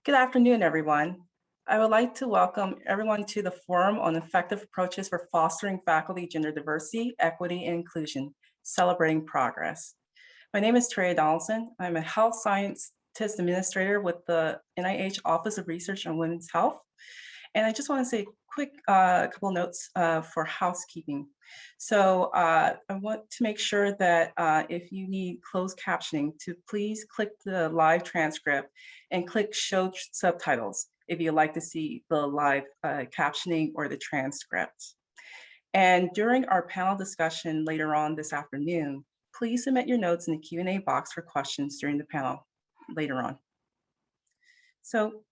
Good afternoon, everyone. I would like to welcome everyone to the Forum on Effective Approaches for Fostering Faculty Gender Diversity, Equity, and Inclusion, Celebrating Progress. My name is Trey Donaldson. I'm a health scientist administrator with the NIH Office of Research on Women's Health. And I just want to say a quick couple notes for housekeeping. So I want to make sure that if you need closed captioning, to please click the live transcript and click show subtitles if you'd like to see the live captioning or the transcript. And during our panel discussion later on this afternoon, please submit your notes in the Q&A box for questions during the panel later on. So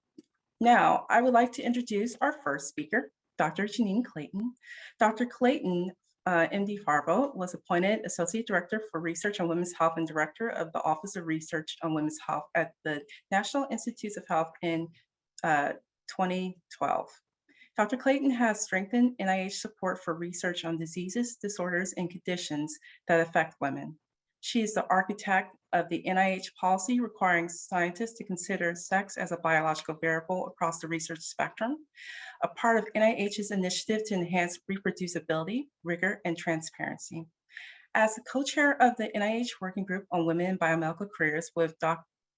now, I would like to introduce our first speaker, Dr. Janine Clayton. Dr. Clayton, MD Farbo, was appointed Associate Director for Research on Women's Health and Director of the Office of Research on Women's Health at the National Institutes of Health in 2012. Dr. Clayton has strengthened NIH support for research on diseases, disorders, and conditions that affect women. She is the architect of the NIH policy requiring scientists to consider sex as a biological variable across the research spectrum, a part of NIH's initiative to enhance reproducibility, rigor, and transparency. As the co-chair of the NIH Working Group on Women in Biomedical Careers with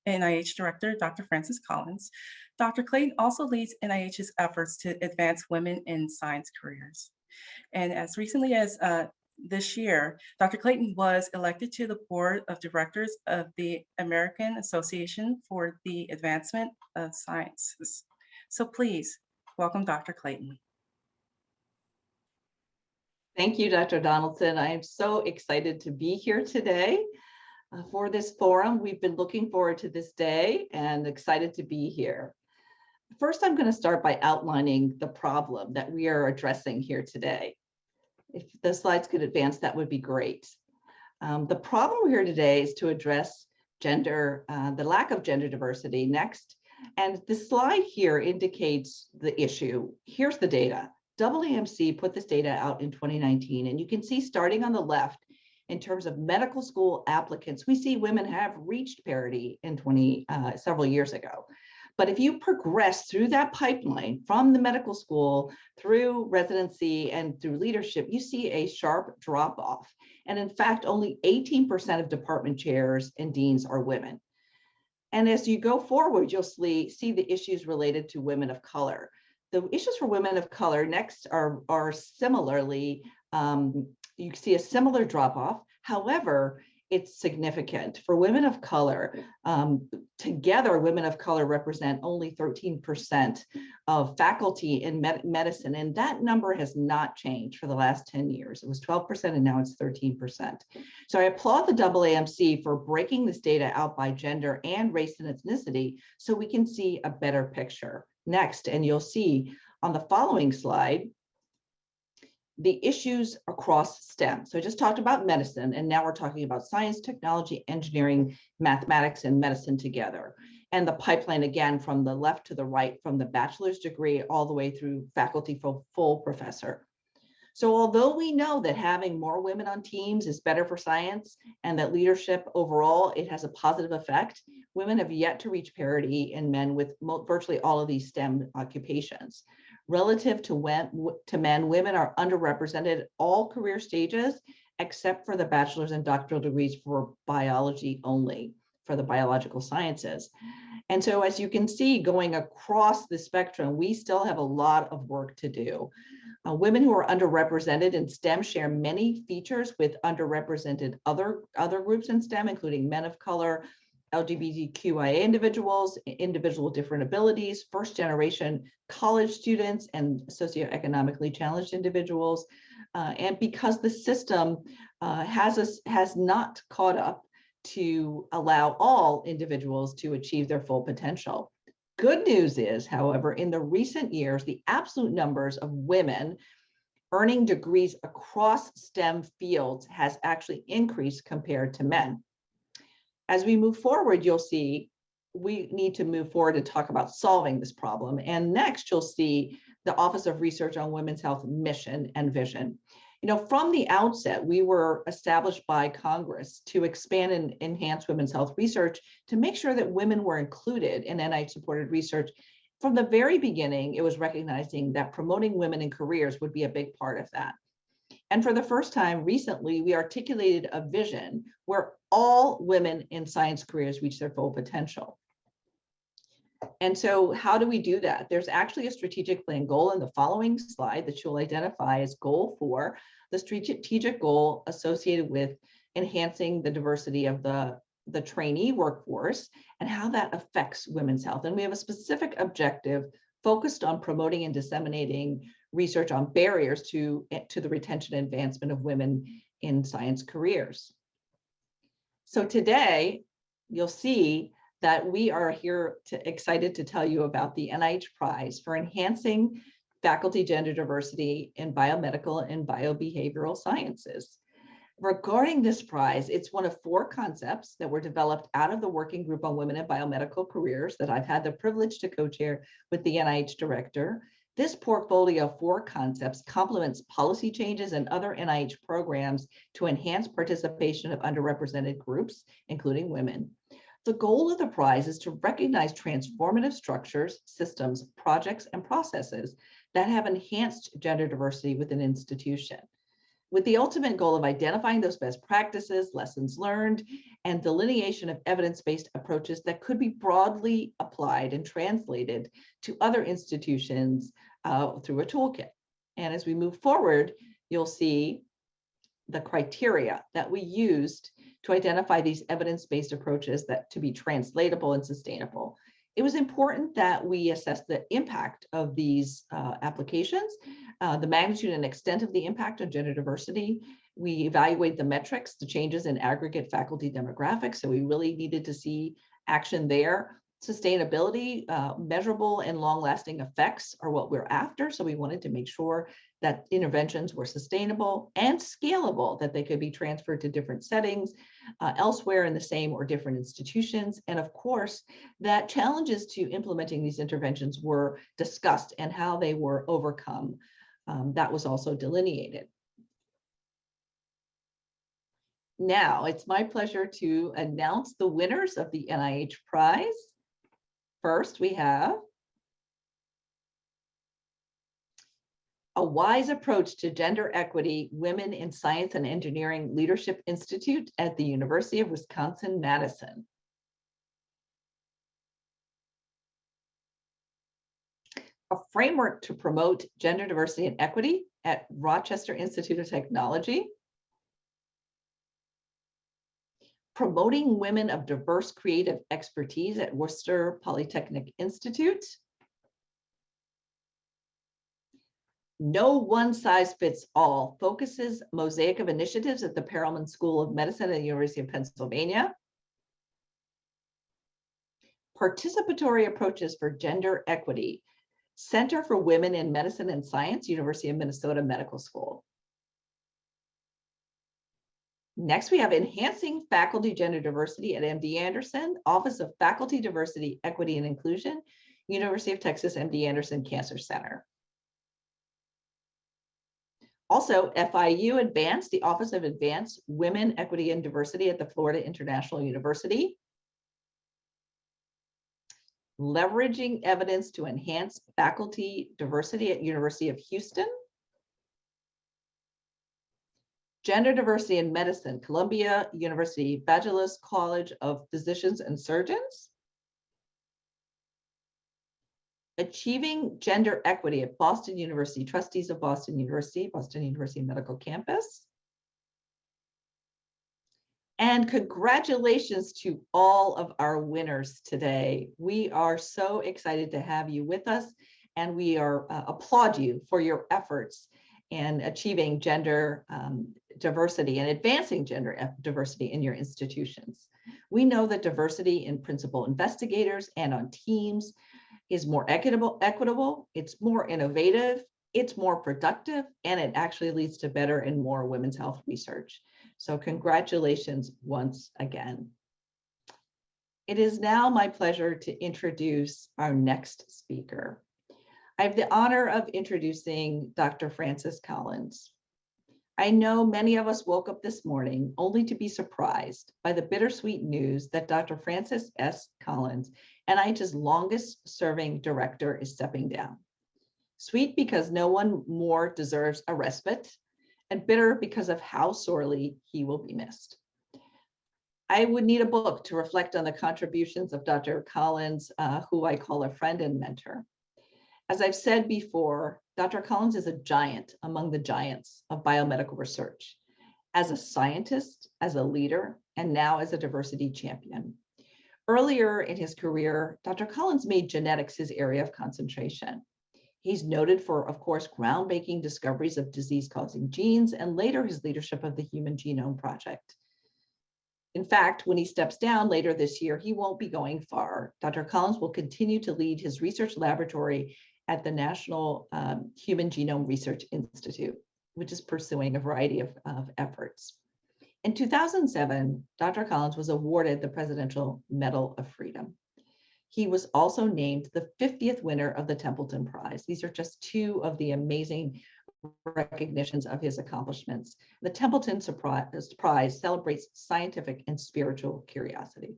NIH Director Dr. Francis Collins, Dr. Clayton also leads NIH's efforts to advance women in science careers. And as recently as this year, Dr. Clayton was elected to the board of directors of the American Association for the Advancement of Sciences. So please welcome Dr. Clayton. Thank you, Dr. Donaldson. I am so excited to be here today for this forum. We've been looking forward to this day and excited to be here. First, I'm going to start by outlining the problem that we are addressing here today. If the slides could advance, that would be great. The problem here today is to address gender, the lack of gender diversity next. And the slide here indicates the issue. Here's the data. AAMC put this data out in 2019, and you can see starting on the left, in terms of medical school applicants, we see women have reached parity in several years ago. But if you progress through that pipeline from the medical school through residency and through leadership, you see a sharp drop off. And in fact, only 18% of department chairs and deans are women. And as you go forward, you'll see the issues related to women of color. The issues for women of color next are similarly, you see a similar drop off. However, it's significant. For women of color, together, women of color represent only 13% of faculty in medicine, and that number has not changed for the last 10 years. It was 12% and now it's 13%. So I applaud the AAMC for breaking this data out by gender and race and ethnicity so we can see a better picture. Next, and you'll see on the following slide, the issues across STEM. So I just talked about medicine, and now we're talking about science, technology, engineering, mathematics, and medicine together. And the pipeline, again, from the left to the right, from the bachelor's degree all the way through faculty for full professor. So although we know that having more women on teams is better for science and that leadership overall, it has a positive effect, women have yet to reach parity in men with virtually all of these STEM occupations. Relative to men, women are underrepresented at all career stages, except for the bachelor's and doctoral degrees for biology only, for the biological sciences. And so as you can see, going across the spectrum, we still have a lot of work to do. Women who are underrepresented in STEM share many features with underrepresented other groups in STEM, including men of color, LGBTQIA individuals, individual with different abilities, first generation college students, and socioeconomically challenged individuals. And because the system has not caught up to allow all individuals to achieve their full potential. Good news is, however, in the recent years, the absolute numbers of women earning degrees across STEM fields has actually increased compared to men. As we move forward, you'll see we need to move forward and talk about solving this problem. And next, you'll see the Office of Research on Women's Health mission and vision. From the outset, we were established by Congress to expand and enhance women's health research to make sure that women were included in NIH-supported research. From the very beginning, it was recognizing that promoting women in careers would be a big part of that. And for the first time recently, we articulated a vision where all women in science careers reach their full potential. And so how do we do that? There's actually a strategic plan goal in the following slide that you'll identify as goal 4, the strategic goal associated with enhancing the diversity of the trainee workforce and how that affects women's health. And we have a specific objective focused on promoting and disseminating research on barriers to the retention and advancement of women in science careers. So today, you'll see that we are here excited to tell you about the NIH Prize for enhancing faculty gender diversity in biomedical and biobehavioral sciences. Regarding this prize, it's one of 4 concepts that were developed out of the Working Group on Women in Biomedical Careers that I've had the privilege to co-chair with the NIH director. This portfolio of 4 concepts complements policy changes and other NIH programs to enhance participation of underrepresented groups, including women. The goal of the prize is to recognize transformative structures, systems, projects, and processes that have enhanced gender diversity within an institution, with the ultimate goal of identifying those best practices, lessons learned, and delineation of evidence-based approaches that could be broadly applied and translated to other institutions through a toolkit. And as we move forward, you'll see the criteria that we used to identify these evidence-based approaches that to be translatable and sustainable. It was important that we assess the impact of these applications, the magnitude and extent of the impact on gender diversity. We evaluate the metrics, the changes in aggregate faculty demographics. So we really needed to see action there. Sustainability, measurable and long-lasting effects are what we're after. So we wanted to make sure that interventions were sustainable and scalable, that they could be transferred to different settings elsewhere in the same or different institutions. And of course, that challenges to implementing these interventions were discussed and how they were overcome. That was also delineated. Now, it's my pleasure to announce the winners of the NIH Prize. First, we have A Wise Approach to Gender Equity, Women in Science and Engineering Leadership Institute at the University of Wisconsin-Madison. A Framework to Promote Gender Diversity and Equity at Rochester Institute of Technology. Promoting Women of Diverse Creative Expertise at Worcester Polytechnic Institute. No One Size Fits All focuses mosaic of initiatives at the Perelman School of Medicine at the University of Pennsylvania. Participatory Approaches for Gender Equity, Center for Women in Medicine and Science, University of Minnesota Medical School. Next, we have Enhancing Faculty Gender Diversity at MD Anderson, Office of Faculty Diversity, Equity, and Inclusion, University of Texas MD Anderson Cancer Center. Also, FIU Advanced, the Office of Advanced Women, Equity, and Diversity at the Florida International University. Leveraging Evidence to Enhance Faculty Diversity at University of Houston. Gender Diversity in Medicine, Columbia University Vagelos College of Physicians and Surgeons. Achieving Gender Equity at Boston University, Trustees of Boston University, Boston University Medical Campus. And congratulations to all of our winners today. We are so excited to have you with us, and we applaud you for your efforts in achieving gender diversity and advancing gender diversity in your institutions. We know that diversity in principal investigators and on teams is more equitable, it's more innovative, it's more productive, and it actually leads to better and more women's health research. So congratulations once again. It is now my pleasure to introduce our next speaker. I have the honor of introducing Dr. Frances Collins. I know many of us woke up this morning only to be surprised by the bittersweet news that Dr. Frances S. Collins, NIH's longest serving director, is stepping down. Sweet because no one more deserves a respite, and bitter because of how sorely he will be missed. I would need a book to reflect on the contributions of Dr. Collins, who I call a friend and mentor. As I've said before, Dr. Collins is a giant among the giants of biomedical research, as a scientist, as a leader, and now as a diversity champion. Earlier in his career, Dr. Collins made genetics his area of concentration. He's noted for, of course, groundbreaking discoveries of disease-causing genes, and later his leadership of the Human Genome Project. In fact, when he steps down later this year, he won't be going far. Dr. Collins will continue to lead his research laboratory at the National Human Genome Research Institute, which is pursuing a variety of efforts. In 2007, Dr. Collins was awarded the Presidential Medal of Freedom. He was also named the 50th winner of the Templeton Prize. These are just two of the amazing recognitions of his accomplishments. The Templeton Prize celebrates scientific and spiritual curiosity.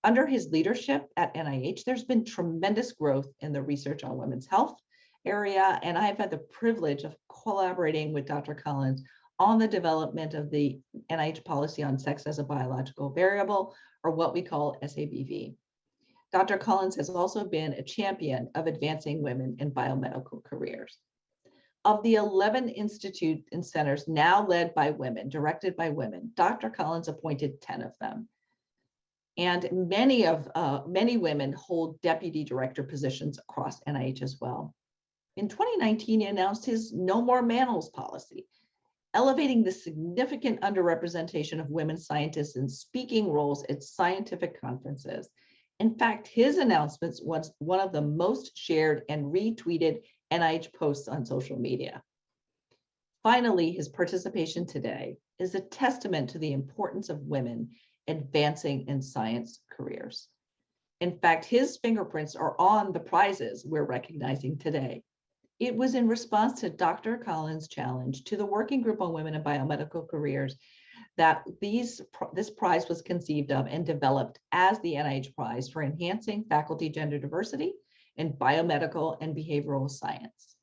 Under his leadership at NIH, there's been tremendous growth in the research on women's health area, and I've had the privilege of collaborating with Dr. Collins on the development of the NIH policy on sex as a biological variable, or what we call SABV. Dr. Collins has also been a champion of advancing women in biomedical careers. Of the 11 institutes and centers now led by women, directed by women, Dr. Collins appointed 10 of them. And many women hold deputy director positions across NIH as well. In 2019, he announced his No More Mammals policy, elevating the significant underrepresentation of women scientists in speaking roles at scientific conferences. In fact, his announcements was one of the most shared and retweeted NIH posts on social media. Finally, his participation today is a testament to the importance of women advancing in science careers. In fact, his fingerprints are on the prizes we're recognizing today. It was in response to Dr. Collins' challenge to the Working Group on Women in Biomedical Careers that this prize was conceived of and developed as the NIH Prize for Enhancing Faculty Gender Diversity in Biomedical and Behavioral Science.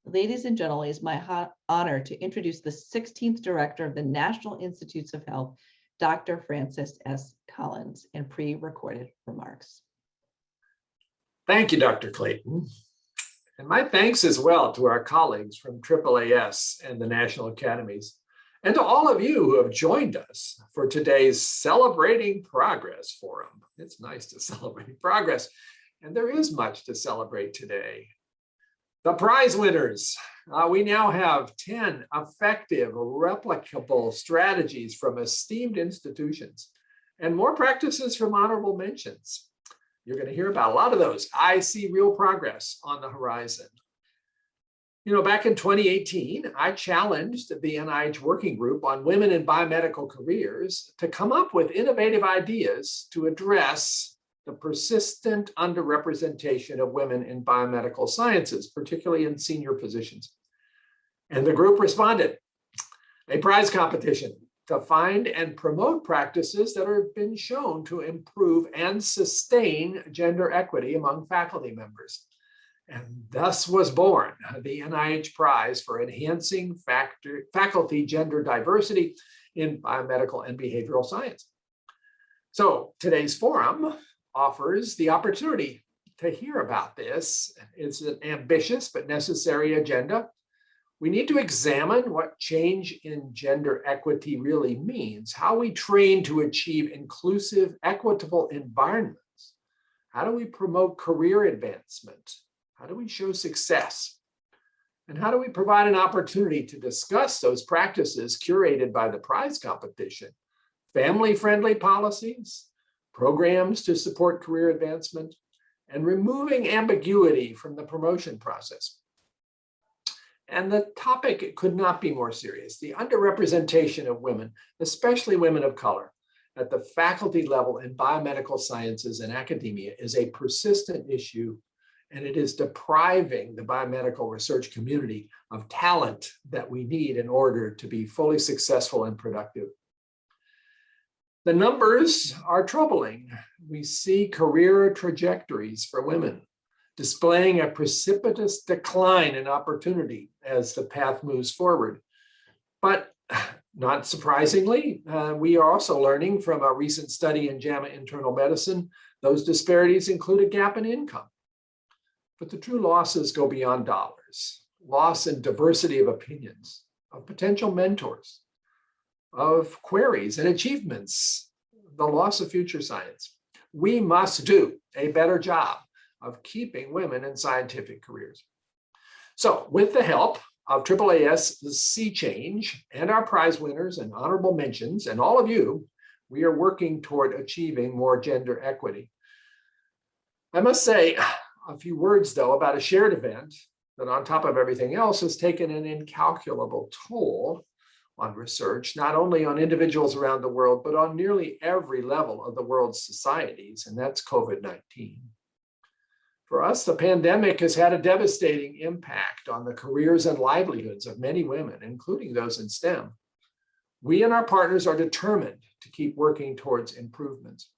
Ladies and gentlemen, it's my honor to introduce the 16th Director of the National Institutes of Health, Dr. Frances S. Collins, in pre-recorded remarks. Thank you, Dr. Clayton. And my thanks as well to our colleagues from AAAS and the National Academies, and to all of you who have joined us for today's Celebrating Progress Forum. It's nice to celebrate progress, and there is much to celebrate today. The prize winners. We now have 10 effective, replicable strategies from esteemed institutions and more practices from honorable mentions. You're going to hear about a lot of those. I see real progress on the horizon. You know, back in 2018, I challenged the NIH Working Group on Women in Biomedical Careers to come up with innovative ideas to address the persistent underrepresentation of women in biomedical sciences, particularly in senior positions. And the group responded, a prize competition to find and promote practices that have been shown to improve and sustain gender equity among faculty members. And thus was born the NIH Prize for Enhancing Faculty Gender Diversity in Biomedical and Behavioral Science. So today's forum offers the opportunity to hear about this. It's an ambitious but necessary agenda. We need to examine what change in gender equity really means, how we train to achieve inclusive, equitable environments. How do we promote career advancement? How do we show success? And how do we provide an opportunity to discuss those practices curated by the prize competition? Family-friendly policies, programs to support career advancement, and removing ambiguity from the promotion process. And the topic could not be more serious. The underrepresentation of women, especially women of color, at the faculty level in biomedical sciences and academia is a persistent issue and it is depriving the biomedical research community of talent that we need in order to be fully successful and productive. The numbers are troubling. We see career trajectories for women displaying a precipitous decline in opportunity as the path moves forward. But not surprisingly, we are also learning from a recent study in JAMA Internal Medicine, those disparities include a gap in income. But the true losses go beyond dollars. Loss in diversity of opinions, of potential mentors, of queries and achievements, the loss of future science. We must do a better job of keeping women in scientific careers. So with the help of AAAS, the Sea Change, and our prize winners and honorable mentions, and all of you, we are working toward achieving more gender equity. I must say a few words, though, about a shared event that, on top of everything else, has taken an incalculable toll on research, not only on individuals around the world, but on nearly every level of the world's societies, and that's COVID-19. For us, the pandemic has had a devastating impact on the careers and livelihoods of many women, including those in STEM. We and our partners are determined to keep working towards improvements.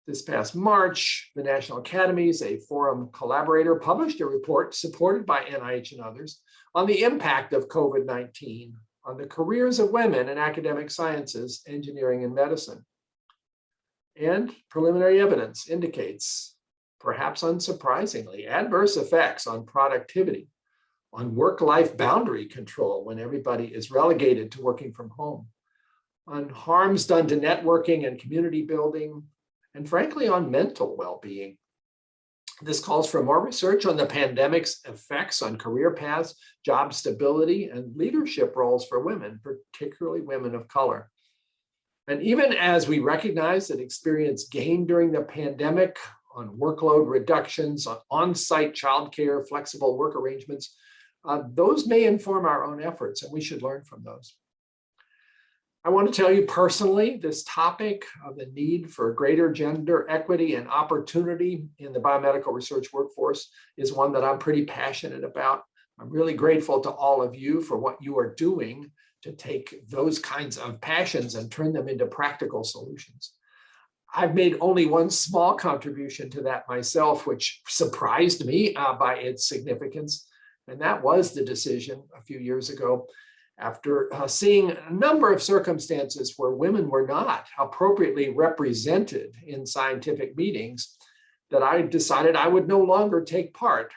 This past March, the National Academies, a forum collaborator, published a report supported by NIH and others on the impact of COVID-19 on the careers of women in academic sciences, engineering, and medicine. And preliminary evidence indicates, perhaps unsurprisingly, adverse effects on productivity, on work-life boundary control when everybody is relegated to working from home, on harms done to networking and community building, and frankly, on mental well-being. This calls for more research on the pandemic's effects on career paths, job stability, and leadership roles for women, particularly women of color. And even as we recognize that experience gained during the pandemic on workload reductions, on on-site childcare, flexible work arrangements, those may inform our own efforts, and we should learn from those. I want to tell you personally, this topic of the need for greater gender equity and opportunity in the biomedical research workforce is one that I'm pretty passionate about. I'm really grateful to all of you for what you are doing to take those kinds of passions and turn them into practical solutions. I've made only one small contribution to that myself, which surprised me by its significance. And that was the decision a few years ago, after seeing a number of circumstances where women were not appropriately represented in scientific meetings, that I decided I would no longer take part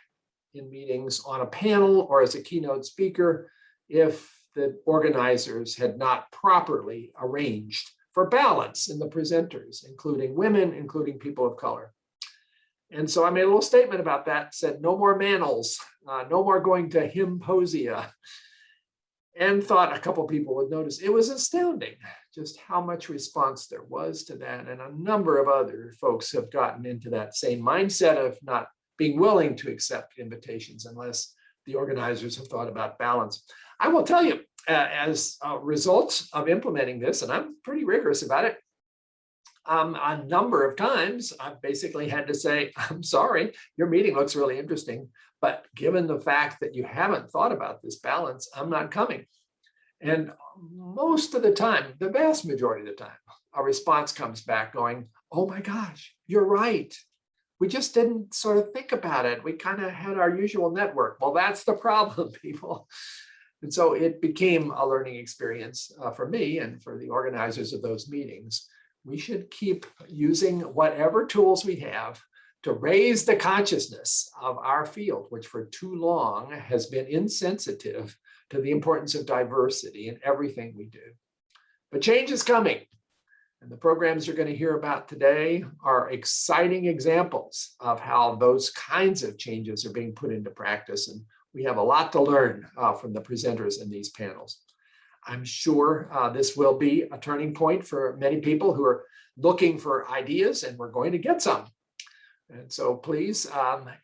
in meetings on a panel or as a keynote speaker if the organizers had not properly arranged for balance in the presenters, including women, including people of color. And so I made a little statement about that, said no more manels, no more going to hymposia, and thought a couple people would notice. It was astounding just how much response there was to that. And a number of other folks have gotten into that same mindset of not being willing to accept invitations unless the organizers have thought about balance. I will tell you, as a result of implementing this, and I'm pretty rigorous about it, a number of times I've basically had to say, I'm sorry, your meeting looks really interesting, but given the fact that you haven't thought about this balance, I'm not coming. And most of the time, the vast majority of the time, a response comes back going, oh my gosh, you're right. We just didn't sort of think about it. We kind of had our usual network. Well, that's the problem, people. And so it became a learning experience for me and for the organizers of those meetings. We should keep using whatever tools we have to raise the consciousness of our field, which for too long has been insensitive to the importance of diversity in everything we do. But change is coming. And the programs you're going to hear about today are exciting examples of how those kinds of changes are being put into practice. And we have a lot to learn from the presenters in these panels. I'm sure this will be a turning point for many people who are looking for ideas, and we're going to get some. And so please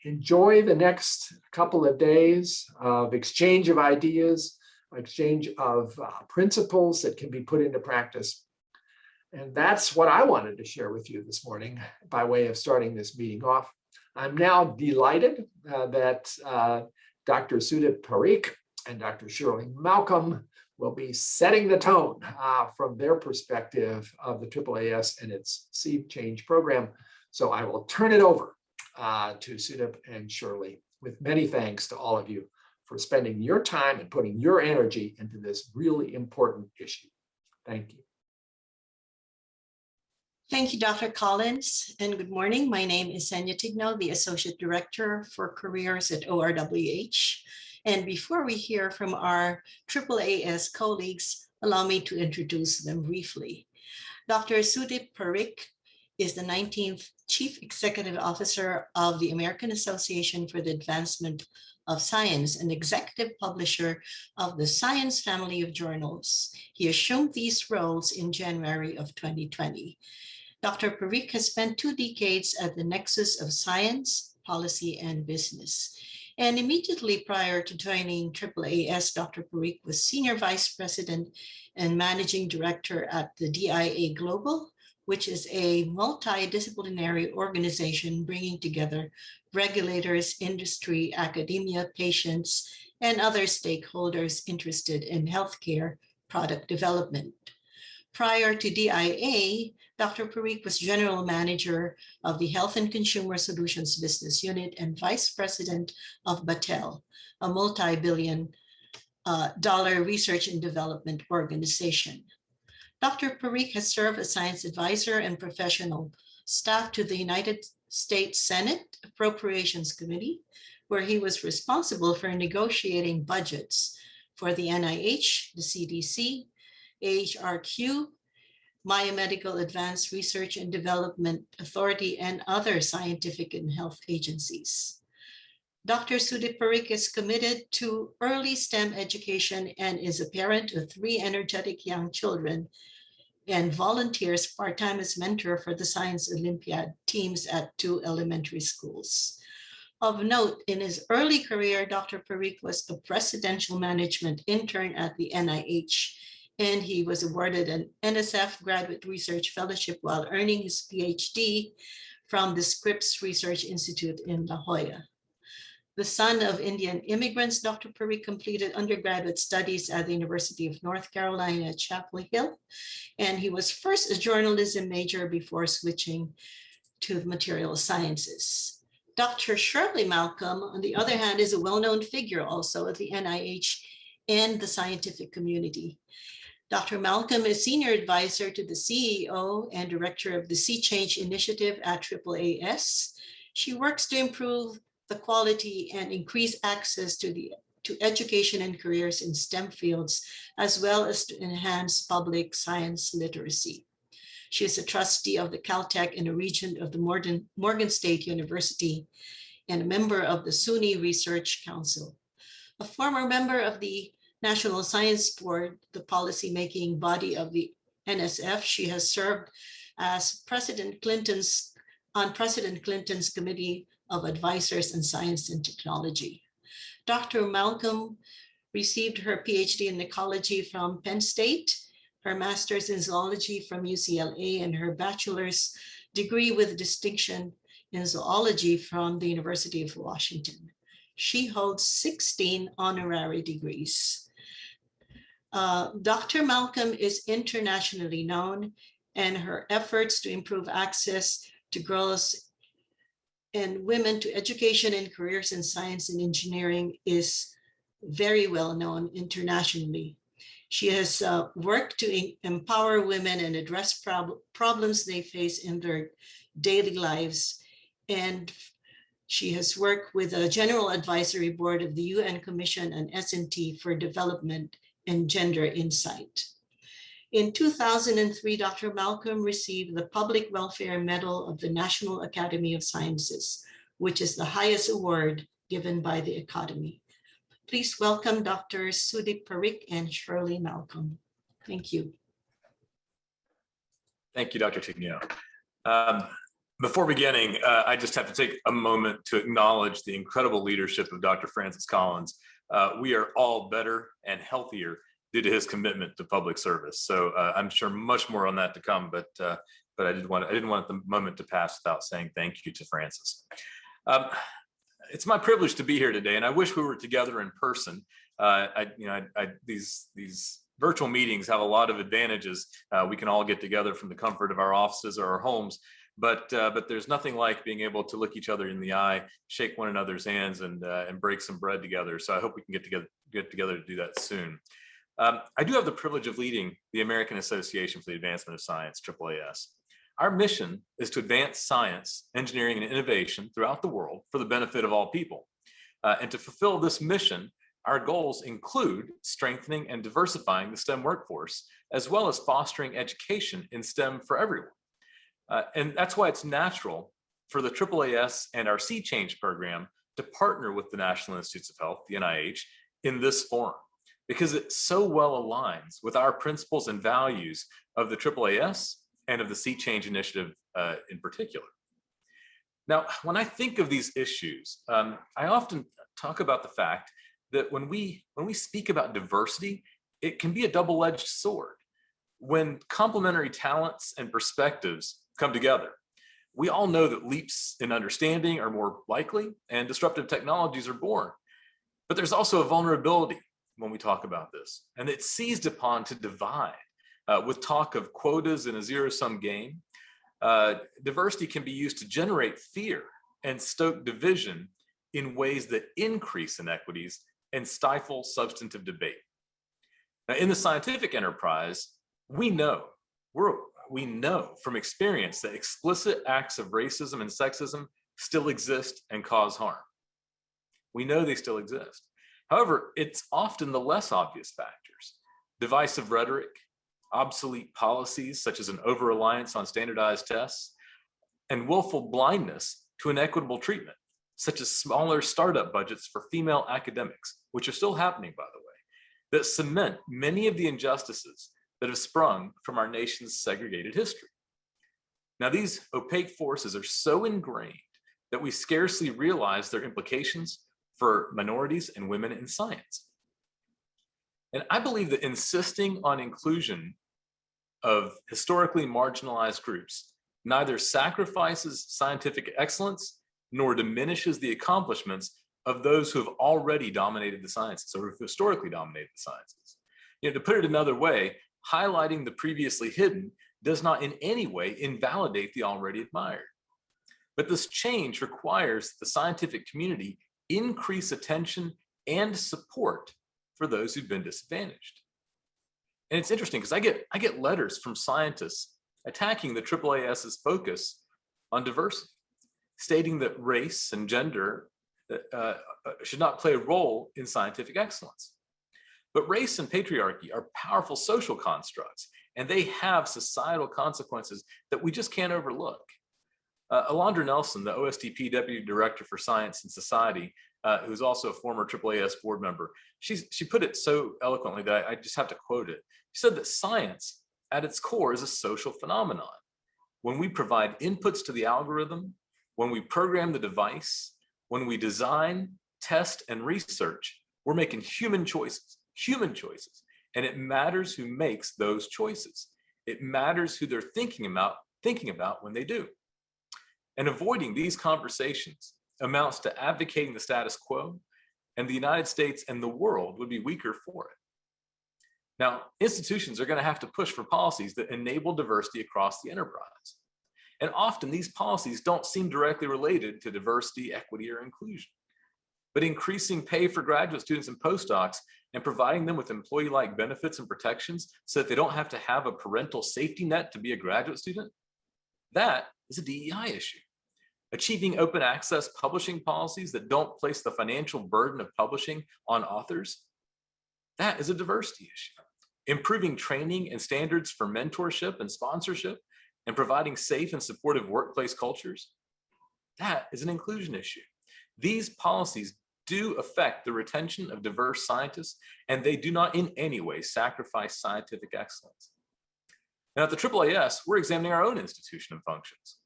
enjoy the next couple of days of exchange of ideas, exchange of principles that can be put into practice. And that's what I wanted to share with you this morning by way of starting this meeting off. I'm now delighted that Dr. Sudip Parikh and Dr. Shirley Malcolm will be setting the tone from their perspective of the AAAS and its Seed Change program. So I will turn it over to Sudip and Shirley, with many thanks to all of you for spending your time and putting your energy into this really important issue. Thank you. Thank you, Dr. Collins, and good morning. My name is Senya Tigno, the Associate Director for Careers at ORWH. And before we hear from our AAAS colleagues, allow me to introduce them briefly. Dr. Sudip Parikh is the 19th Chief Executive Officer of the American Association for the Advancement of Science and Executive Publisher of the Science family of journals. He assumed these roles in January of 2020. Dr. Parikh has spent 2 decades at the nexus of science, policy, and business. And immediately prior to joining AAAS, Dr. Parikh was Senior Vice President and Managing Director at the DIA Global, which is a multidisciplinary organization bringing together regulators, industry, academia, patients, and other stakeholders interested in healthcare product development. Prior to DIA, Dr. Parikh was General Manager of the Health and Consumer Solutions Business Unit and Vice President of Battelle, a multi-billion-dollar research and development organization. Dr. Parikh has served as science advisor and professional staff to the United States Senate Appropriations Committee, where he was responsible for negotiating budgets for the NIH, the CDC, AHRQ, Biomedical Advanced Research and Development Authority, and other scientific and health agencies. Dr. Sudip Parikh is committed to early STEM education and is a parent of 3 energetic young children and volunteers part-time as mentor for the Science Olympiad teams at 2 elementary schools. Of note, in his early career, Dr. Parikh was a presidential management intern at the NIH, and he was awarded an NSF Graduate Research Fellowship while earning his PhD from the Scripps Research Institute in La Jolla. The son of Indian immigrants, Dr. Parikh completed undergraduate studies at the University of North Carolina at Chapel Hill, and he was first a journalism major before switching to material sciences. Dr. Shirley Malcolm, on the other hand, is a well-known figure also at the NIH and the scientific community. Dr. Malcolm is Senior Advisor to the CEO and Director of the Sea Change Initiative at AAAS. She works to improve the quality and increase access to education and careers in STEM fields, as well as to enhance public science literacy. She is a trustee of the Caltech in a region of the Morgan State University and a member of the SUNY Research Council. A former member of the National Science Board, the policy-making body of the NSF, she has served as President Clinton's Committee of Advisors on Science and Technology. Dr. Malcolm received her PhD in ecology from Penn State, her master's in zoology from UCLA, and her bachelor's degree with distinction in zoology from the University of Washington. She holds 16 honorary degrees. Dr. Malcolm is internationally known, and her efforts to improve access to girls and women to education and careers in science and engineering is very well known internationally. She has worked to empower women and address problems they face in their daily lives. And she has worked with a General Advisory Board of the UN Commission on S&T for Development and Gender Insight. In 2003, Dr. Malcolm received the Public Welfare Medal of the National Academy of Sciences, which is the highest award given by the Academy. Please welcome Dr. Sudip Parikh and Shirley Malcolm. Thank you. Thank you, Dr. Tigno. Before beginning, I just have to take a moment to acknowledge the incredible leadership of Dr. Francis Collins. We are all better and healthier due to his commitment to public service. So I'm sure much more on that to come, but I didn't want the moment to pass without saying thank you to Francis. It's my privilege to be here today, and I wish we were together in person. These virtual meetings have a lot of advantages. We can all get together from the comfort of our offices or our homes, but there's nothing like being able to look each other in the eye, shake one another's hands, and break some bread together. So I hope we can get together to do that soon. I do have the privilege of leading the American Association for the Advancement of Science, AAAS. Our mission is to advance science, engineering, and innovation throughout the world for the benefit of all people. And to fulfill this mission, our goals include strengthening and diversifying the STEM workforce, as well as fostering education in STEM for everyone. And that's why it's natural for the AAAS and our Sea Change program to partner with the National Institutes of Health, the NIH, in this forum, because it so well aligns with our principles and values of the AAAS and of the Sea Change Initiative in particular. Now, when I think of these issues, I often talk about the fact that when we speak about diversity, it can be a double-edged sword. When complementary talents and perspectives come together, we all know that leaps in understanding are more likely and disruptive technologies are born. But there's also a vulnerability when we talk about this, and it's seized upon to divide. With talk of quotas in a zero-sum game, diversity can be used to generate fear and stoke division in ways that increase inequities and stifle substantive debate. Now, in the scientific enterprise, we know from experience that explicit acts of racism and sexism still exist and cause harm. We know they still exist. However, it's often the less obvious factors: divisive rhetoric, obsolete policies such as an over-reliance on standardized tests, and willful blindness to inequitable treatment, such as smaller startup budgets for female academics, which are still happening, by the way, that cement many of the injustices that have sprung from our nation's segregated history. Now, these opaque forces are so ingrained that we scarcely realize their implications for minorities and women in science. And I believe that insisting on inclusion of historically marginalized groups neither sacrifices scientific excellence nor diminishes the accomplishments of those who have already dominated the sciences or who have historically dominated the sciences. To put it another way, highlighting the previously hidden does not in any way invalidate the already admired. But this change requires the scientific community increase attention and support for those who've been disadvantaged. And it's interesting because I get letters from scientists attacking the AAAS's focus on diversity, stating that race and gender should not play a role in scientific excellence. But race and patriarchy are powerful social constructs, and they have societal consequences that we just can't overlook. Alondra Nelson, the OSTP Deputy Director for Science and Society, who's also a former AAAS board member, she put it so eloquently that I just have to quote it. She said that science at its core is a social phenomenon. When we provide inputs to the algorithm, when we program the device, when we design, test, and research, we're making human choices, and it matters who makes those choices. It matters who they're thinking about when they do. And avoiding these conversations amounts to advocating the status quo, and the United States and the world would be weaker for it. Now, institutions are going to have to push for policies that enable diversity across the enterprise. And often these policies don't seem directly related to diversity, equity, or inclusion. But increasing pay for graduate students and postdocs and providing them with employee-like benefits and protections so that they don't have to have a parental safety net to be a graduate student, that is a DEI issue. Achieving open access publishing policies that don't place the financial burden of publishing on authors, that is a diversity issue. Improving training and standards for mentorship and sponsorship and providing safe and supportive workplace cultures, that is an inclusion issue. These policies do affect the retention of diverse scientists, and they do not in any way sacrifice scientific excellence. Now at the AAAS, we're examining our own institution and functions.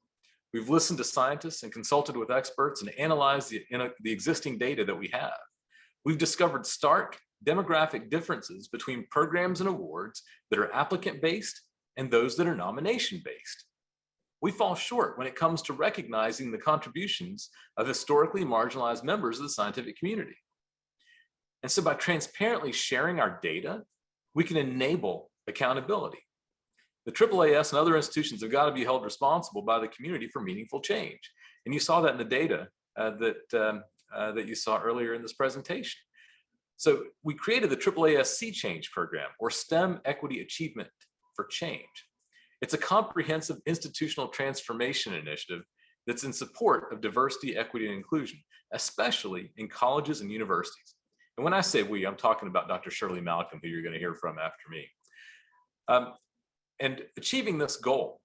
We've listened to scientists and consulted with experts and analyzed the existing data that we have. We've discovered stark demographic differences between programs and awards that are applicant-based and those that are nomination-based. we fall short when it comes to recognizing the contributions of historically marginalized members of the scientific community. And so by transparently sharing our data, we can enable accountability. The AAAS and other institutions have got to be held responsible by the community for meaningful change. And you saw that in the data that you saw earlier in this presentation. So we created the AAAS Sea Change program, or STEM Equity Achievement for Change. It's a comprehensive institutional transformation initiative that's in support of diversity, equity, and inclusion, especially in colleges and universities. And when I say we, I'm talking about Dr. Shirley Malcolm, who you're going to hear from after me. And achieving this goal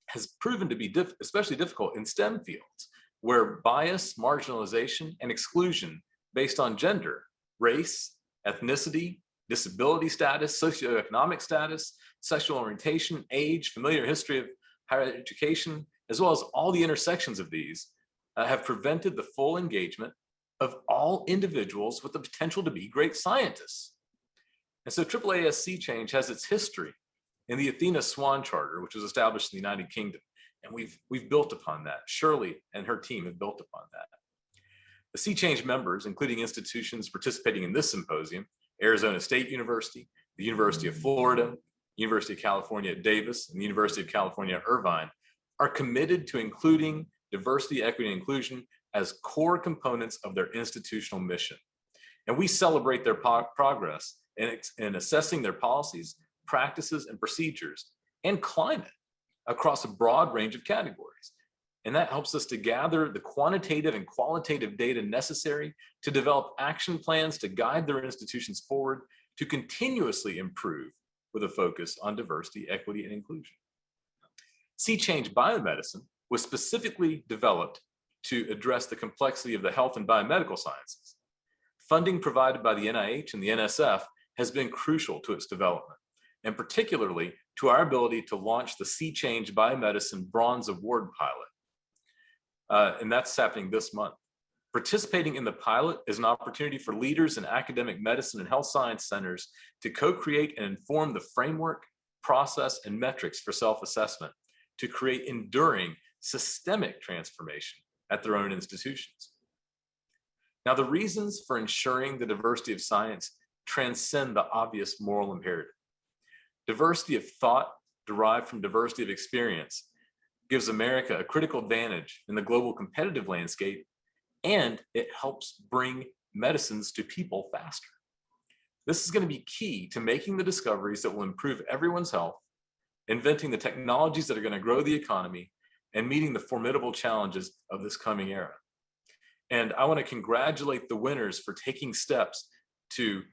has proven to be especially difficult in STEM fields, where bias, marginalization, and exclusion based on gender, race, ethnicity, disability status, socioeconomic status, sexual orientation, age, familiar history of higher education, as well as all the intersections of these, have prevented the full engagement of all individuals with the potential to be great scientists. And so AAAS Sea Change has its history in the Athena Swan Charter, which was established in the United Kingdom. And we've built upon that. Shirley and her team have built upon that. The Sea Change members, including institutions participating in this symposium, Arizona State University, the University of Florida, University of California at Davis, and the University of California at Irvine, are committed to including diversity, equity, and inclusion as core components of their institutional mission. And we celebrate their progress in assessing their policies, practices, and procedures, and climate across a broad range of categories. And that helps us to gather the quantitative and qualitative data necessary to develop action plans to guide their institutions forward to continuously improve with a focus on diversity, equity, and inclusion. Sea Change Biomedicine was specifically developed to address the complexity of the health and biomedical sciences. Funding provided by the NIH and the NSF has been crucial to its development, and particularly to our ability to launch the Sea Change Biomedicine Bronze Award pilot. And that's happening this month. Participating in the pilot is an opportunity for leaders in academic medicine and health science centers to co-create and inform the framework, process, and metrics for self-assessment to create enduring systemic transformation at their own institutions. Now, the reasons for ensuring the diversity of science transcend the obvious moral imperative. Diversity of thought derived from diversity of experience gives America a critical advantage in the global competitive landscape, and it helps bring medicines to people faster. This is going to be key to making the discoveries that will improve everyone's health, inventing the technologies that are going to grow the economy, and meeting the formidable challenges of this coming era. And I want to congratulate the winners for taking steps to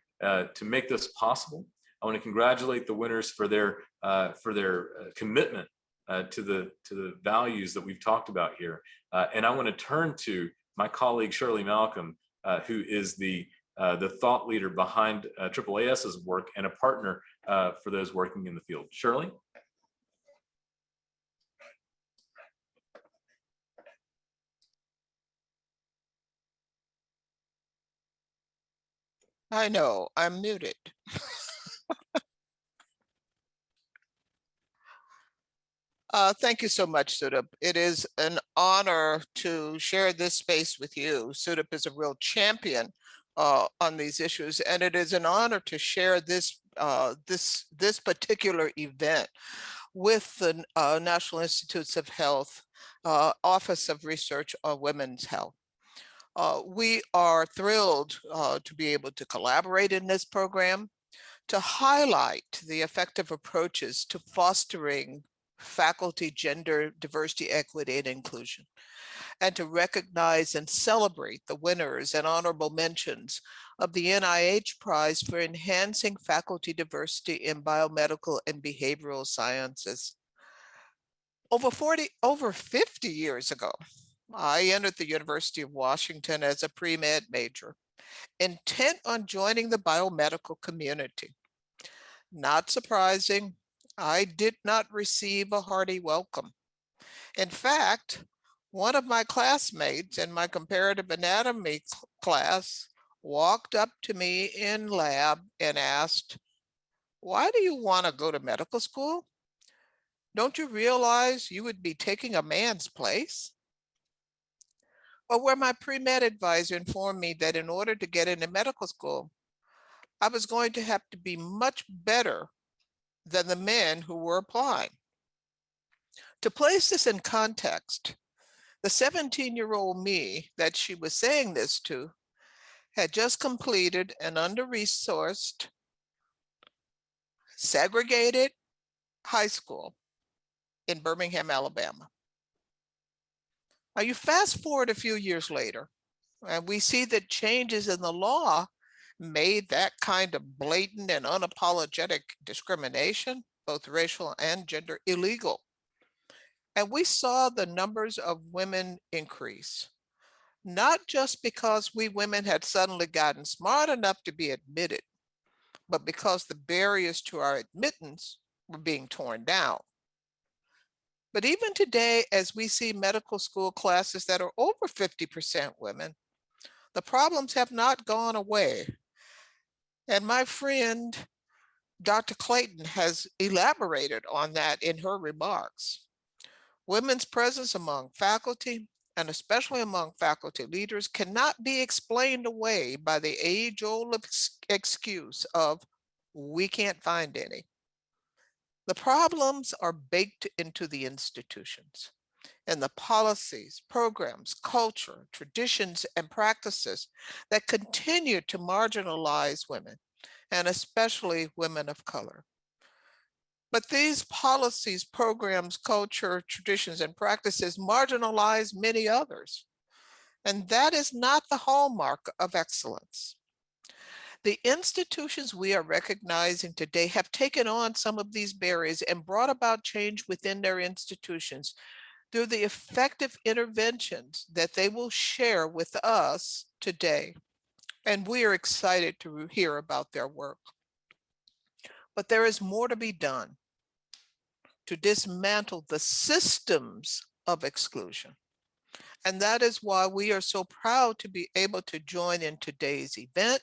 make this possible. I want to congratulate the winners for their commitment to the values that we've talked about here. And I want to turn to my colleague Shirley Malcolm, who is the thought leader behind AAAS's work and a partner for those working in the field. Shirley? I know, I'm muted. Thank you so much, Sudip. It is an honor to share this space with you. Sudip is a real champion on these issues, and it is an honor to share this particular event with the National Institutes of Health Office of Research on Women's Health. We are thrilled to be able to collaborate in this program to highlight the effective approaches to fostering faculty gender diversity, equity, and inclusion, and to recognize and celebrate the winners and honorable mentions of the NIH Prize for Enhancing Faculty Diversity in Biomedical and Behavioral Sciences. Over 50 years ago, I entered the University of Washington as a pre-med major, intent on joining the biomedical community. Not surprising, I did not receive a hearty welcome. In fact, one of my classmates in my comparative anatomy class walked up to me in lab and asked, "Why do you want to go to medical school? Don't you realize you would be taking a man's place? Or where my pre-med advisor informed me that in order to get into medical school, I was going to have to be much better than the men who were applying. To place this in context, the 17-year-old me that she was saying this to had just completed an under-resourced, segregated high school in Birmingham, Alabama. Now you fast forward a few years later, and we see that changes in the law made that kind of blatant and unapologetic discrimination, both racial and gender, illegal. And we saw the numbers of women increase, not just because we women had suddenly gotten smart enough to be admitted, but because the barriers to our admittance were being torn down. But even today, as we see medical school classes that are over 50% women, the problems have not gone away. And my friend, Dr. Clayton, has elaborated on that in her remarks. Women's presence among faculty, and especially among faculty leaders, cannot be explained away by the age-old excuse of, we can't find any. The problems are baked into the institutions and the policies, programs, culture, traditions, and practices that continue to marginalize women, and especially women of color. But these policies, programs, culture, traditions, and practices marginalize many others. And that is not the hallmark of excellence. The institutions we are recognizing today have taken on some of these barriers and brought about change within their institutions through the effective interventions that they will share with us today. And we are excited to hear about their work. But there is more to be done to dismantle the systems of exclusion. And that is why we are so proud to be able to join in today's event,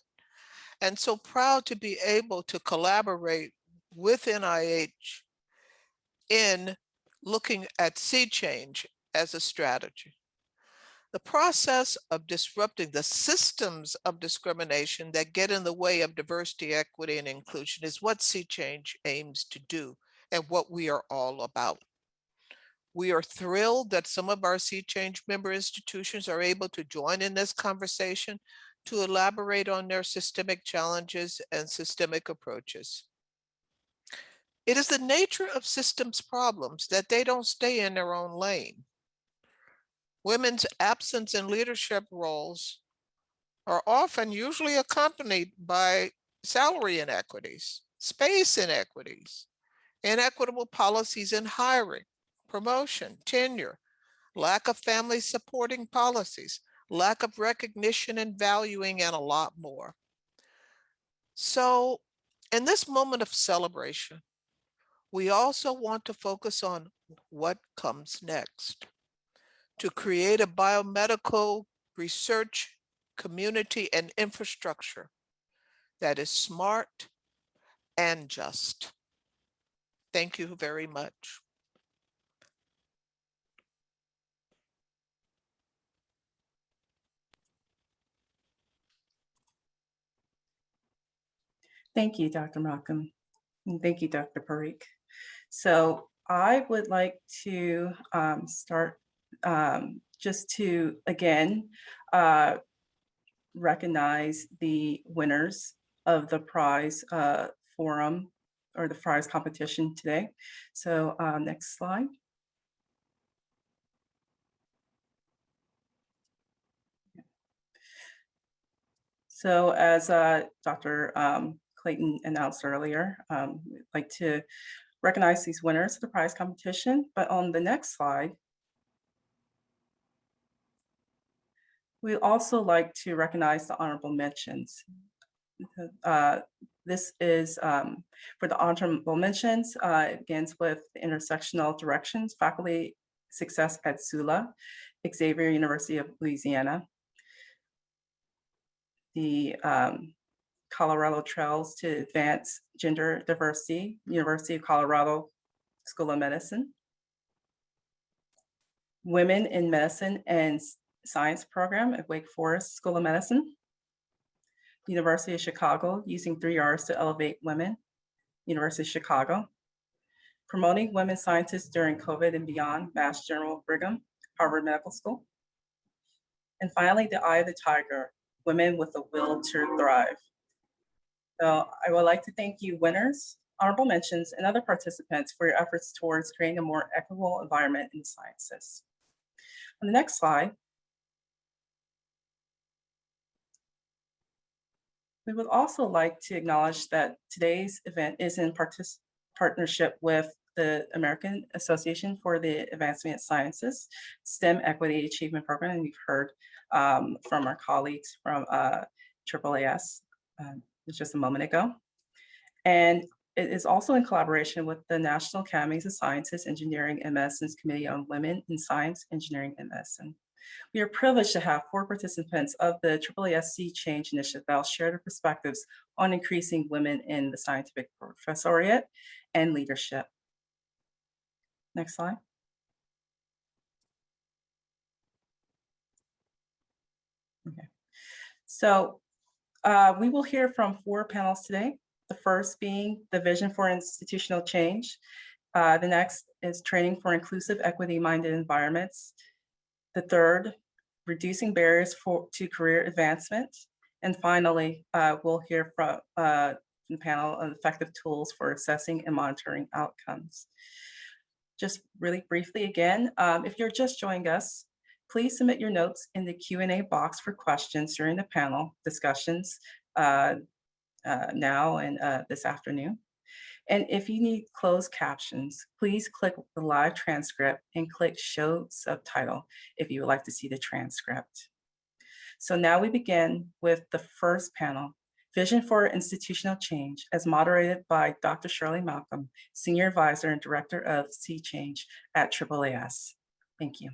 and so proud to be able to collaborate with NIH in looking at sea change as a strategy. The process of disrupting the systems of discrimination that get in the way of diversity, equity, and inclusion is what sea change aims to do and what we are all about. We are thrilled that some of our sea change member institutions are able to join in this conversation to elaborate on their systemic challenges and systemic approaches. It is the nature of systems problems that they don't stay in their own lane. Women's absence in leadership roles are often usually accompanied by salary inequities, space inequities, inequitable policies in hiring, promotion, tenure, lack of family supporting policies, lack of recognition and valuing, and a lot more. So in this moment of celebration, we also want to focus on what comes next. To create a biomedical research community and infrastructure that is smart and just. Thank you very much. Thank you, Dr. Malcolm. And thank you, Dr. Parikh. So I would like to start just to, again, recognize the winners of the prize forum or the prize competition today. So next slide. So as Dr. Clayton announced earlier, we'd like to recognize these winners of the prize competition, but on the next slide, we also like to recognize the honorable mentions. This is for the honorable mentions, it begins with intersectional directions, faculty success at Sula, Xavier University of Louisiana, the Colorado Trails to Advance Gender Diversity, University of Colorado School of Medicine, Women in Medicine and Science program at Wake Forest School of Medicine, University of Chicago, using 3 Rs to elevate women, University of Chicago, Promoting Women Scientists During COVID and Beyond, Mass General Brigham, Harvard Medical School. And finally, the Eye of the Tiger, Women with a Will to Thrive. So I would like to thank you winners, honorable mentions, and other participants for your efforts towards creating a more equitable environment in the sciences. On the next slide, we would also like to acknowledge that today's event is in partnership with the American Association for the Advancement of Sciences, STEM Equity Achievement Program, and we've heard from our colleagues from AAAS just a moment ago. And it is also in collaboration with the National Academies of Sciences, Engineering, and Medicine's Committee on Women in Science, Engineering, and Medicine. We are privileged to have 4 participants of the AAAS Sea Change Initiative that will share their perspectives on increasing women in the scientific professoriate and leadership. Next slide. Okay, so we will hear from 4 panels today. The first being the vision for institutional change. The next is training for inclusive, equity-minded environments. The third, reducing barriers to career advancement. And finally, we'll hear from the panel on effective tools for assessing and monitoring outcomes. Just really briefly again, if you're just joining us, please submit your notes in the Q&A box for questions during the panel discussions now and this afternoon. And if you need closed captions, please click the live transcript and click Show Subtitle if you would like to see the transcript. So now we begin with the first panel, Vision for Institutional Change, as moderated by Dr. Shirley Malcolm, Senior Advisor and Director of Sea Change at AAAS. Thank you.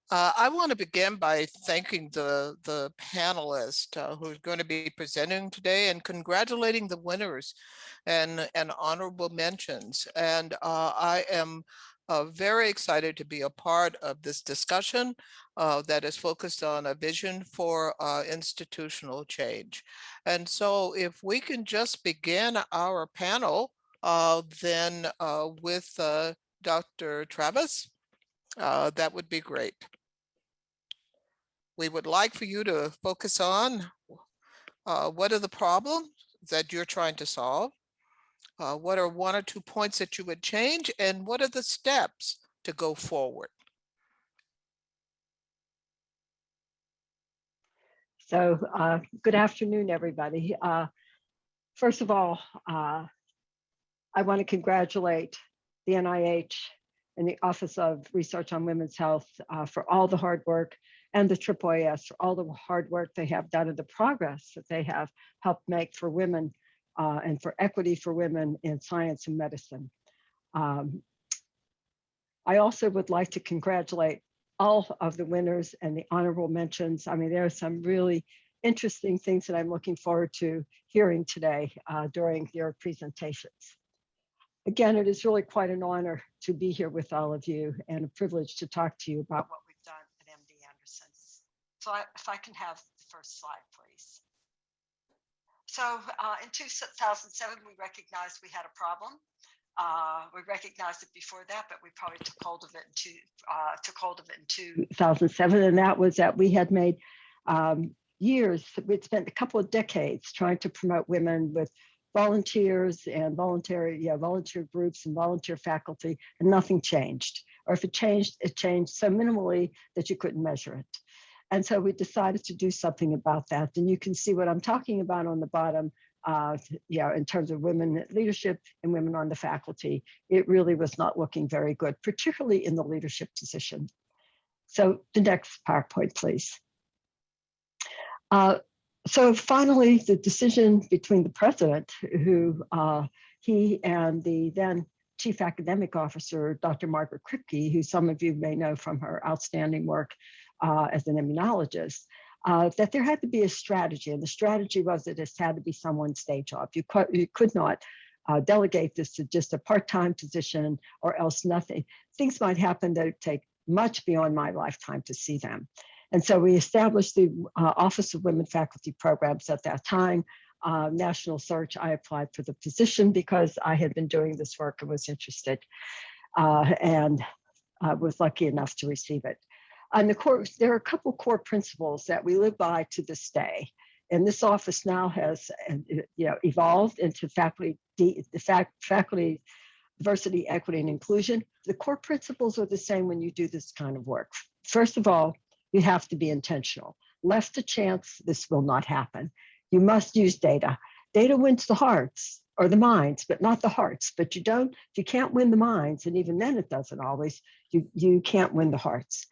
I want to begin by thanking the panelists who are going to be presenting today and congratulating the winners and honorable mentions. And I am very excited to be a part of this discussion that is focused on a vision for institutional change. And so if we can just begin our panel then with Dr. Travis, that would be great. We would like for you to focus on what are the problems that you're trying to solve? What are 1 or 2 points that you would change? And what are the steps to go forward? So good afternoon, everybody. First of all, I want to congratulate the NIH and the Office of Research on Women's Health for all the hard work, and the AAAS for all the hard work they have done and the progress that they have helped make for women and for equity for women in science and medicine. I also would like to congratulate all of the winners and the honorable mentions. I mean, there are some really interesting things that I'm looking forward to hearing today during your presentations. Again, it is really quite an honor to be here with all of you and a privilege to talk to you about what we've done at MD Anderson. So if I can have the first slide, please. So in 2007, we recognized we had a problem. We recognized it before that, but we probably took hold of it in 2007, and that was that we had made years. We'd spent a couple of decades trying to promote women with volunteers and volunteer groups and volunteer faculty, and nothing changed. Or if it changed so minimally that you couldn't measure it. And so we decided to do something about that. And you can see what I'm talking about on the bottom, in terms of women leadership and women on the faculty. It really was not looking very good, particularly in the leadership position. So the next PowerPoint, please. So finally, the decision between the president, who he and the then chief academic officer, Dr. Margaret Kripke, who some of you may know from her outstanding work as an immunologist, that there had to be a strategy. And the strategy was that this had to be someone's day job. You could not delegate this to just a part-time position or else nothing. Things might happen that would take much beyond my lifetime to see them. And so we established the Office of Women Faculty Programs at that time. National search, I applied for the position because I had been doing this work and was interested, and was lucky enough to receive it. And there are a couple core principles that we live by to this day. And this office now has evolved into faculty diversity, equity, and inclusion. The core principles are the same when you do this kind of work. First of all, you have to be intentional. Left to chance, this will not happen. You must use data. Data wins the hearts or the minds, but not the hearts. But if you can't win the minds, and even then it doesn't always, you can't win the hearts.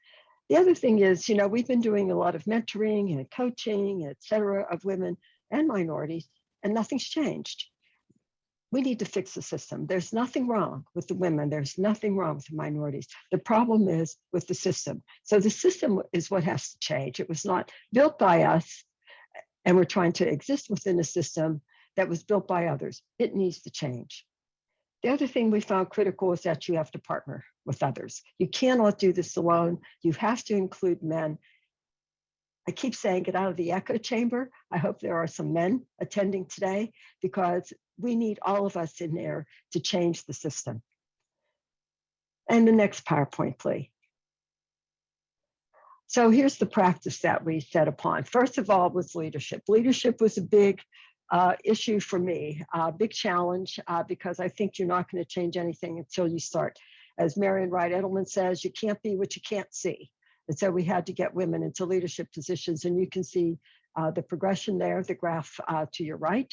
The other thing is, we've been doing a lot of mentoring and coaching, et cetera, of women and minorities, and nothing's changed. We need to fix the system. There's nothing wrong with the women. There's nothing wrong with the minorities. The problem is with the system. So the system is what has to change. It was not built by us, and we're trying to exist within a system that was built by others. It needs to change. The other thing we found critical is that you have to partner with others. You cannot do this alone. You have to include men. I keep saying get out of the echo chamber. I hope there are some men attending today, because we need all of us in there to change the system. And the next PowerPoint, please. So here's the practice that we set upon. First of all was leadership. Leadership was a big issue for me, a big challenge, because I think you're not going to change anything until you start. As Marian Wright Edelman says, you can't be what you can't see. And so we had to get women into leadership positions, and you can see the progression there, the graph to your right.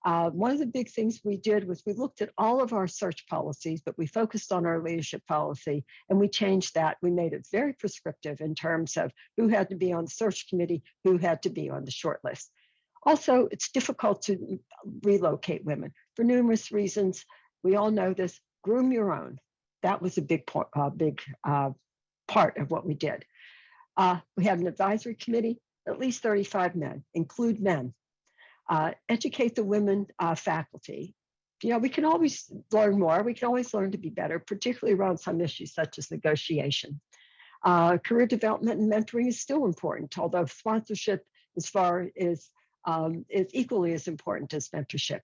One of the big things we did was we looked at all of our search policies, but we focused on our leadership policy, and we changed that. We made it very prescriptive in terms of who had to be on the search committee, who had to be on the short list. Also, it's difficult to relocate women for numerous reasons. We all know this. Groom your own. That was a big part of what we did. We had an advisory committee, at least 35 men, include men. Educate the women faculty. We can always learn more. We can always learn to be better, particularly around some issues such as negotiation. Career development and mentoring is still important, although sponsorship is equally as important as mentorship.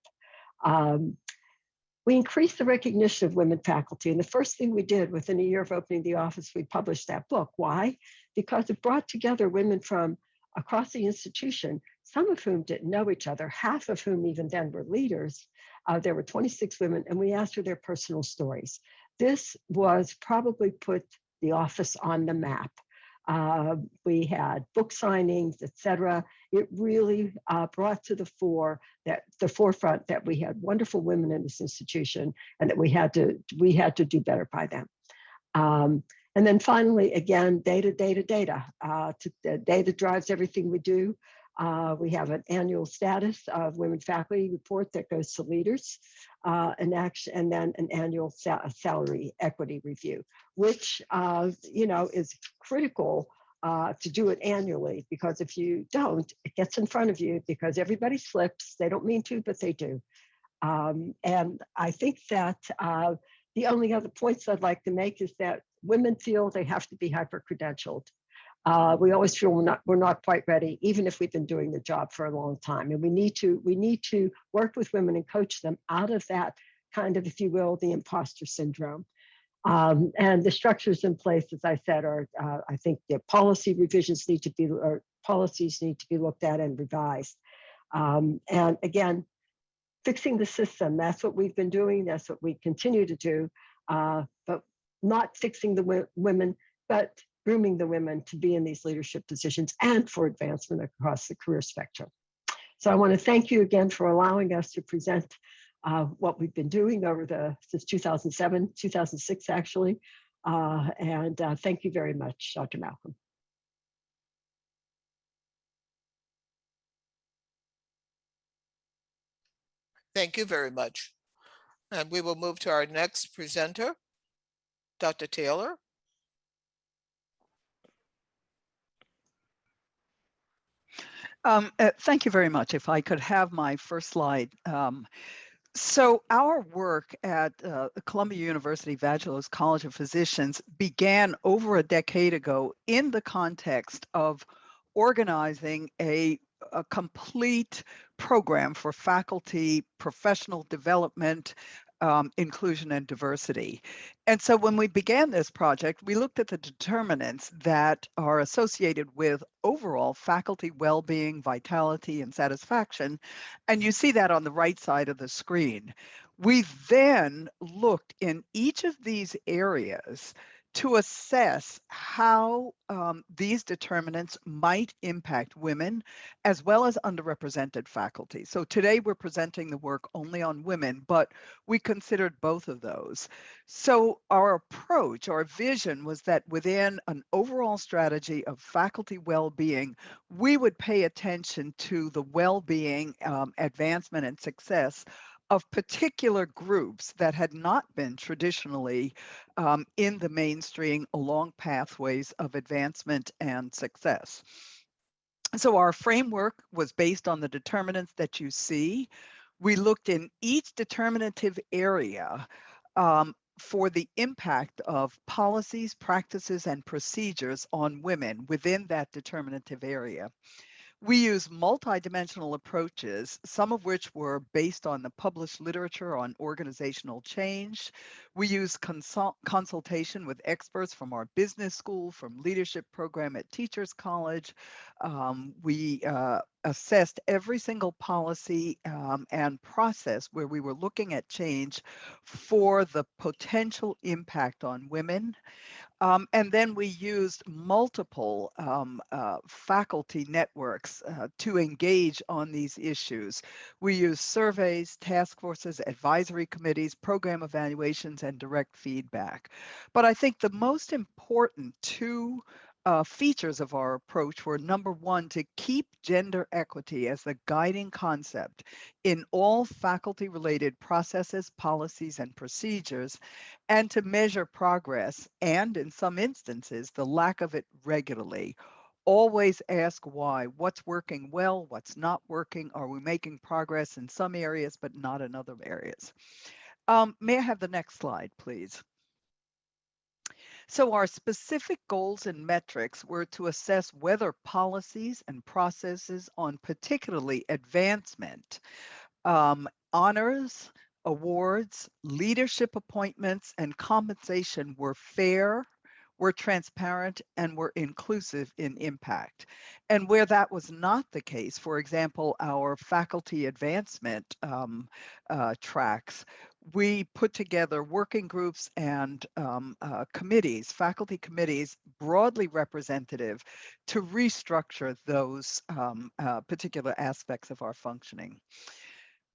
We increased the recognition of women faculty. And the first thing we did within a year of opening the office, we published that book. Why? Because it brought together women from across the institution, some of whom didn't know each other, half of whom even then were leaders. There were 26 women, and we asked her their personal stories. This was probably put the office on the map. We had book signings, et cetera. It really brought to the forefront that we had wonderful women in this institution, and that we had to do better by them. And then finally, again, data. Data drives everything we do. We have an annual status of women faculty report that goes to leaders, and then an annual salary equity review, which is critical to do it annually, because if you don't, it gets in front of you because everybody slips. They don't mean to, but they do. And I think that the only other points I'd like to make is that women feel they have to be hyper-credentialed. We always feel we're not quite ready, even if we've been doing the job for a long time. And we need to work with women and coach them out of that kind of, if you will, the imposter syndrome. And the structures in place, as I said, are I think the policy revisions policies need to be looked at and revised. And again, fixing the system, that's what we've been doing. That's what we continue to do, but not fixing the women, but grooming the women to be in these leadership positions and for advancement across the career spectrum. So I want to thank you again for allowing us to present what we've been doing since 2007, 2006, actually. And thank you very much, Dr. Malcolm. Thank you very much. And we will move to our next presenter, Dr. Taylor. Thank you very much. If I could have my first slide. So our work at Columbia University Vagelos College of Physicians began over a decade ago in the context of organizing a complete program for faculty professional development, inclusion, and diversity. And so when we began this project, we looked at the determinants that are associated with overall faculty well-being, vitality, and satisfaction. And you see that on the right side of the screen. We then looked in each of these areas to assess how these determinants might impact women as well as underrepresented faculty. So today we're presenting the work only on women, but we considered both of those. So our approach, our vision was that within an overall strategy of faculty well-being, we would pay attention to the well-being, advancement, and success of particular groups that had not been traditionally in the mainstream along pathways of advancement and success. So our framework was based on the determinants that you see. We looked in each determinative area for the impact of policies, practices, and procedures on women within that determinative area. We use multidimensional approaches, some of which were based on the published literature on organizational change. We use consultation with experts from our business school, from leadership program at Teachers College. We assessed every single policy and process where we were looking at change for the potential impact on women. And then we used multiple faculty networks to engage on these issues. We used surveys, task forces, advisory committees, program evaluations, and direct feedback. But I think the most important two features of our approach were, number one, to keep gender equity as the guiding concept in all faculty-related processes, policies, and procedures, and to measure progress, and in some instances, the lack of it regularly. Always ask why. What's working well? What's not working? Are we making progress in some areas but not in other areas? May I have the next slide, please? So our specific goals and metrics were to assess whether policies and processes on particularly advancement, honors, awards, leadership appointments, and compensation were fair, were transparent, and were inclusive in impact. And where that was not the case, for example, our faculty advancement tracks, we put together working groups and committees, faculty committees, broadly representative, to restructure those particular aspects of our functioning.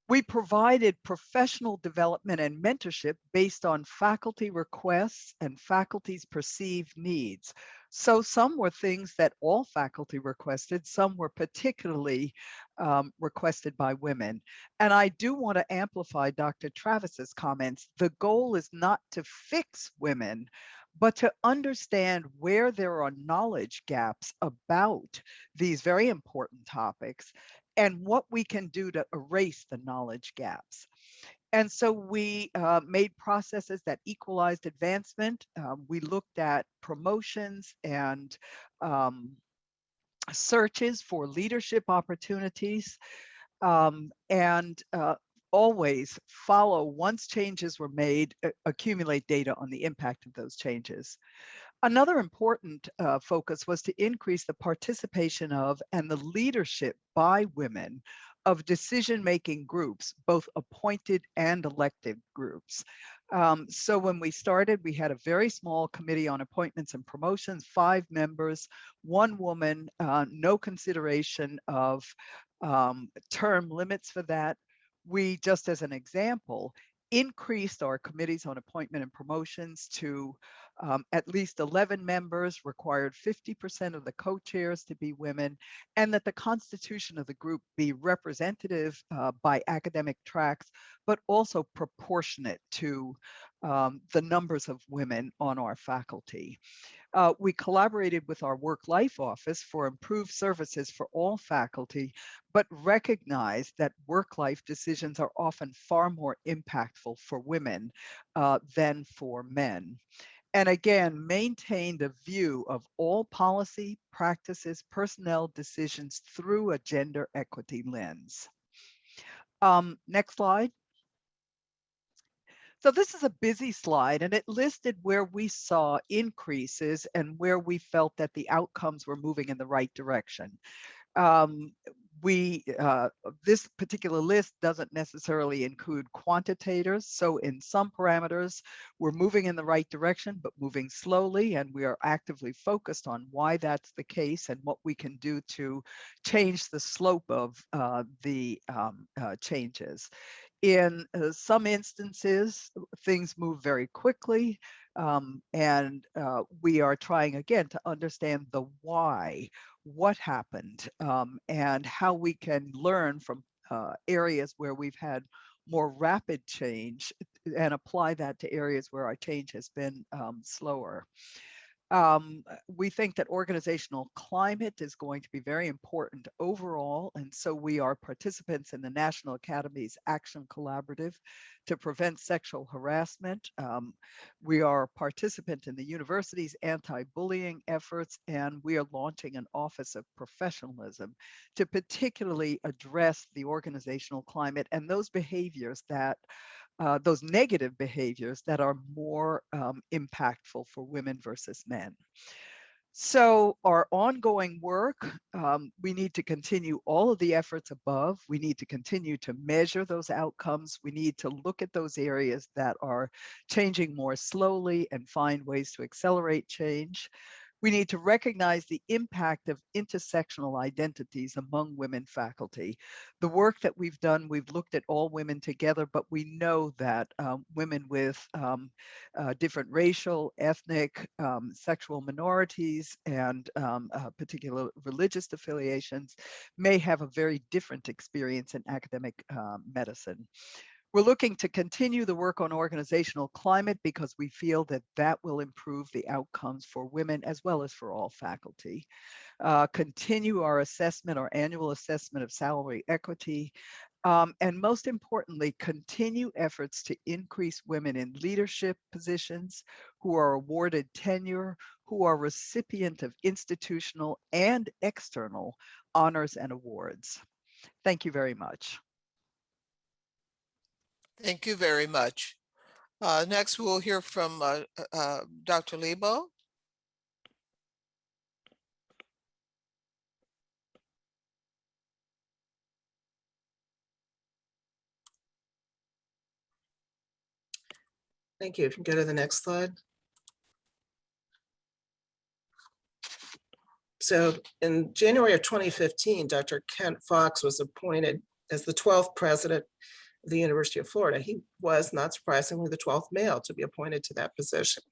We provided professional development and mentorship based on faculty requests and faculty's perceived needs. So some were things that all faculty requested, some were particularly requested by women. And I do want to amplify Dr. Travis's comments. The goal is not to fix women, but to understand where there are knowledge gaps about these very important topics and what we can do to erase the knowledge gaps. And so we made processes that equalized advancement. We looked at promotions and searches for leadership opportunities, and always follow, once changes were made, accumulate data on the impact of those changes. Another important focus was to increase the participation of and the leadership by women of decision-making groups, both appointed and elected groups. So when we started, we had a very small committee on appointments and promotions, 5 members, 1 woman, no consideration of term limits for that. We, just as an example, increased our committees on appointment and promotions to at least 11 members, required 50% of the co-chairs to be women, and that the constitution of the group be representative by academic tracks, but also proportionate to the numbers of women on our faculty. We collaborated with our work-life office for improved services for all faculty, but recognize that work-life decisions are often far more impactful for women than for men. And again, maintain the view of all policy, practices, personnel decisions through a gender equity lens. Next slide. So this is a busy slide, and it listed where we saw increases and where we felt that the outcomes were moving in the right direction. This particular list doesn't necessarily include quantitators. So in some parameters, we're moving in the right direction, but moving slowly, and we are actively focused on why that's the case and what we can do to change the slope of the changes. In some instances, things move very quickly, and we are trying again to understand the why, what happened, and how we can learn from areas where we've had more rapid change and apply that to areas where our change has been slower. We think that organizational climate is going to be very important overall, and so we are participants in the National Academy's Action Collaborative to prevent sexual harassment. We are a participant in the university's anti-bullying efforts, and we are launching an Office of Professionalism to particularly address the organizational climate and those behaviors that those negative behaviors that are more impactful for women versus men. So our ongoing work, we need to continue all of the efforts above. We need to continue to measure those outcomes. We need to look at those areas that are changing more slowly and find ways to accelerate change. We need to recognize the impact of intersectional identities among women faculty. The work that we've done, we've looked at all women together, but we know that women with different racial, ethnic, sexual minorities, and particular religious affiliations may have a very different experience in academic medicine. We're looking to continue the work on organizational climate because we feel that that will improve the outcomes for women as well as for all faculty. Continue our assessment, our annual assessment of salary equity, and most importantly, continue efforts to increase women in leadership positions who are awarded tenure, who are recipient of institutional and external honors and awards. Thank you very much. Thank you very much. Next, we'll hear from Dr. Lebo. Thank you. If you can go to the next slide. So in January of 2015, Dr. Kent Fox was appointed as the 12th president of the University of Florida. He was, not surprisingly, the 12th male to be appointed to that position.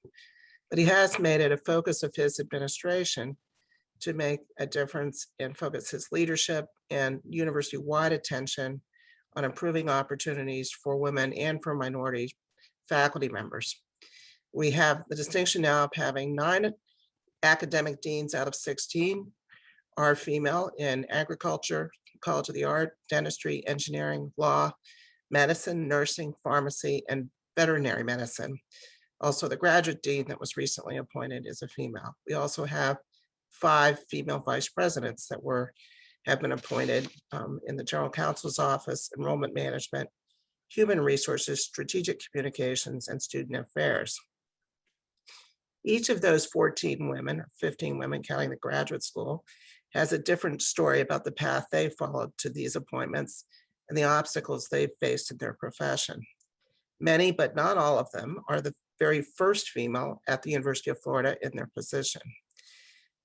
But he has made it a focus of his administration to make a difference and focus his leadership and university-wide attention on improving opportunities for women and for minority faculty members. We have the distinction now of having 9 academic deans out of 16 are female in agriculture, College of the Art, dentistry, engineering, law, medicine, nursing, pharmacy, and veterinary medicine. Also, the graduate dean that was recently appointed is a female. We also have 5 female vice presidents that have been appointed in the general counsel's office, enrollment management, human resources, strategic communications, and student affairs. Each of those 14 women, or 15 women counting the graduate school, has a different story about the path they followed to these appointments and the obstacles they've faced in their profession. Many, but not all of them, are the very first female at the University of Florida in their position.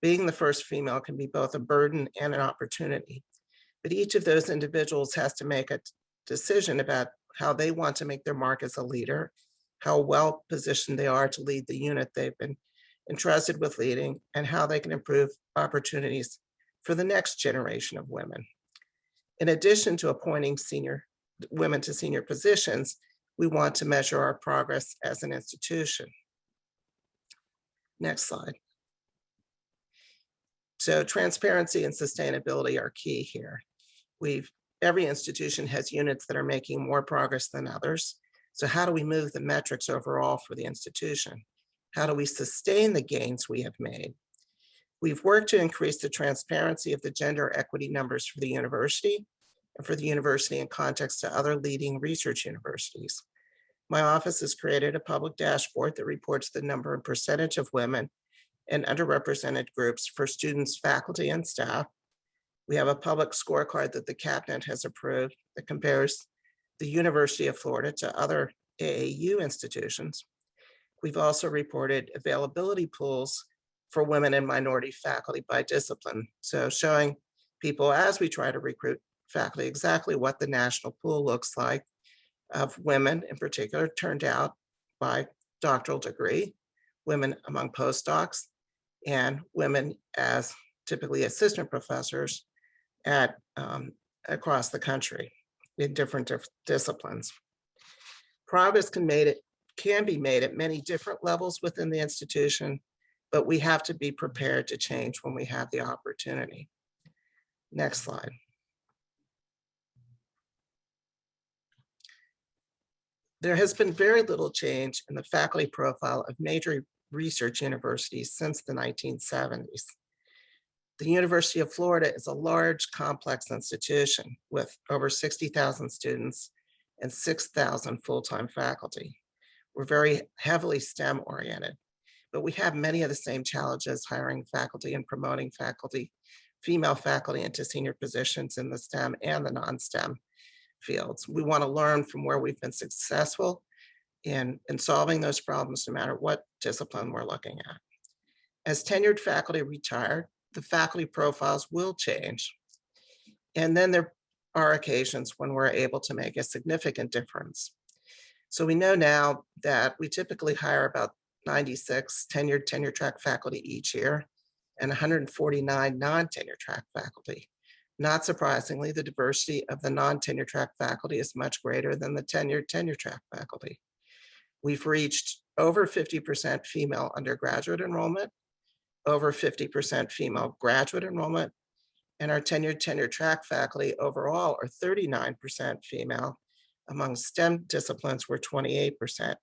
Being the first female can be both a burden and an opportunity, but each of those individuals has to make a decision about how they want to make their mark as a leader, how well positioned they are to lead the unit they've been entrusted with leading, and how they can improve opportunities for the next generation of women. In addition to appointing senior women to senior positions, we want to measure our progress as an institution. Next slide. So transparency and sustainability are key here. Every institution has units that are making more progress than others. So how do we move the metrics overall for the institution? How do we sustain the gains we have made? We've worked to increase the transparency of the gender equity numbers for the university and for the university in context to other leading research universities. My office has created a public dashboard that reports the number and percentage of women and underrepresented groups for students, faculty, and staff. We have a public scorecard that the cabinet has approved that compares the University of Florida to other AAU institutions. We've also reported availability pools for women and minority faculty by discipline. So showing people as we try to recruit faculty exactly what the national pool looks like of women in particular turned out by doctoral degree, women among postdocs, and women as typically assistant professors at across the country in different disciplines. Progress can be made at many different levels within the institution, but we have to be prepared to change when we have the opportunity. Next slide. There has been very little change in the faculty profile of major research universities since the 1970s. The University of Florida is a large, complex institution with over 60,000 students and 6,000 full-time faculty. We're very heavily STEM oriented, but we have many of the same challenges hiring faculty and promoting faculty, female faculty into senior positions in the STEM and the non-STEM fields. We want to learn from where we've been successful in solving those problems, no matter what discipline we're looking at. As tenured faculty retire, the faculty profiles will change. And then there are occasions when we're able to make a significant difference. So we know now that we typically hire about 96 tenured tenure track faculty each year and 149 non-tenure track faculty. Not surprisingly, the diversity of the non-tenure track faculty is much greater than the tenured tenure track faculty. We've reached over 50% female undergraduate enrollment, over 50% female graduate enrollment, and our tenured tenure track faculty overall are 39% female. Among STEM disciplines, we're 28%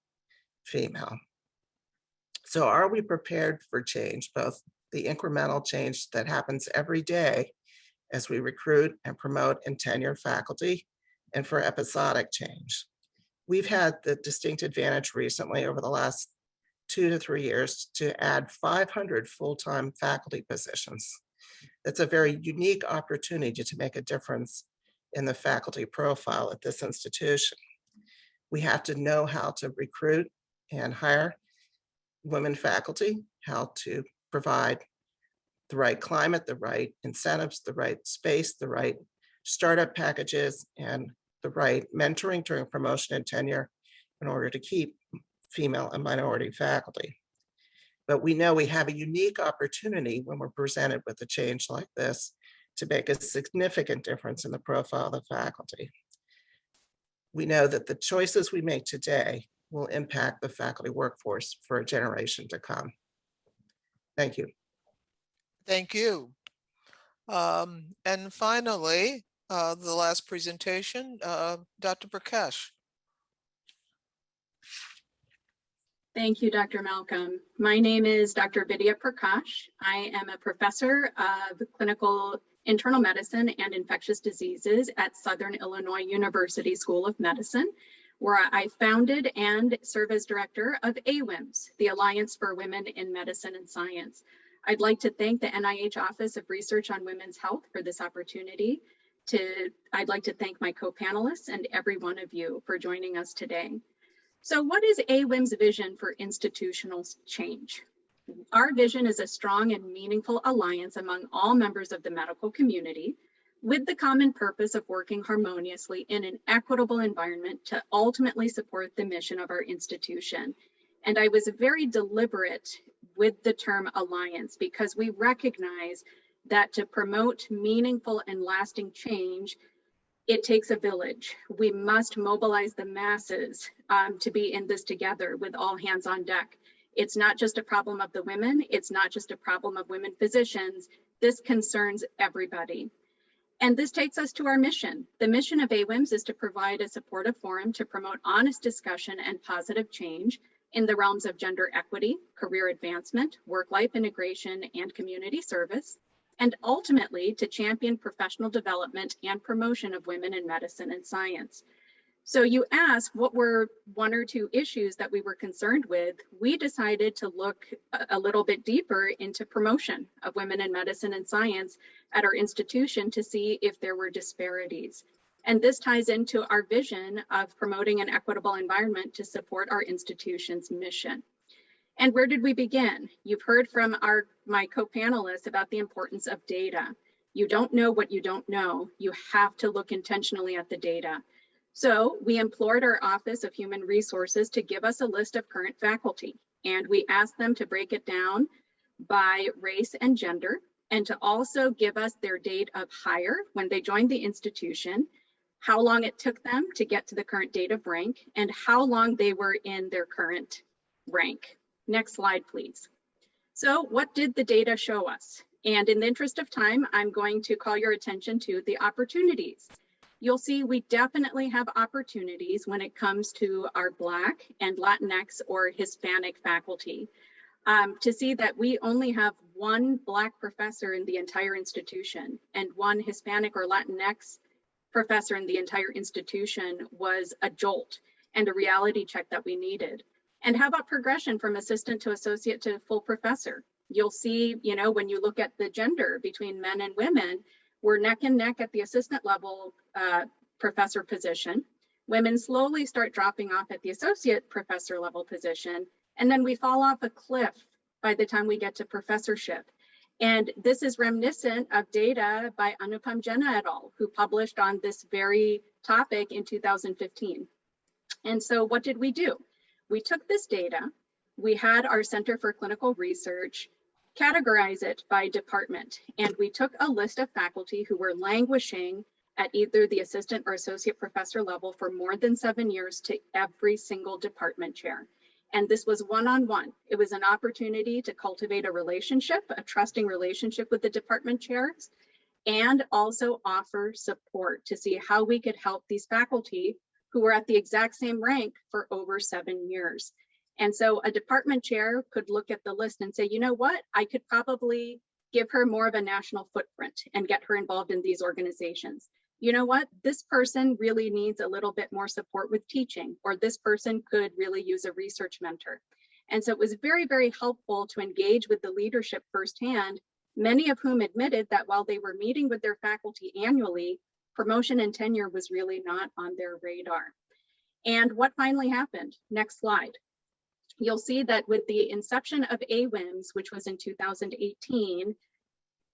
female. So are we prepared for change, both the incremental change that happens every day as we recruit and promote and tenure faculty, and for episodic change? We've had the distinct advantage recently over the last 2 to 3 years to add 500 full-time faculty positions. That's a very unique opportunity to make a difference in the faculty profile at this institution. We have to know how to recruit and hire women faculty, how to provide the right climate, the right incentives, the right space, the right startup packages, and the right mentoring during promotion and tenure in order to keep female and minority faculty. But we know we have a unique opportunity when we're presented with a change like this to make a significant difference in the profile of the faculty. We know that the choices we make today will impact the faculty workforce for a generation to come. Thank you. Thank you. And finally, the last presentation, Dr. Prakash. Thank you, Dr. Malcolm. My name is Dr. Vidya Prakash. I am a professor of clinical internal medicine and infectious diseases at Southern Illinois University School of Medicine, where I founded and serve as director of AWIMS, the Alliance for Women in Medicine and Science. I'd like to thank the NIH Office of Research on Women's Health for this opportunity. I'd like to thank my co-panelists and every one of you for joining us today. So what is AWIM's vision for institutional change? Our vision is a strong and meaningful alliance among all members of the medical community with the common purpose of working harmoniously in an equitable environment to ultimately support the mission of our institution. And I was very deliberate with the term alliance because we recognize that to promote meaningful and lasting change, It takes a village. We must mobilize the masses to be in this together with all hands on deck. It's not just a problem of the women. It's not just a problem of women physicians. This concerns everybody. And this takes us to our mission. The mission of AWIMS is to provide a supportive forum to promote honest discussion and positive change in the realms of gender equity, career advancement, work-life integration, and community service, and ultimately to champion professional development and promotion of women in medicine and science. So you ask what were one or two issues that we were concerned with. We decided to look a little bit deeper into promotion of women in medicine and science at our institution to see if there were disparities. And this ties into our vision of promoting an equitable environment to support our institution's mission. And where did we begin? You've heard from my co-panelists about the importance of data. You don't know what you don't know. You have to look intentionally at the data. So we implored our Office of Human Resources to give us a list of current faculty, and we asked them to break it down by race and gender, and to also give us their date of hire when they joined the institution, how long it took them to get to the current date of rank, and how long they were in their current rank. Next slide, please. So what did the data show us? And in the interest of time, I'm going to call your attention to the opportunities. You'll see we definitely have opportunities when it comes to our Black and Latinx or Hispanic faculty. To see that we only have one Black professor in the entire institution and one Hispanic or Latinx professor in the entire institution was a jolt and a reality check that we needed. And how about progression from assistant to associate to full professor? You'll see, when you look at the gender between men and women, we're neck and neck at the assistant level professor position. Women slowly start dropping off at the associate professor level position, and then we fall off a cliff by the time we get to professorship. And this is reminiscent of data by Anupam Jena et al., who published on this very topic in 2015. And so what did we do? We took this data, we had our Center for Clinical Research categorize it by department, and we took a list of faculty who were languishing at either the assistant or associate professor level for more than 7 years to every single department chair. And this was one-on-one. It was an opportunity to cultivate a relationship, a trusting relationship with the department chairs, and also offer support to see how we could help these faculty who were at the exact same rank for over 7 years. And so a department chair could look at the list and say, you know what, I could probably give her more of a national footprint and get her involved in these organizations. You know what, this person really needs a little bit more support with teaching, or this person could really use a research mentor. And so it was very, very helpful to engage with the leadership firsthand, many of whom admitted that while they were meeting with their faculty annually, promotion and tenure was really not on their radar. And what finally happened? Next slide. You'll see that with the inception of AWIMS, which was in 2018,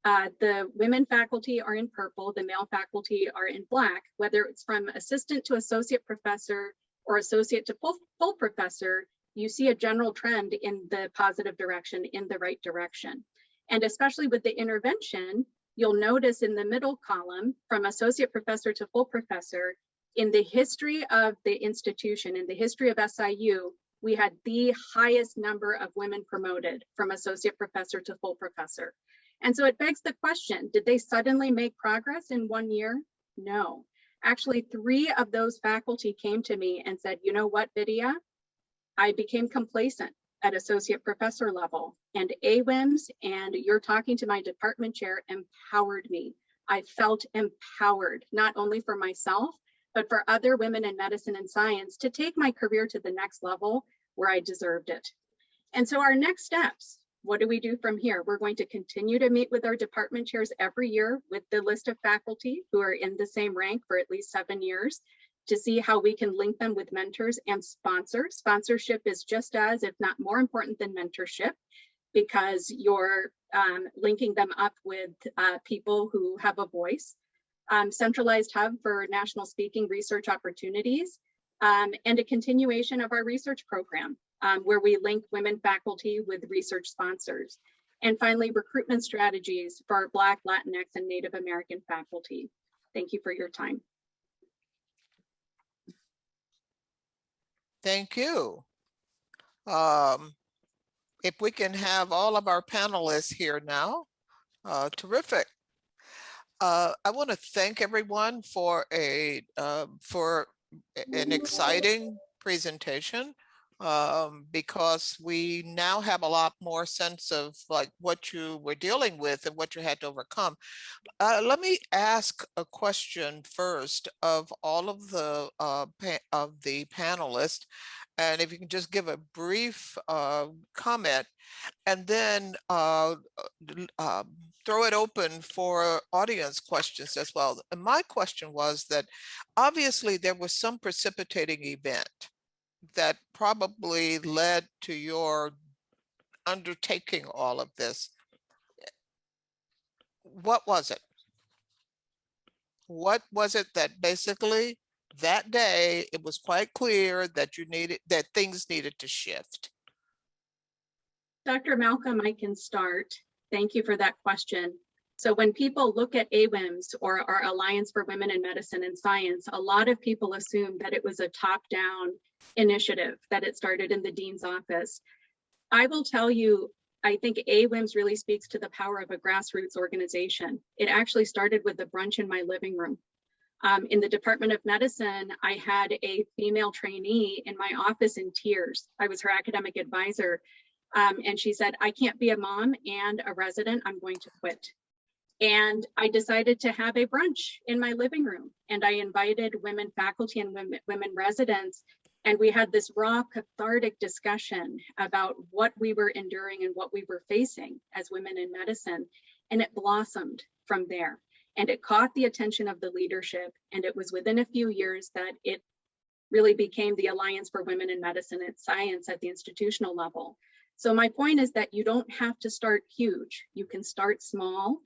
the women faculty are in purple, the male faculty are in black. Whether it's from assistant to associate professor or associate to full professor, you see a general trend in the positive direction, in the right direction. And especially with the intervention, you'll notice in the middle column, from associate professor to full professor, in the history of the institution, in the history of SIU, we had the highest number of women promoted from associate professor to full professor. And so it begs the question, did they suddenly make progress in 1 year? No. Actually, 3 of those faculty came to me and said, you know what, Vidya, I became complacent at associate professor level, and AWIMS and you're talking to my department chair empowered me. I felt empowered, not only for myself, but for other women in medicine and science to take my career to the next level where I deserved it. And so our next steps, what do we do from here? We're going to continue to meet with our department chairs every year with the list of faculty who are in the same rank for at least 7 years to see how we can link them with mentors and sponsors. Sponsorship is just as, if not more important than mentorship, because you're linking them up with people who have a voice. Centralized hub for national speaking research opportunities, and a continuation of our research program where we link women faculty with research sponsors. And finally, recruitment strategies for our Black, Latinx, and Native American faculty. Thank you for your time. Thank you. If we can have all of our panelists here now, terrific. I want to thank everyone for an exciting presentation, because we now have a lot more sense of like what you were dealing with and what you had to overcome. Let me ask a question first of all of the panelists, and if you can just give a brief comment, and then throw it open for audience questions as well. And my question was that obviously there was some precipitating event that probably led to your undertaking all of this. What was it? What was it that basically that day it was quite clear that things needed to shift? Dr. Malcolm, I can start. Thank you for that question. So when people look at AWIMS, or our Alliance for Women in Medicine and Science, a lot of people assume that it was a top-down initiative, that it started in the dean's office. I will tell you, I think AWIMS really speaks to the power of a grassroots organization. It actually started with the brunch in my living room. In the Department of Medicine, I had a female trainee in my office in tears. I was her academic advisor. And she said, I can't be a mom and a resident, I'm going to quit. And I decided to have a brunch in my living room. And I invited women faculty and women residents. And we had this raw, cathartic discussion about what we were enduring and what we were facing as women in medicine. And it blossomed from there. And it caught the attention of the leadership. And it was within a few years that it really became the Alliance for Women in Medicine and Science at the institutional level. So my point is that you don't have to start huge. You can start small,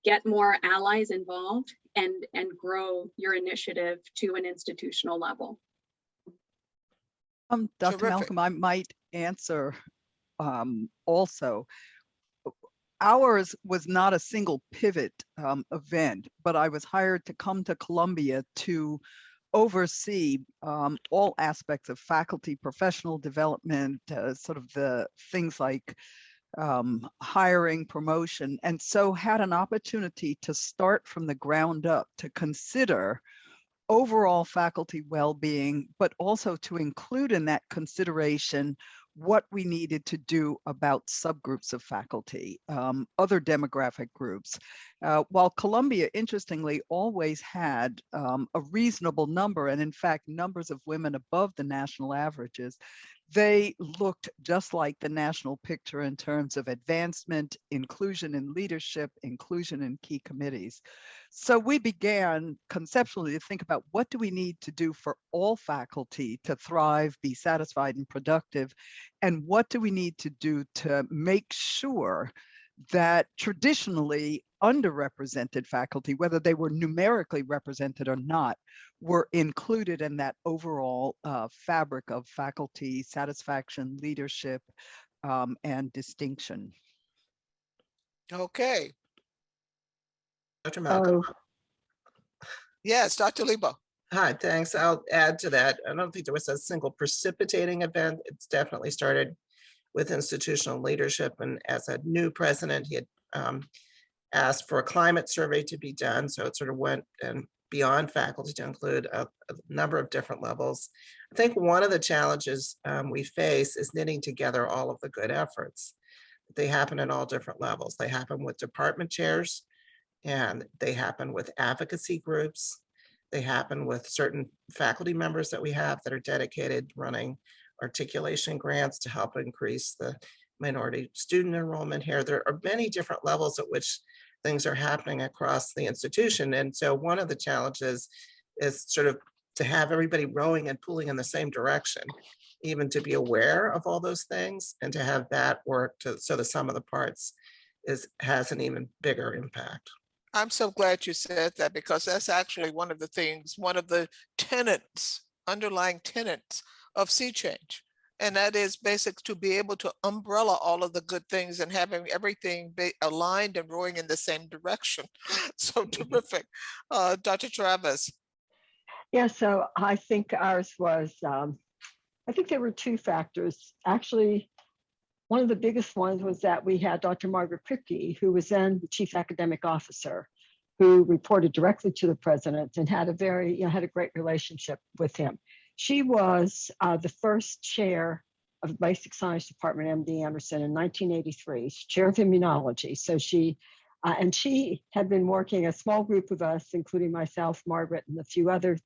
get more allies involved, and grow your initiative to an institutional level. Dr. Terrific. Malcolm, I might answer also. Ours was not a single pivot event, but I was hired to come to Columbia to oversee all aspects of faculty professional development, sort of the things like hiring, promotion, and so had an opportunity to start from the ground up to consider overall faculty well-being, but also to include in that consideration what we needed to do about subgroups of faculty, other demographic groups. While Columbia, interestingly, always had a reasonable number, and in fact, numbers of women above the national averages, they looked just like the national picture in terms of advancement, inclusion in leadership, inclusion in key committees. So we began conceptually to think about what do we need to do for all faculty to thrive, be satisfied and productive, and what do we need to do to make sure that traditionally underrepresented faculty, whether they were numerically represented or not, were included in that overall fabric of faculty satisfaction, leadership, and distinction. Okay. Dr. Malcolm. Yes, Dr. Lebo. Hi, thanks. I'll add to that. I don't think there was a single precipitating event. It's definitely started with institutional leadership. And as a new president, he had asked for a climate survey to be done. So it sort of went and beyond faculty to include a number of different levels. I think one of the challenges we face is knitting together all of the good efforts. They happen at all different levels. They happen with department chairs, and they happen with advocacy groups. They happen with certain faculty members that we have that are dedicated running articulation grants to help increase the minority student enrollment here. There are many different levels at which things are happening across the institution. And so one of the challenges is sort of to have everybody rowing and pulling in the same direction, even to be aware of all those things and to have that work so the sum of the parts has an even bigger impact. I'm so glad you said that, because that's actually one of the things, one of the tenets, underlying tenets of Sea Change. And that is basic to be able to umbrella all of the good things and having everything be aligned and rowing in the same direction. So terrific. Dr. Travis. Yeah, so I think ours was I think there were two factors. Actually, one of the biggest ones was that we had Dr. Margaret Kripke, who was then the chief academic officer, who reported directly to the president and had a great relationship with him. She was the first chair of the basic science department, MD Anderson, in 1983, chair of immunology. So she had been working, a small group of us, including myself, Margaret, and a few other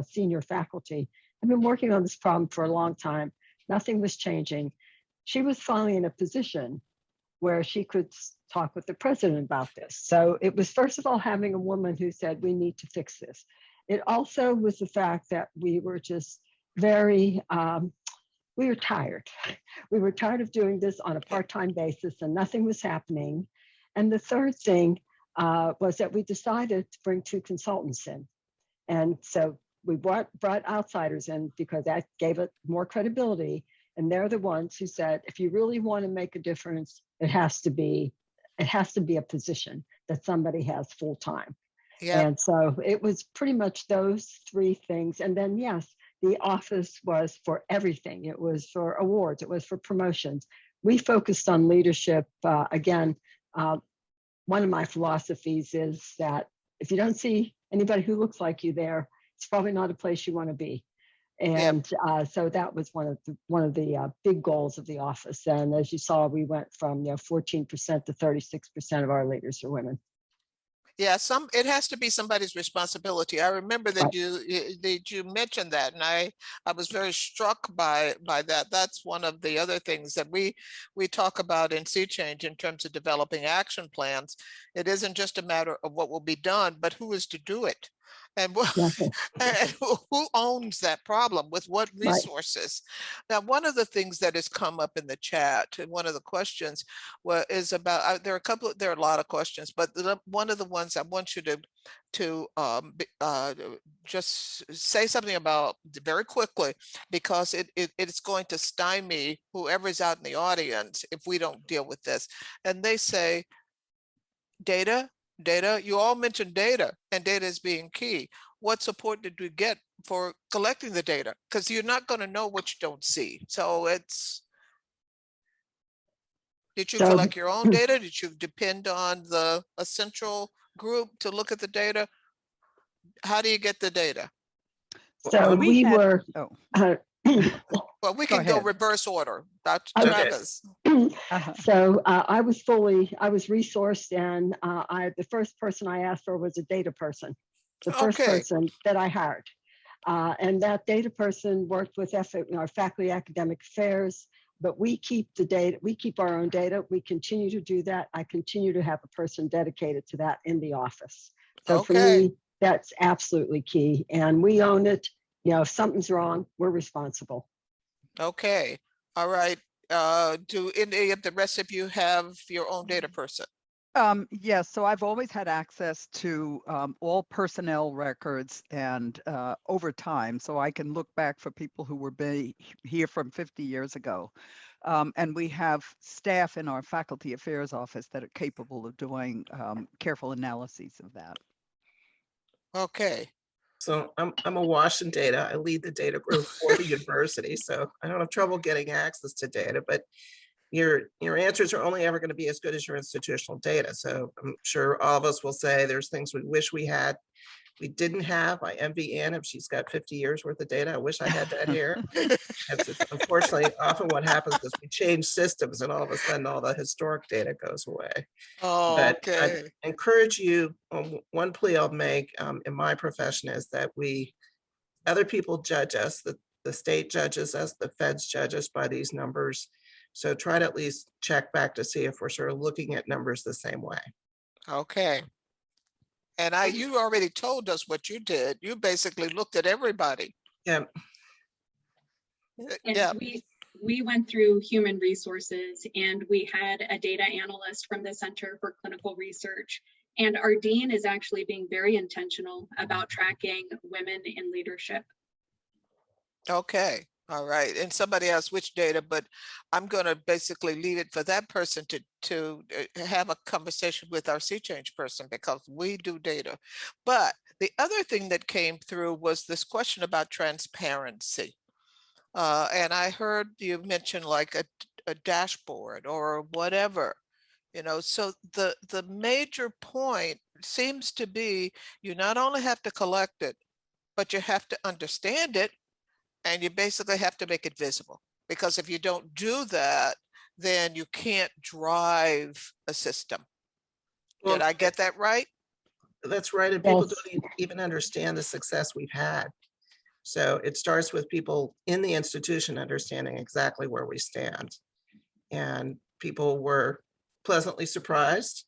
senior faculty, had been working on this problem for a long time. Nothing was changing. She was finally in a position where she could talk with the president about this. So it was, first of all, having a woman who said, we need to fix this. It also was the fact that we were just we were tired. We were tired of doing this on a part-time basis and nothing was happening. And the third thing was that we decided to bring two consultants in. And so we brought outsiders in because that gave it more credibility. And they're the ones who said, if you really want to make a difference, it has to be a position that somebody has full time. Yeah. And so it was pretty much those three things. And then, yes, the office was for everything. It was for awards. It was for promotions. We focused on leadership. Again, one of my philosophies is that if you don't see anybody who looks like you there, it's probably not a place you want to be. And so that was one of the big goals of the office. And as you saw, we went from 14% to 36% of our leaders are women. Yeah, it has to be somebody's responsibility. I remember that you mentioned that, and I was very struck by that. That's one of the other things that we talk about in Sea Change in terms of developing action plans. It isn't just a matter of what will be done, but who is to do it. And, and who owns that problem with what resources? Right. Now, one of the things that has come up in the chat, and one of the questions is about, there are a lot of questions, but one of the ones I want you to just say something about very quickly, because it's going to stymie whoever's out in the audience if we don't deal with this. And they say, data, you all mentioned data, and data is being key. What support did we get for collecting the data? Because you're not going to know what you don't see. So did you collect your own data? Did you depend on a central group to look at the data? How do you get the data? So well, we can go reverse order. Dr. Travis. So I was resourced, and the first person I asked for was a data person, the first person that I hired. And that data person worked with our faculty academic affairs, but we keep the data, we keep our own data. We continue to do that. I continue to have a person dedicated to that in the office. So for me, that's absolutely key. And we own it. If something's wrong, we're responsible. Okay. All right. Do any of the rest of you have your own data person? Yes. So I've always had access to all personnel records and over time, so I can look back for people who were here from 50 years ago. And we have staff in our faculty affairs office that are capable of doing careful analyses of that. Okay. So I'm awash in data. I lead the data group for the university, so I don't have trouble getting access to data, but your answers are only ever going to be as good as your institutional data. So I'm sure all of us will say there's things we wish we didn't have. I envy Ann if she's got 50 years worth of data. I wish I had that here. Unfortunately, often what happens is we change systems and all of a sudden all the historic data goes away. But I encourage you, one plea I'll make in my profession is that other people judge us, the state judges us, the feds judge us by these numbers. So try to at least check back to see if we're sort of looking at numbers the same way. Okay. And you already told us what you did. You basically looked at everybody. Yeah. And we went through human resources, and we had a data analyst from the Center for Clinical Research. And our dean is actually being very intentional about tracking women in leadership. Okay. All right. And somebody asked which data, but I'm going to basically leave it for that person to have a conversation with our Sea Change person, because we do data. But the other thing that came through was this question about transparency. And I heard you mention like a dashboard or whatever, so the major point seems to be you not only have to collect it, but you have to understand it, and you basically have to make it visible. Because if you don't do that, then you can't drive a system. Did Well, I get that right? that's right. And people Yes. don't even understand the success we've had. So it starts with people in the institution understanding exactly where we stand. And people were pleasantly surprised.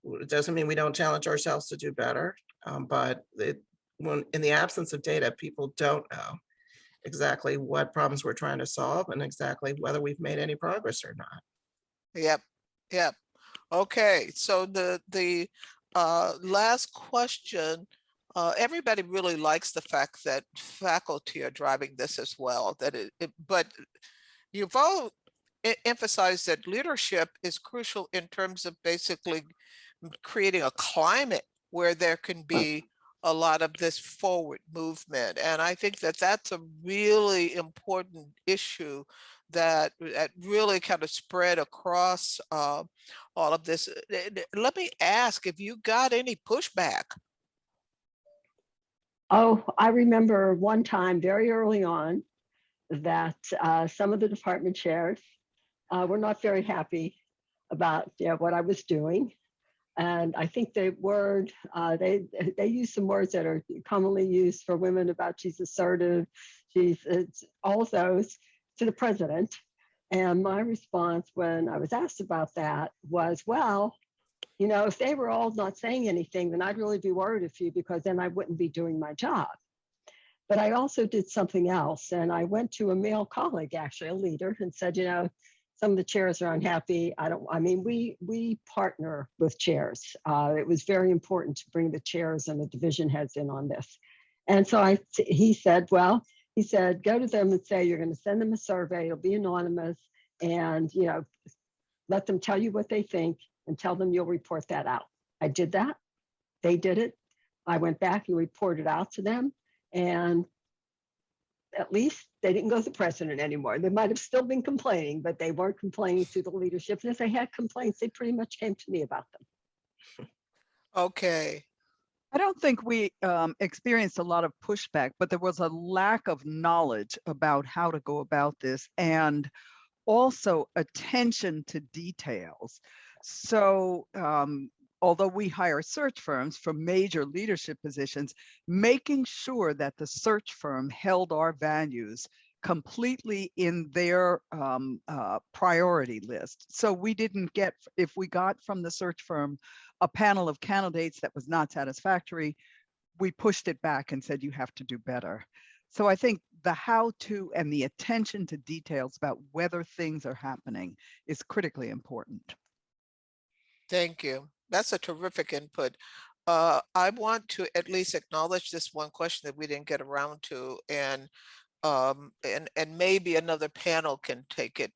It doesn't mean we don't challenge ourselves to do better, but when in the absence of data, people don't know exactly what problems we're trying to solve and exactly whether we've made any progress or not. Yep. Yep. Okay. So the last question. Everybody really likes the fact that faculty are driving this as well. But you've all emphasized that leadership is crucial in terms of basically creating a climate where there can be a lot of this forward movement. And I think that that's a really important issue that really kind of spread across all of this. Let me ask if you got any pushback. Oh, I remember one time very early on that some of the department chairs were not very happy about what I was doing. And I think they use some words that are commonly used for women about she's assertive, it's all of those to the president. And my response when I was asked about that was, well, if they were all not saying anything, then I'd really be worried if you, because then I wouldn't be doing my job. But I also did something else. And I went to a male colleague, actually a leader, and said, some of the chairs are unhappy. We partner with chairs. It was very important to bring the chairs and the division heads in on this. And so he said, go to them and say, you're going to send them a survey. It'll be anonymous. And, let them tell you what they think and tell them you'll report that out. I did that. They did it. I went back and reported out to them. And at least they didn't go to the president anymore. They might have still been complaining, but they weren't complaining to the leadership. And if they had complaints, they pretty much came to me about them. Okay. I don't think we experienced a lot of pushback, but there was a lack of knowledge about how to go about this and also attention to details. So although we hire search firms for major leadership positions, making sure that the search firm held our values completely in their priority list. So we didn't get, if we got from the search firm a panel of candidates that was not satisfactory, we pushed it back and said, you have to do better. So I think the how to and the attention to details about whether things are happening is critically important. Thank you. That's a terrific input. I want to at least acknowledge this one question that we didn't get around to, and maybe another panel can take it.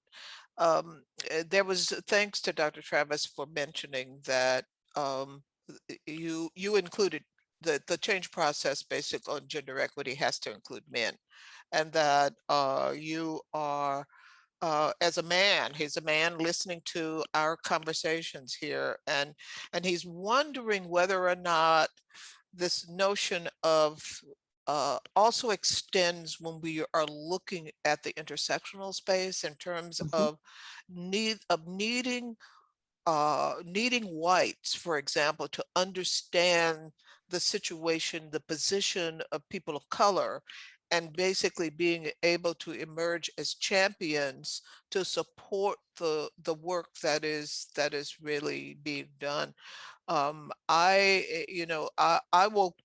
There was, thanks to Dr. Travis for mentioning that you included the change process based on gender equity has to include men, and that you are as a man, he's a man listening to our conversations here, and he's wondering whether or not this notion of also extends when we are looking at the intersectional space in terms of needing whites, for example, to understand the situation, the position of people of color, and basically being able to emerge as champions to support the work that is really being done. I will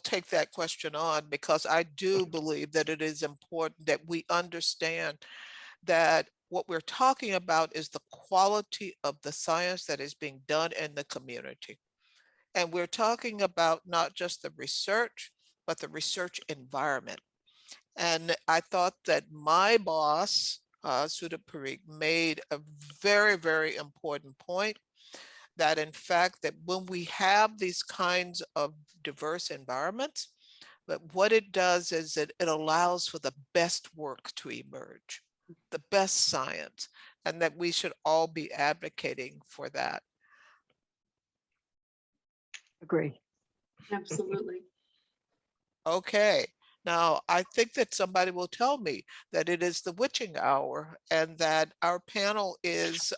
take that question on, because I do believe that it is important that we understand that what we're talking about is the quality of the science that is being done in the community. And we're talking about not just the research, but the research environment. And I thought that my boss, Sudha Parikh, made a very, very important point, that in fact, that when we have these kinds of diverse environments, But what it does is it allows for the best work to emerge, the best science, and that we should all be advocating for that. Agree. Absolutely. Okay, now I think that somebody will tell me that it is the witching hour and that our panel is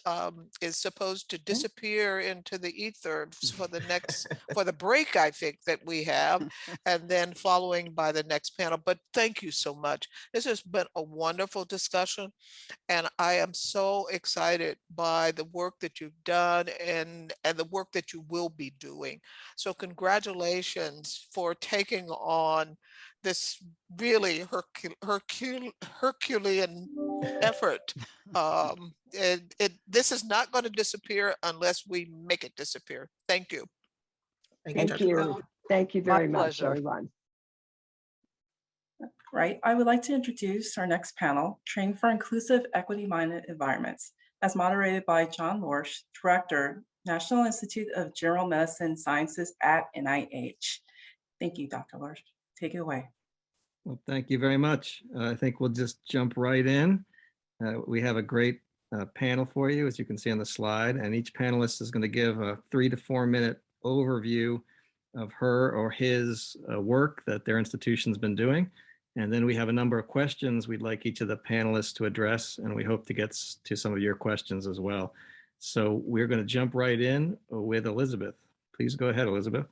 supposed to disappear into the ether for the break, I think, that we have, and then following by the next panel. But thank you so much. This has been a wonderful discussion, and I am so excited by the work that you've done and the work that you will be doing. So congratulations for taking on this really Herculean effort. This is not going to disappear unless we make it disappear. Thank you. Thank Dr. you. Brown. Thank you My very much, pleasure. everyone. Right, I would like to introduce our next panel, Training for Inclusive Equity-Minded Environments, as moderated by John Lorsch, Director, National Institute of General Medicine Sciences at NIH. Thank you, Dr. Lorsch. Take it away. Well, thank you very much. I think we'll just jump right in. We have a great panel for you, as you can see on the slide, and each panelist is going to give a 3 to 4 minute overview of her or his work that their institution's been doing. And then we have a number of questions we'd like each of the panelists to address, and we hope to get to some of your questions as well. So we're going to jump right in with Elizabeth. Please go ahead, Elizabeth.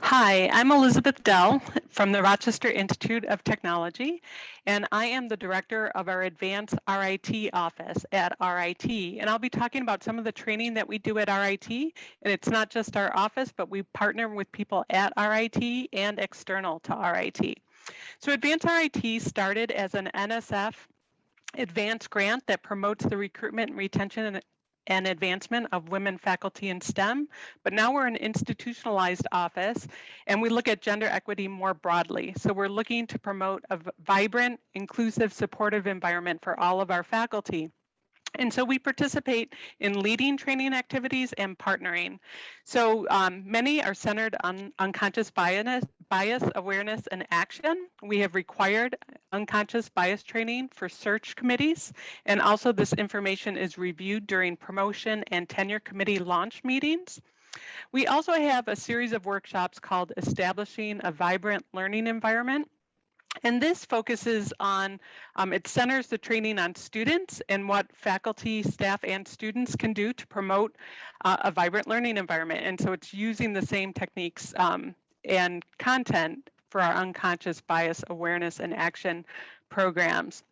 Hi, I'm Elizabeth Dell from the Rochester Institute of Technology, and I am the director of our Advanced RIT office at RIT. And I'll be talking about some of the training that we do at RIT. And it's not just our office, but we partner with people at RIT and external to RIT. So Advanced RIT started as an NSF advanced grant that promotes the recruitment and retention and advancement of women faculty in STEM, but now we're an institutionalized office and we look at gender equity more broadly. So we're looking to promote a vibrant, inclusive, supportive environment for all of our faculty. And so we participate in leading training activities and partnering. So many are centered on unconscious bias, awareness, and action. We have required unconscious bias training for search committees. And also this information is reviewed during promotion and tenure committee launch meetings. We also have a series of workshops called Establishing a Vibrant Learning Environment. And this focuses on, it centers the training on students and what faculty, staff, and students can do to promote a vibrant learning environment. And so it's using the same techniques and content for our unconscious bias awareness and action programs.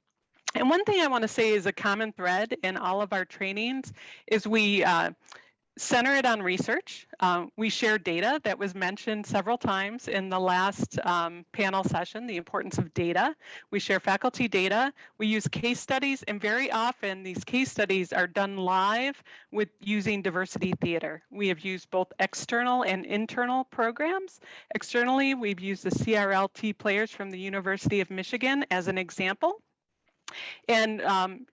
And one thing I want to say is a common thread in all of our trainings is we center it on research. We share data that was mentioned several times in the last panel session, the importance of data. We share faculty data. We use case studies, and very often these case studies are done live with using diversity theater. We have used both external and internal programs. Externally, we've used the CRLT players from the University of Michigan as an example. And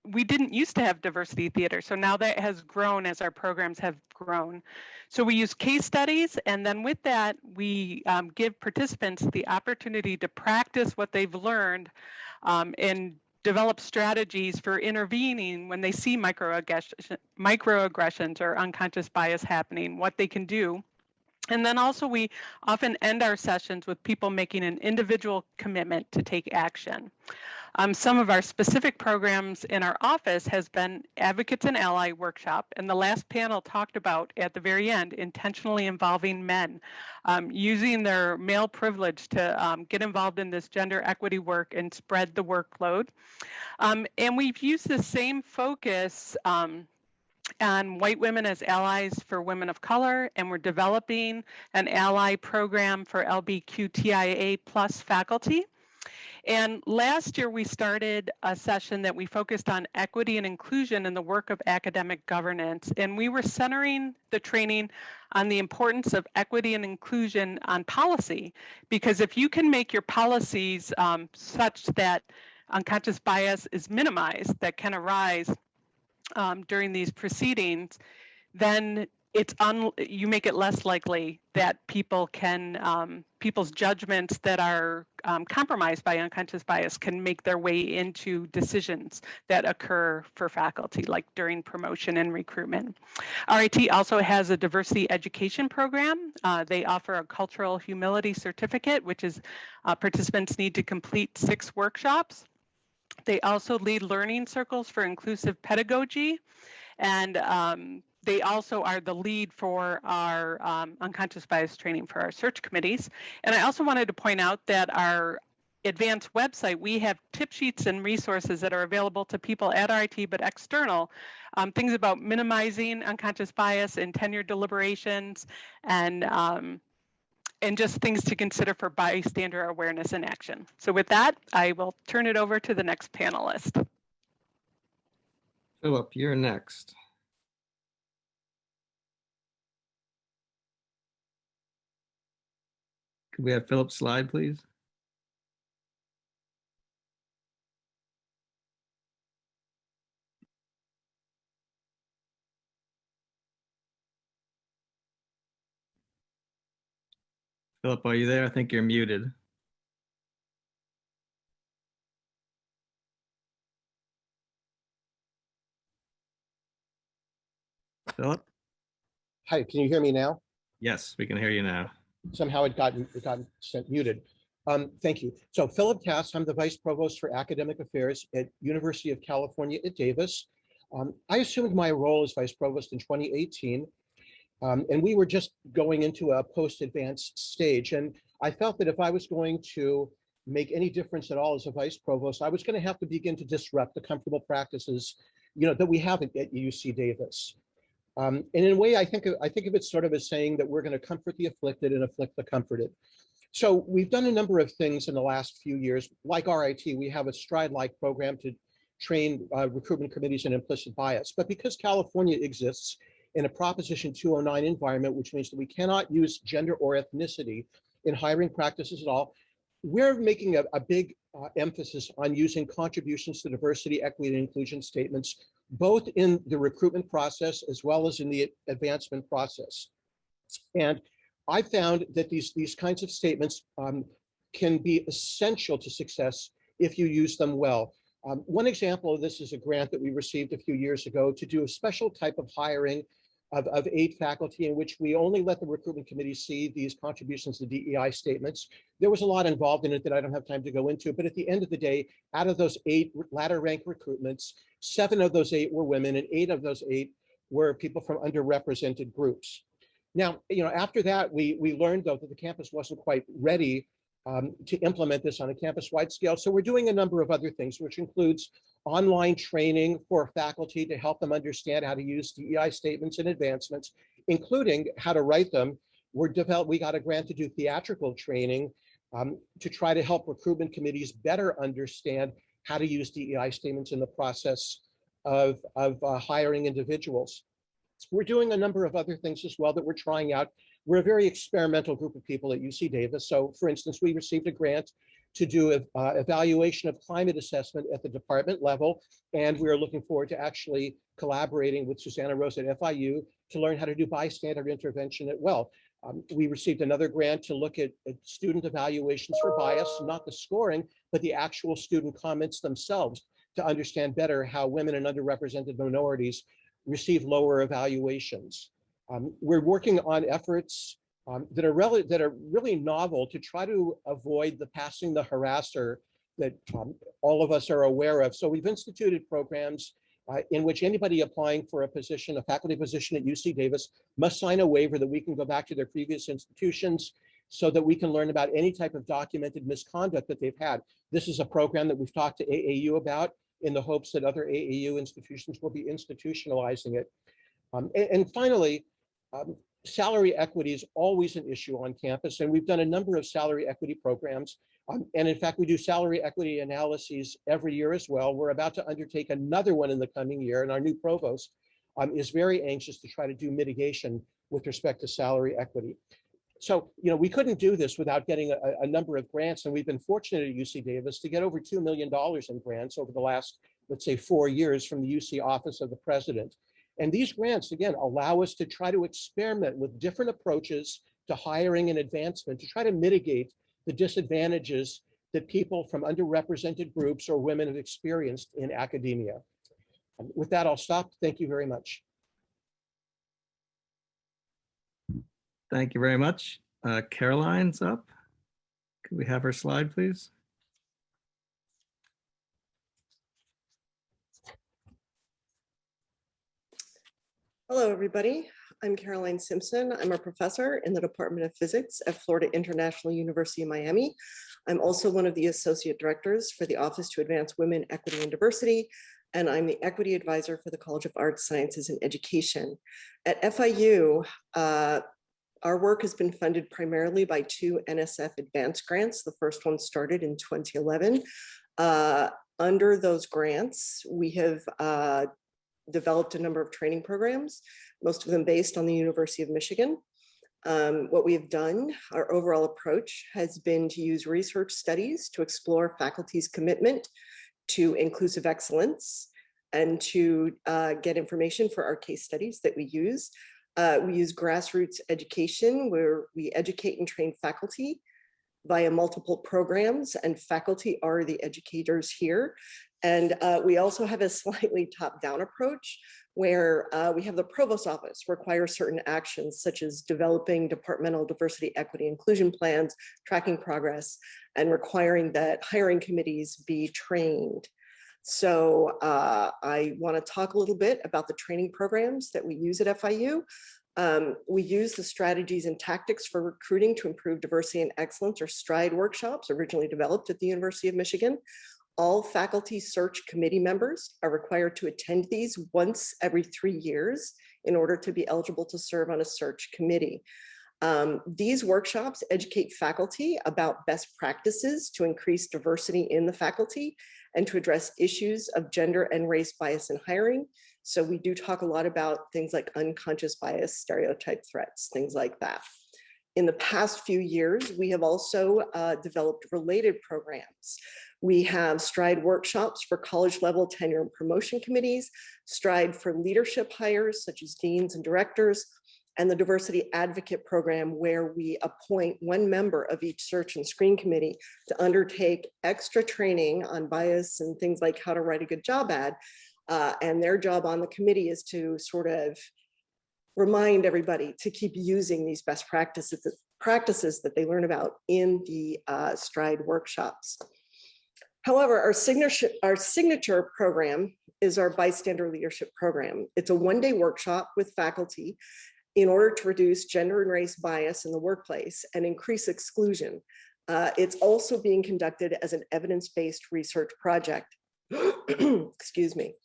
we didn't used to have diversity theater, so now that has grown as our programs have grown. So we use case studies, and then with that, we give participants the opportunity to practice what they've learned and develop strategies for intervening when they see microaggressions or unconscious bias happening, what they can do. And then also we often end our sessions with people making an individual commitment to take action. Some of our specific programs in our office has been Advocates and Ally Workshop, and the last panel talked about at the very end, intentionally involving men, using their male privilege to get involved in this gender equity work and spread the workload. And we've used the same focus on white women as allies for women of color, and we're developing an ally program for LGBTQIA+ faculty. And last year we started a session that we focused on equity and inclusion in the work of academic governance, and we were centering the training on the importance of equity and inclusion on policy, because if you can make your policies such that unconscious bias is minimized that can arise during these proceedings, then you make it less likely that people can, people's judgments that are compromised by unconscious bias can make their way into decisions that occur for faculty, like during promotion and recruitment. RIT also has a diversity education program. They offer a cultural humility certificate, which is participants need to complete 6 workshops. They also lead learning circles for inclusive pedagogy, and they also are the lead for our unconscious bias training for our search committees. And I also wanted to point out that our advanced website, we have tip sheets and resources that are available to people at RIT, but external, things about minimizing unconscious bias in tenure deliberations, and just things to consider for bystander awareness and action. So with that, I will turn it over to the next panelist. Philip, you're next. Could we have Philip's slide, please? Philip, are you there? I think you're muted. Philip? Hi, can you hear me now? Yes, we can hear you now. Somehow it got muted. Thank you. So Philip Tass, I'm the Vice Provost for Academic Affairs at University of California at Davis. I assumed my role as Vice Provost in 2018, and we were just going into a post-advanced stage. And I felt that if I was going to make any difference at all as a Vice Provost, I was going to have to begin to disrupt the comfortable practices, that we have at UC Davis. And in a way, I think of it sort of as saying that we're going to comfort the afflicted and afflict the comforted. So we've done a number of things in the last few years. Like RIT, we have a STRIDE-like program to train recruitment committees in implicit bias. But because California exists in a Proposition 209 environment, which means that we cannot use gender or ethnicity in hiring practices at all, we're making a big emphasis on using contributions to diversity, equity, and inclusion statements, both in the recruitment process as well as in the advancement process. And I found that these kinds of statements can be essential to success if you use them well. One example of this is a grant that we received a few years ago to do a special type of hiring of 8 faculty, in which we only let the recruitment committee see these contributions to DEI statements. There was a lot involved in it that I don't have time to go into, but at the end of the day, out of those 8 ladder rank recruitments, 7 of those 8 were women, and 8 of those 8 were people from underrepresented groups. Now, after that, we learned, though, that the campus wasn't quite ready to implement this on a campus-wide scale. So we're doing a number of other things, which includes online training for faculty to help them understand how to use DEI statements and advancements, including how to write them. We got a grant to do theatrical training to try to help recruitment committees better understand how to use DEI statements in the process of hiring individuals. We're doing a number of other things as well that we're trying out. We're a very experimental group of people at UC Davis. So for instance, we received a grant to do evaluation of climate assessment at the department level. And we're looking forward to actually collaborating with Susanna Rose at FIU to learn how to do bystander intervention at well. We received another grant to look at student evaluations for bias, not the scoring, but the actual student comments themselves, to understand better how women and underrepresented minorities receive lower evaluations. We're working on efforts that are really novel to try to avoid the passing the harasser that all of us are aware of. So we've instituted programs in which anybody applying for a position, a faculty position at UC Davis, must sign a waiver that we can go back to their previous institutions so that we can learn about any type of documented misconduct that they've had. This is a program that we've talked to AAU about in the hopes that other AAU institutions will be institutionalizing it. And finally, salary equity is always an issue on campus, and we've done a number of salary equity programs. And in fact, we do salary equity analyses every year as well. We're about to undertake another one in the coming year, and our new provost is very anxious to try to do mitigation with respect to salary equity. So, we couldn't do this without getting a number of grants, and we've been fortunate at UC Davis to get over $2 million in grants over the last, let's say, 4 years from the UC Office of the President. And these grants, again, allow us to try to experiment with different approaches to hiring and advancement to try to mitigate the disadvantages that people from underrepresented groups or women have experienced in academia. With that, I'll stop. Thank you very much. Thank you very much. Caroline's up. Could we have her slide, please? Hello, everybody. I'm Caroline Simpson. I'm a professor in the Department of Physics at Florida International University in Miami. I'm also one of the associate directors for the Office to Advance Women, Equity, and Diversity, and I'm the equity advisor for the College of Arts, Sciences, and Education. At FIU, our work has been funded primarily by 2 NSF advance grants. The first one started in 2011. Under those grants, we have developed a number of training programs, most of them based on the University of Michigan. What we have done, our overall approach has been to use research studies to explore faculty's commitment to inclusive excellence and to get information for our case studies that we use. We use grassroots education where we educate and train faculty via multiple programs, and faculty are the educators here. And we also have a slightly top-down approach where we have the provost office require certain actions such as developing departmental diversity, equity, inclusion plans, tracking progress, and requiring that hiring committees be trained. So I want to talk a little bit about the training programs that we use at FIU. We use the strategies and tactics for recruiting to improve diversity and excellence, or STRIDE workshops, originally developed at the University of Michigan. All faculty search committee members are required to attend these once every 3 years in order to be eligible to serve on a search committee. These workshops educate faculty about best practices to increase diversity in the faculty and to address issues of gender and race bias in hiring. So we do talk a lot about things like unconscious bias, stereotype threats, things like that. In the past few years, we have also developed related programs. We have STRIDE workshops for college level tenure and promotion committees, STRIDE for leadership hires such as deans and directors, and the Diversity Advocate Program, where we appoint 1 member of each search and screen committee to undertake extra training on bias and things like how to write a good job ad. And their job on the committee is to sort of remind everybody to keep using these best practices that they learn about in the STRIDE workshops. However, our signature program is our bystander leadership program. It's a 1-day workshop with faculty in order to reduce gender and race bias in the workplace and increase exclusion. It's also being conducted as an evidence-based research project. Excuse me.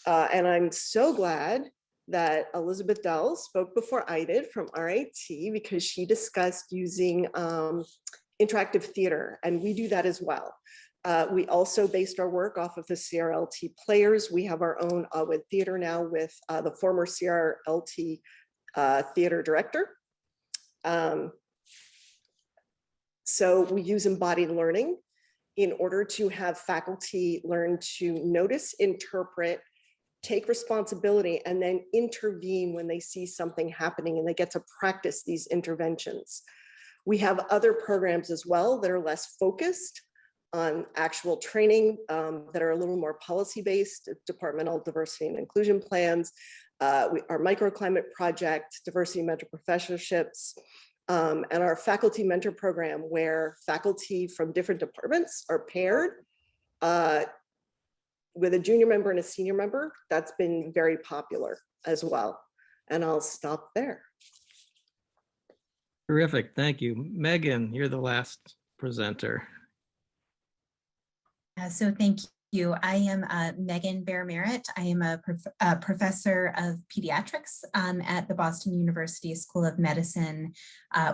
And I'm so glad that Elizabeth Dell spoke before I did from RIT, because she discussed using interactive theater, and we do that as well. We also based our work off of the CRLT players. We have our own with theater now with the former CRLT theater director. So we use embodied learning in order to have faculty learn to notice, interpret, take responsibility, and then intervene when they see something happening, and they get to practice these interventions. We have other programs as well that are less focused on actual training, that are a little more policy-based, departmental diversity and inclusion plans, our microclimate project, diversity mentor professorships, and our faculty mentor program, where faculty from different departments are paired with a junior member and a senior member. That's been very popular as well. And I'll stop there. Terrific, thank you. Megan, you're the last presenter. So thank you. I am Megan Bear-Merritt. I am a professor of pediatrics at the Boston University School of Medicine,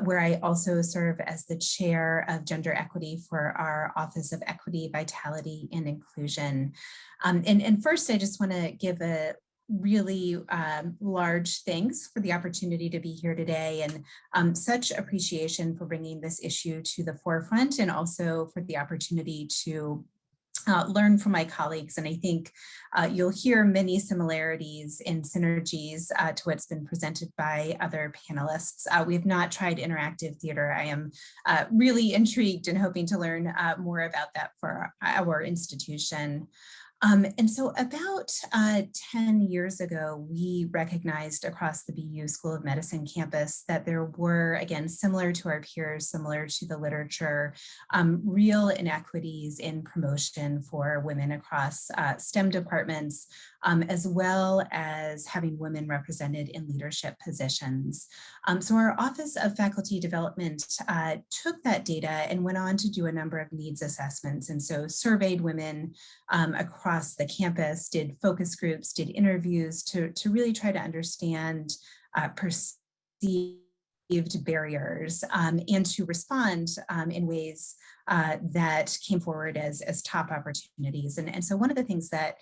where I also serve as the chair of gender equity for our Office of Equity, Vitality, and Inclusion. And first, I just want to give a really large thanks for the opportunity to be here today, and such appreciation for bringing this issue to the forefront, and also for the opportunity to learn from my colleagues. And I think you'll hear many similarities and synergies to what's been presented by other panelists. We have not tried interactive theater. I am really intrigued and hoping to learn more about that for our institution. And so about 10 years ago, we recognized across the BU School of Medicine campus that there were, again, similar to our peers, similar to the literature, real inequities in promotion for women across STEM departments, as well as having women represented in leadership positions. So our Office of Faculty Development took that data and went on to do a number of needs assessments. And so surveyed women across the campus, did focus groups, did interviews to really try to understand perceived barriers and to respond in ways that came forward as top opportunities. And so one of the things that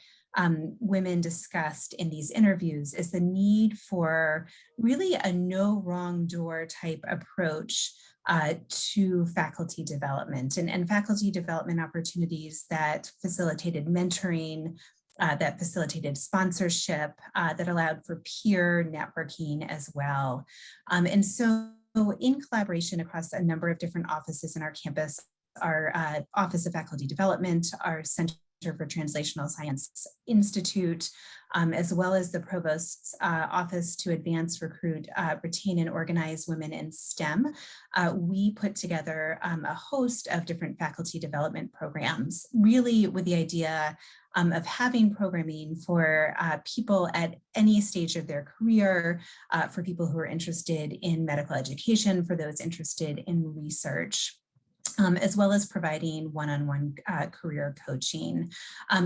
women discussed in these interviews is the need for really a no wrong door type approach to faculty development and faculty development opportunities that facilitated mentoring, that facilitated sponsorship, that allowed for peer networking as well. And so in collaboration across a number of different offices in our campus, our Office of Faculty Development, our Center for Translational Science Institute, as well as the Provost's Office to Advance, Recruit, Retain, and Organize Women in STEM, we put together a host of different faculty development programs, really with the idea of having programming for people at any stage of their career, for people who are interested in medical education, for those interested in research. As well as providing one-on-one career coaching.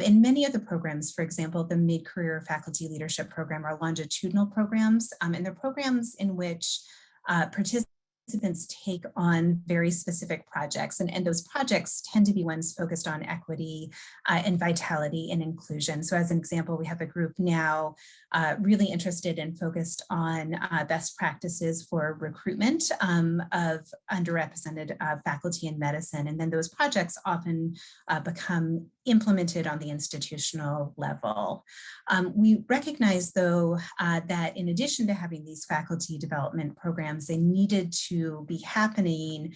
In many of the programs, for example, the mid-career faculty leadership program are longitudinal programs, and they're programs in which participants take on very specific projects, and those projects tend to be ones focused on equity and vitality and inclusion. So as an example, we have a group now really interested and focused on best practices for recruitment of underrepresented faculty in medicine. And then those projects often become implemented on the institutional level. We recognize, though, that in addition to having these faculty development programs, they needed to be happening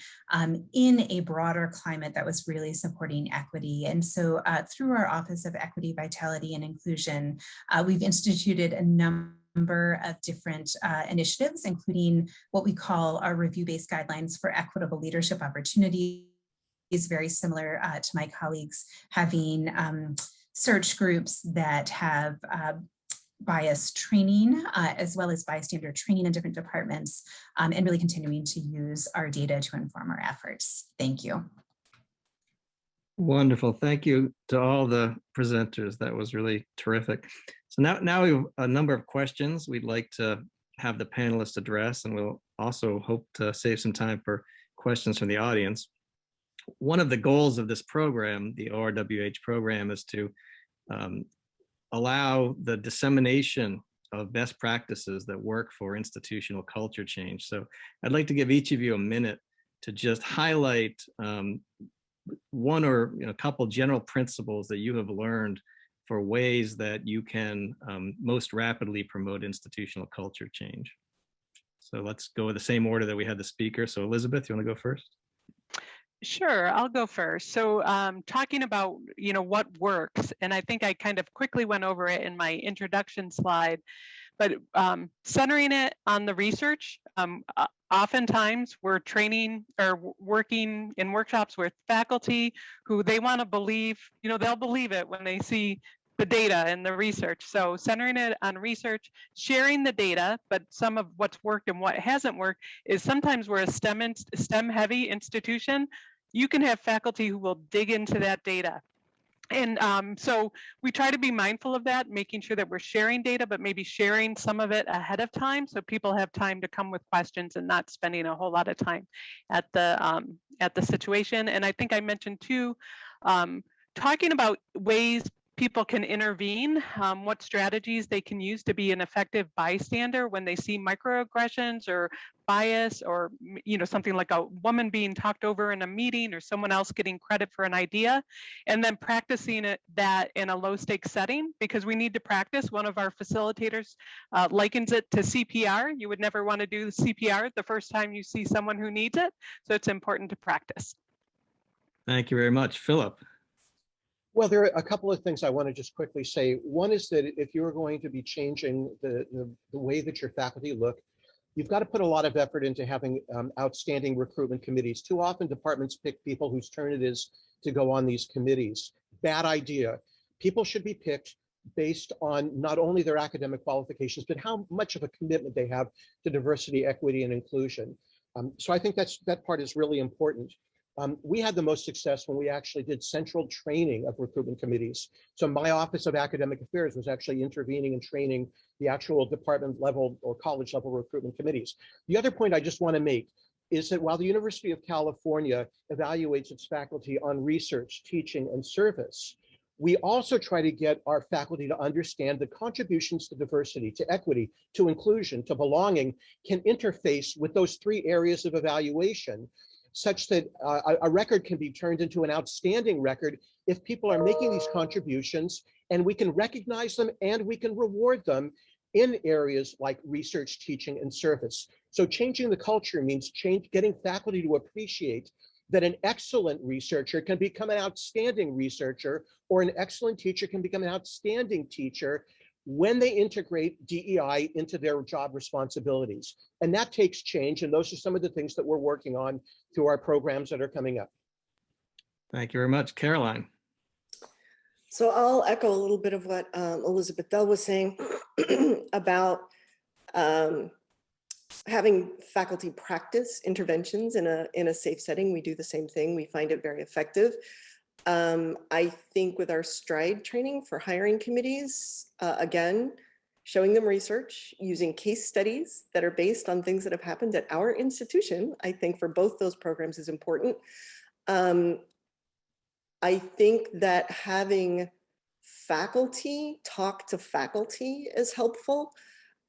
in a broader climate that was really supporting equity. And so through our Office of Equity, Vitality, and Inclusion, we've instituted a number of different initiatives, including what we call our review-based guidelines for equitable leadership opportunities, is very similar to my colleagues having search groups that have bias training as well as bystander training in different departments, and really continuing to use our data to inform our efforts. Thank you. Wonderful. Thank you to all the presenters. That was really terrific. So now we have a number of questions we'd like to have the panelists address, and we'll also hope to save some time for questions from the audience. One of the goals of this program, the ORWH program, is to allow the dissemination of best practices that work for institutional culture change. So I'd like to give each of you a minute to just highlight one or a couple general principles that you have learned for ways that you can most rapidly promote institutional culture change. So let's go with the same order that we had the speaker. So Elizabeth, you want to go first? Sure, I'll go first. So talking about, what works, and I think I kind of quickly went over it in my introduction slide, but centering it on the research. Oftentimes we're training or working in workshops with faculty who they want to believe, they'll believe it when they see the data and the research. So centering it on research, sharing the data, but some of what's worked and what hasn't worked is sometimes we're a STEM heavy institution. You can have faculty who will dig into that data. And so we try to be mindful of that, making sure that we're sharing data, but maybe sharing some of it ahead of time so people have time to come with questions and not spending a whole lot of time at the situation. And I think I mentioned too, talking about ways people can intervene, what strategies they can use to be an effective bystander when they see microaggressions or bias, or something like a woman being talked over in a meeting or someone else getting credit for an idea, and then practicing that in a low stakes setting, because we need to practice. One of our facilitators likens it to CPR. You would never want to do CPR the first time you see someone who needs it, so it's important to practice. Thank you very much. Philip. Well, there are a couple of things I want to just quickly say. One is that if you're going to be changing the way that your faculty look, you've got to put a lot of effort into having outstanding recruitment committees. Too often departments pick people whose turn it is to go on these committees. Bad idea. People should be picked based on not only their academic qualifications, but how much of a commitment they have to diversity, equity, and inclusion. So I think that part is really important. We had the most success when we actually did central training of recruitment committees. So my Office of Academic Affairs was actually intervening and training the actual department level or college level recruitment committees. The other point I just want to make is that while the University of California evaluates its faculty on research, teaching, and service, we also try to get our faculty to understand the contributions to diversity, to equity, to inclusion, to belonging can interface with those three areas of evaluation, such that a record can be turned into an outstanding record if people are making these contributions, and we can recognize them and we can reward them in areas like research, teaching, and service. So changing the culture means getting faculty to appreciate that an excellent researcher can become an outstanding researcher, or an excellent teacher can become an outstanding teacher when they integrate DEI into their job responsibilities. And that takes change. And those are some of the things that we're working on through our programs that are coming up. Thank you very much. Caroline. So I'll echo a little bit of what Elizabeth Dell was saying about having faculty practice interventions in a safe setting. We do the same thing. We find it very effective. I think with our STRIDE training for hiring committees, again, showing them research, using case studies that are based on things that have happened at our institution, I think for both those programs is important. I think that having faculty talk to faculty is helpful.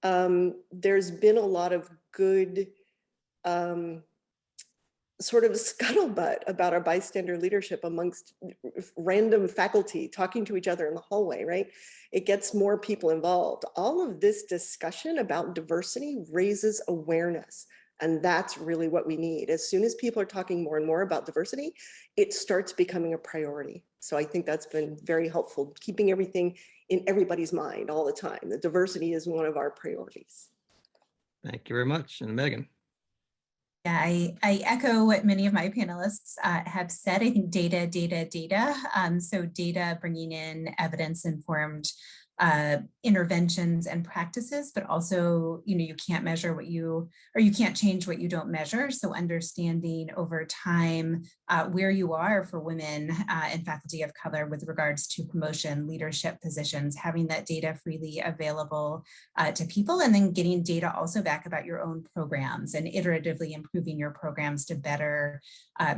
There's been a lot of good sort of scuttlebutt about our bystander leadership amongst random faculty talking to each other in the hallway, right? It gets more people involved. All of this discussion about diversity raises awareness, and that's really what we need. As soon as people are talking more and more about diversity, it starts becoming a priority. So I think that's been very helpful, keeping everything in everybody's mind all the time. The diversity is one of our priorities. Thank you very much. And Megan. Yeah, I echo what many of my panelists have said. I think data. So data bringing in evidence-informed interventions and practices, but also, you can't measure what you can't change what you don't measure. So understanding over time where you are for women and faculty of color with regards to promotion, leadership positions, having that data freely available to people, and then getting data also back about your own programs and iteratively improving your programs to better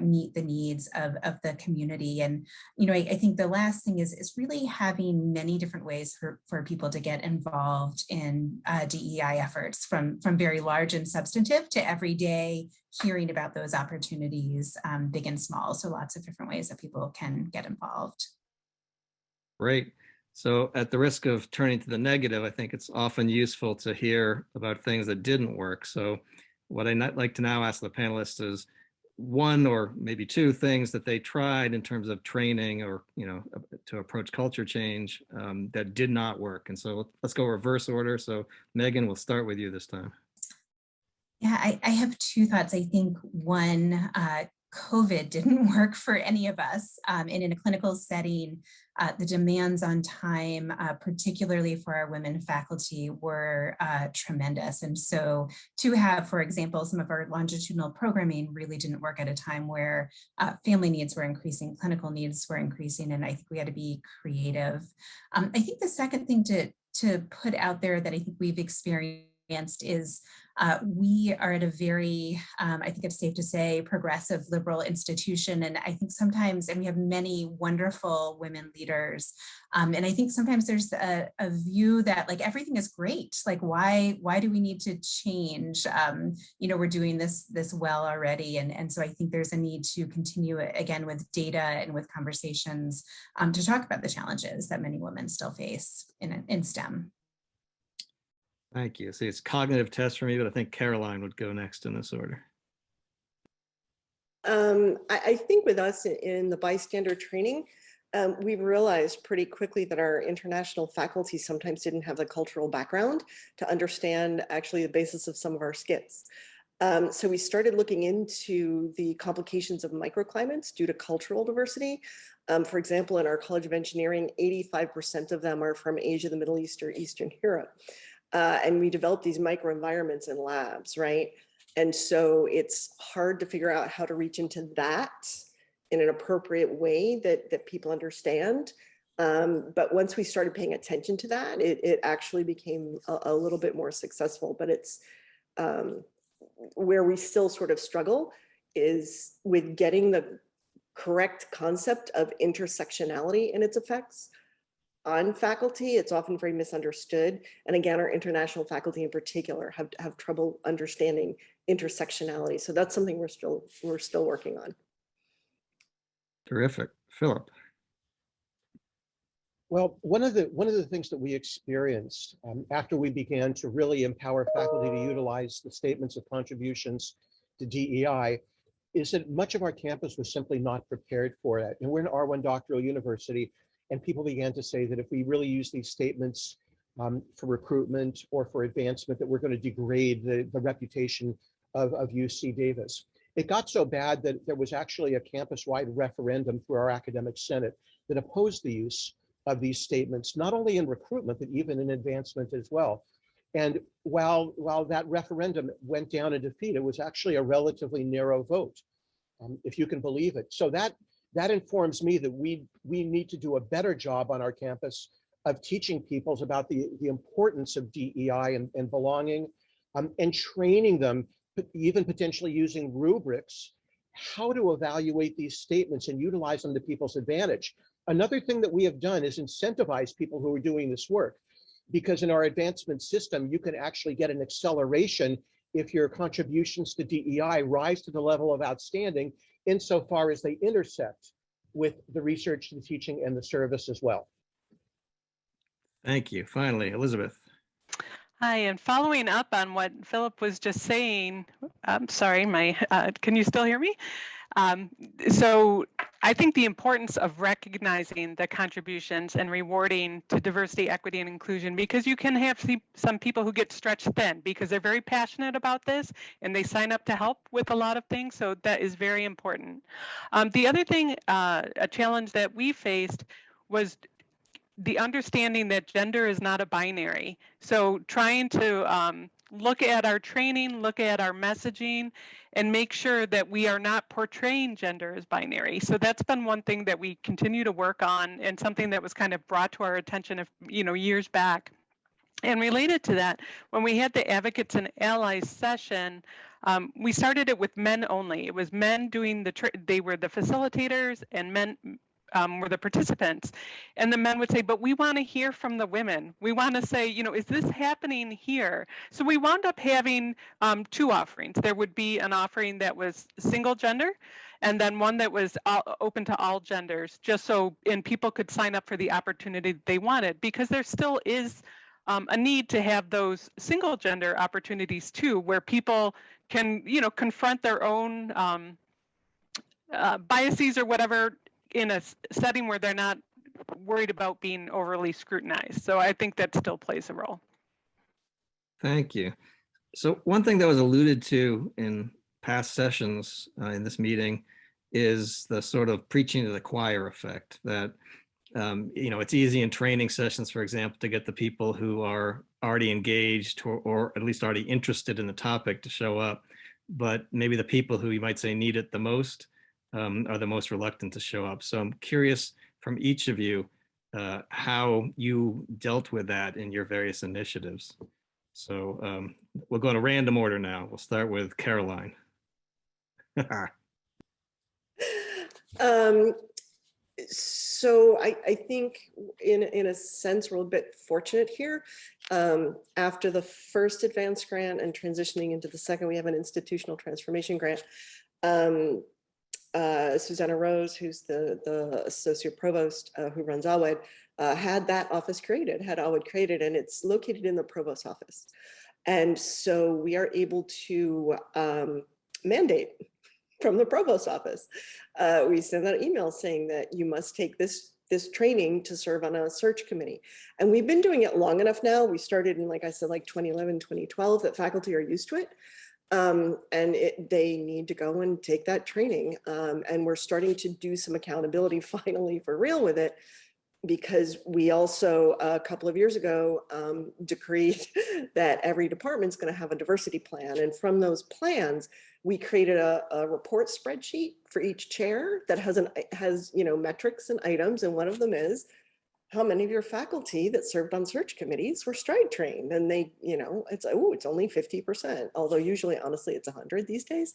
meet the needs of the community. And, I think the last thing is really having many different ways for people to get involved in DEI efforts, from very large and substantive to everyday, hearing about those opportunities, big and small. So lots of different ways that people can get involved. Great. So at the risk of turning to the negative, I think it's often useful to hear about things that didn't work. So what I'd like to now ask the panelists is one or maybe two things that they tried in terms of training or, to approach culture change that did not work. And so let's go reverse order. So Megan, we'll start with you this time. Yeah, I have two thoughts. I think one, COVID didn't work for any of us. And in a clinical setting, the demands on time, particularly for our women faculty, were tremendous. And so to have, for example, some of our longitudinal programming really didn't work at a time where family needs were increasing, clinical needs were increasing, and I think we had to be creative. I think the second thing to put out there that I think we've experienced is we are at a very, I think it's safe to say, progressive liberal institution. And I think sometimes, and we have many wonderful women leaders. And I think sometimes there's a view that like everything is great. Like, why do we need to change? We're doing this well already. And so I think there's a need to continue again with data and with conversations to talk about the challenges that many women still face in STEM. Thank you. See, it's cognitive test for me, but I think Caroline would go next in this order. I think with us in the bystander training, we realized pretty quickly that our international faculty sometimes didn't have the cultural background to understand actually the basis of some of our skits. So we started looking into the complications of microclimates due to cultural diversity. For example, in our College of Engineering, 85% of them are from Asia, the Middle East, or Eastern Europe. And we developed these microenvironments in labs, right? And so it's hard to figure out how to reach into that in an appropriate way that people understand. But once we started paying attention to that, it actually became a little bit more successful. But it's where we still sort of struggle is with getting the correct concept of intersectionality and its effects on faculty. It's often very misunderstood. And again, our international faculty in particular have trouble understanding intersectionality. So that's something we're still working on. Terrific. Philip. Well, one of the things that we experienced after we began to really empower faculty to utilize the statements of contributions to DEI is that much of our campus was simply not prepared for that. And we're an R1 doctoral university, and people began to say that if we really use these statements for recruitment or for advancement, that we're going to degrade the reputation of UC Davis. It got so bad that there was actually a campus-wide referendum through our academic senate that opposed the use of these statements, not only in recruitment, but even in advancement as well. And while that referendum went down in defeat, it was actually a relatively narrow vote, if you can believe it. So that informs me that we need to do a better job on our campus of teaching people about the importance of DEI and belonging, and training them, even potentially using rubrics, how to evaluate these statements and utilize them to people's advantage. Another thing that we have done is incentivize people who are doing this work, because in our advancement system, you can actually get an acceleration if your contributions to DEI rise to the level of outstanding insofar as they intersect with the research, the teaching, and the service as well. Thank you. Finally, Elizabeth. Hi, and following up on what Philip was just saying, I'm sorry, can you still hear me? So I think the importance of recognizing the contributions and rewarding to diversity, equity, and inclusion, because you can have some people who get stretched thin because they're very passionate about this and they sign up to help with a lot of things. So that is very important. The other thing, a challenge that we faced was the understanding that gender is not a binary. So trying to look at our training, look at our messaging, and make sure that we are not portraying gender as binary. So that's been one thing that we continue to work on, and something that was kind of brought to our attention years back. And related to that, when we had the Advocates and Allies session, we started it with men only. It was men doing they were the facilitators, and men were the participants. And the men would say, but we want to hear from the women. We want to say, is this happening here? So we wound up having two offerings. There would be an offering that was single gender, and then one that was open to all genders, just so people could sign up for the opportunity they wanted, because there still is a need to have those single gender opportunities too, where people can, confront their own biases or whatever in a setting where they're not worried about being overly scrutinized. So I think that still plays a role. Thank you. So one thing that was alluded to in past sessions in this meeting is the sort of preaching to the choir effect that, it's easy in training sessions, for example, to get the people who are already engaged or at least already interested in the topic to show up. But maybe the people who you might say need it the most are the most reluctant to show up. So I'm curious from each of you how you dealt with that in your various initiatives. So we'll go in a random order now. We'll start with Caroline. So I think in a sense, we're a bit fortunate here. After the first advanced grant and transitioning into the second, we have an institutional transformation grant. Susanna Rose, who's the associate provost who runs Awed, had that office created, and it's located in the provost office. And so we are able to mandate from the provost office. We send out an email saying that you must take this training to serve on a search committee. And we've been doing it long enough now. We started in, like I said, like 2011, 2012, that faculty are used to it. And they need to go and take that training. And we're starting to do some accountability finally for real with it, because we also, a couple of years ago, decreed that every department's going to have a diversity plan. And from those plans, we created a report spreadsheet for each chair that has metrics and items. And one of them is how many of your faculty that served on search committees were stride trained. And they, it's only 50%, although usually, honestly, it's 100 these days.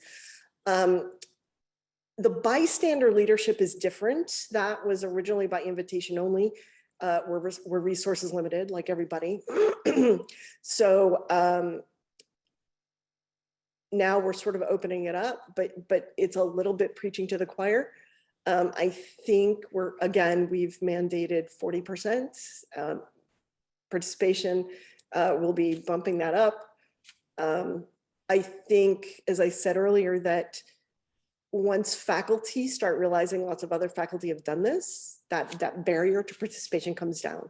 The bystander leadership is different. That was originally by invitation only. We're resources limited, like everybody. So now we're sort of opening it up, but it's a little bit preaching to the choir. I think we've mandated 40% participation. We'll be bumping that up. I think, as I said earlier, that once faculty start realizing lots of other faculty have done this, that barrier to participation comes down.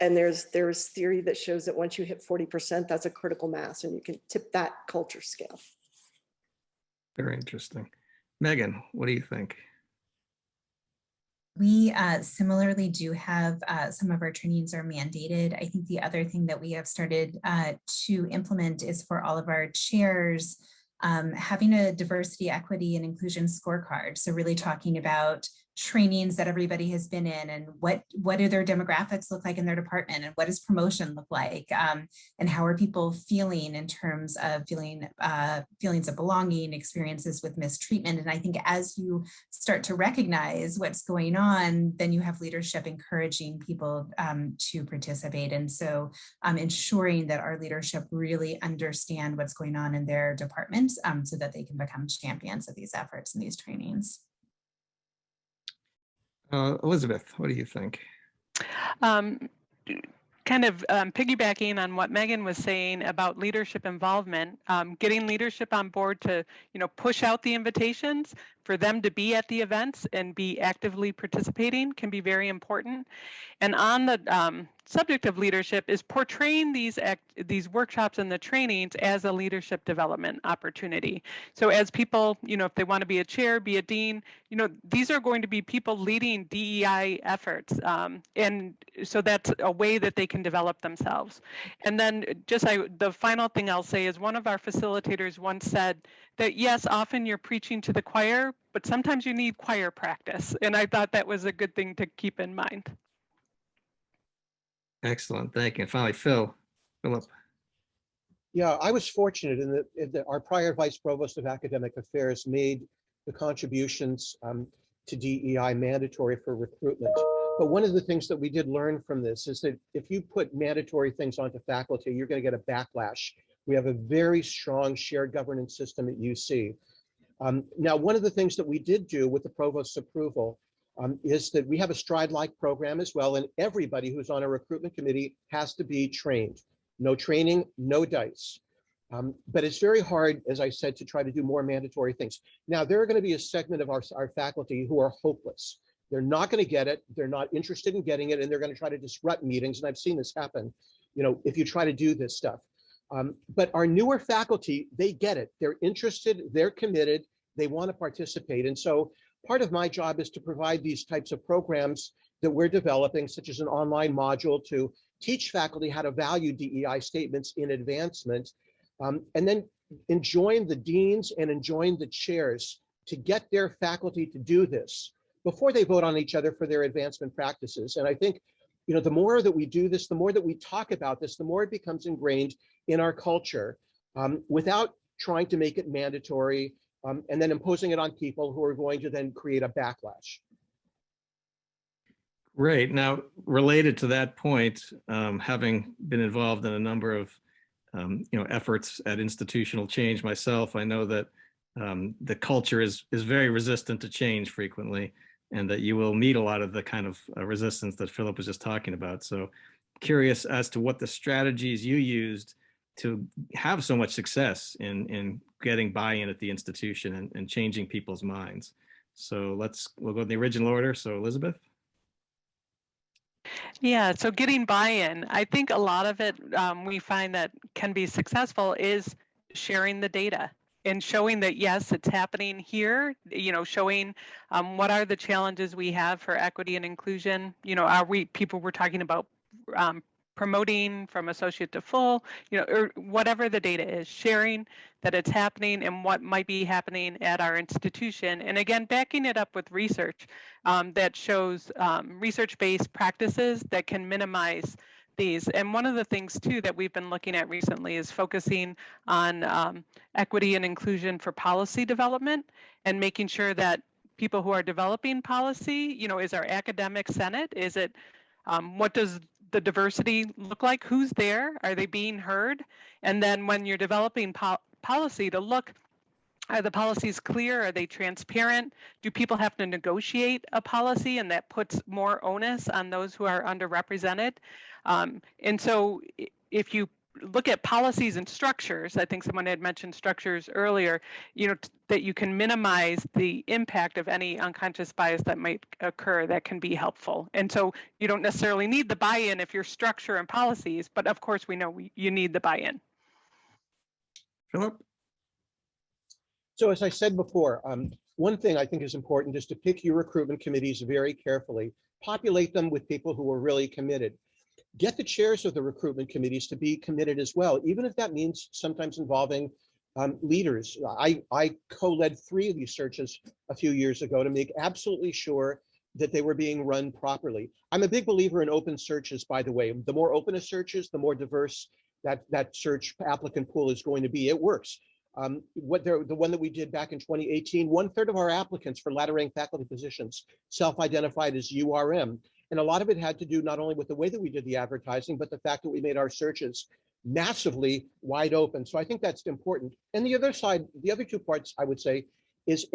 And there's theory that shows that once you hit 40%, that's a critical mass, and you can tip that culture scale. Very interesting. Megan, what do you think? We similarly do have some of our trainings are mandated. I think the other thing that we have started to implement is for all of our chairs, having a diversity, equity, and inclusion scorecard. So really talking about trainings that everybody has been in, and what do their demographics look like in their department, and what does promotion look like, and how are people feeling in terms of feelings of belonging, experiences with mistreatment. And I think as you start to recognize what's going on, then you have leadership encouraging people to participate. And so ensuring that our leadership really understand what's going on in their departments so that they can become champions of these efforts and these trainings. Elizabeth, what do you think? Kind of piggybacking on what Megan was saying about leadership involvement, getting leadership on board to, push out the invitations for them to be at the events and be actively participating can be very important. And on the subject of leadership is portraying these workshops and the trainings as a leadership development opportunity. So as people, if they want to be a chair, be a dean, these are going to be people leading DEI efforts. And so that's a way that they can develop themselves. And then the final thing I'll say is one of our facilitators once said that, yes, often you're preaching to the choir, but sometimes you need choir practice. And I thought that was a good thing to keep in mind. Excellent, thank you. And finally, Philip. Yeah, I was fortunate in that our prior Vice Provost of Academic Affairs made the contributions to DEI mandatory for recruitment. But one of the things that we did learn from this is that if you put mandatory things onto faculty, you're going to get a backlash. We have a very strong shared governance system at UC. Now, one of the things that we did do with the provost's approval is that we have a stride-like program as well, and everybody who's on a recruitment committee has to be trained. No training, no dice. But it's very hard, as I said, to try to do more mandatory things. Now, there are going to be a segment of our faculty who are hopeless. They're not going to get it. They're not interested in getting it, and they're going to try to disrupt meetings. And I've seen this happen, if you try to do this stuff. But our newer faculty, they get it. They're interested. They're committed. They want to participate. And so part of my job is to provide these types of programs that we're developing, such as an online module to teach faculty how to value DEI statements in advancement, and then enjoin the deans and enjoin the chairs to get their faculty to do this before they vote on each other for their advancement practices. And I think the more that we do this, the more that we talk about this, the more it becomes ingrained in our culture without trying to make it mandatory and then imposing it on people who are going to then create a backlash. Great. Now, related to that point, having been involved in a number of efforts at institutional change myself, I know that the culture is very resistant to change frequently, and that you will meet a lot of the kind of resistance that Philip was just talking about. So curious as to what the strategies you used to have so much success in getting buy-in at the institution and changing people's minds. So we'll go in the original order. So Elizabeth. Yeah, so getting buy-in, I think a lot of it we find that can be successful is sharing the data and showing that, yes, it's happening here, showing what are the challenges we have for equity and inclusion. Are people we're talking about promoting from associate to full, or whatever the data is, sharing that it's happening and what might be happening at our institution. And again, backing it up with research that shows research-based practices that can minimize these. And one of the things too that we've been looking at recently is focusing on equity and inclusion for policy development and making sure that people who are developing policy, is our academic senate, is it, what does the diversity look like? Who's there? Are they being heard? And then when you're developing policy, to look, are the policies clear? Are they transparent? Do people have to negotiate a policy, and that puts more onus on those who are underrepresented? And so if you look at policies and structures, I think someone had mentioned structures earlier, that you can minimize the impact of any unconscious bias that might occur, that can be helpful. And so you don't necessarily need the buy-in if you're structure and policies, but of course we know you need the buy-in. Philip? So as I said before, one thing I think is important is to pick your recruitment committees very carefully, populate them with people who are really committed. Get the chairs of the recruitment committees to be committed as well, even if that means sometimes involving leaders. I co-led 3 of these searches a few years ago to make absolutely sure that they were being run properly. I'm a big believer in open searches, by the way. The more open a search is, the more diverse that search applicant pool is going to be. It works. The one that we did back in 2018, 1/3 of our applicants for ladder rank faculty positions self-identified as URM. And a lot of it had to do not only with the way that we did the advertising, but the fact that we made our searches massively wide open. So I think that's important. And the other side, the other 2 parts I would say is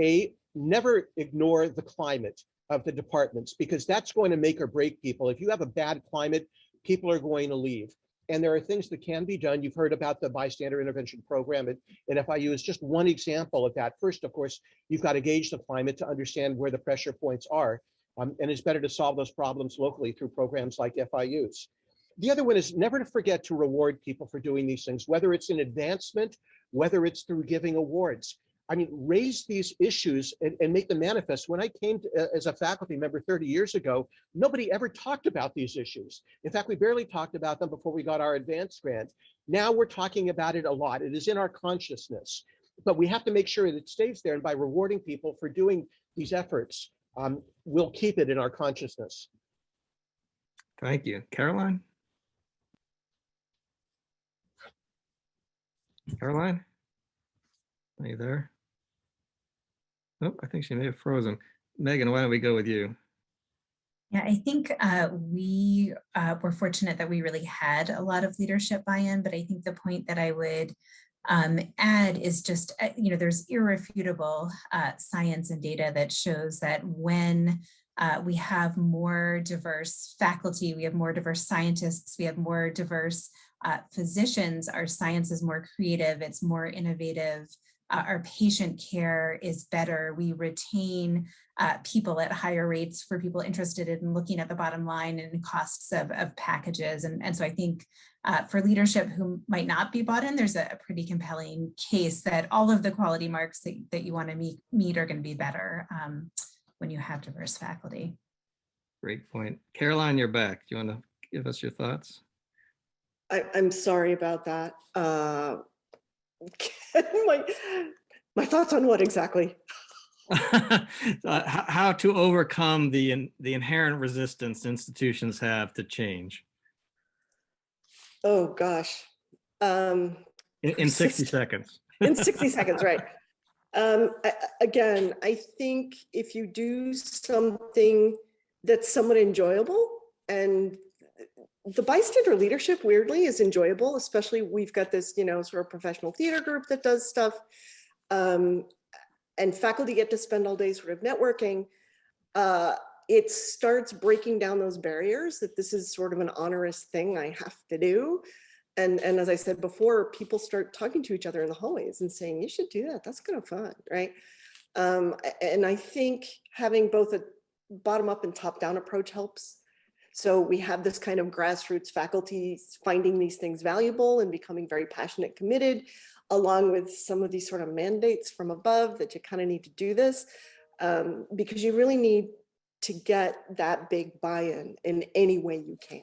never ignore the climate of the departments, because that's going to make or break people. If you have a bad climate, people are going to leave. And there are things that can be done. You've heard about the bystander intervention program at FIU is just one example of that. First, of course, you've got to gauge the climate to understand where the pressure points are. And it's better to solve those problems locally through programs like FIU's. The other one is never to forget to reward people for doing these things, whether it's in advancement, whether it's through giving awards. I mean, raise these issues and make them manifest. When I came as a faculty member 30 years ago, nobody ever talked about these issues. In fact, we barely talked about them before we got our advanced grant. Now we're talking about it a lot. It is in our consciousness, but we have to make sure that it stays there. And by rewarding people for doing these efforts, we'll keep it in our consciousness. Thank you. Caroline? Caroline? Are you there? Oh, I think she may have frozen. Megan, why don't we go with you? Yeah, I think we were fortunate that we really had a lot of leadership buy-in, but I think the point that I would add is just, there's irrefutable science and data that shows that when we have more diverse faculty, we have more diverse scientists, we have more diverse physicians, our science is more creative, it's more innovative, our patient care is better, we retain people at higher rates for people interested in looking at the bottom line and costs of packages. And so I think for leadership who might not be bought in, there's a pretty compelling case that all of the quality marks that you want to meet are going to be better when you have diverse faculty. Great point. Caroline, you're back. Do you want to give us your thoughts? I'm sorry about that. My thoughts on what exactly? How to overcome the inherent resistance institutions have to change Oh, gosh. in 60 seconds. In 60 seconds, right. Again, I think if you do something that's somewhat enjoyable, and the bystander leadership weirdly is enjoyable, especially we've got this, sort of professional theater group that does stuff. And faculty get to spend all day sort of networking. It starts breaking down those barriers that this is sort of an onerous thing I have to do. And as I said before, people start talking to each other in the hallways and saying, you should do that. That's kind of fun, right? And I think having both a bottom up and top down approach helps. So we have this kind of grassroots faculty finding these things valuable and becoming very passionate, committed, along with some of these sort of mandates from above that you kind of need to do this, because you really need to get that big buy-in in any way you can.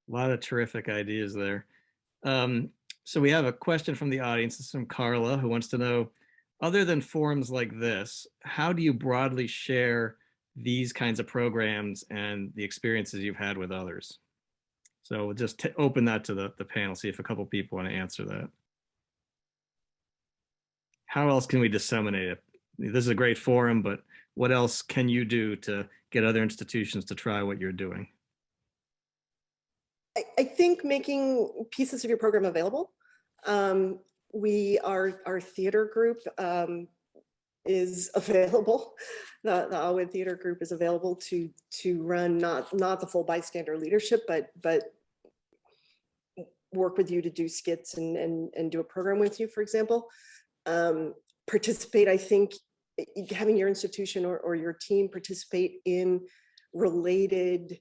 A lot of terrific ideas there. So we have a question from the audience. This is from Carla, who wants to know, other than forums like this, how do you broadly share these kinds of programs and the experiences you've had with others? So we'll just open that to the panel, see if a couple people want to answer that. How else can we disseminate it? This is a great forum, but what else can you do to get other institutions to try what you're doing? I think making pieces of your program available. Our theater group is available. The Alwyn Theater Group is available to run not the full bystander leadership, but work with you to do skits and do a program with you, for example. Participate, I think, having your institution or your team participate in related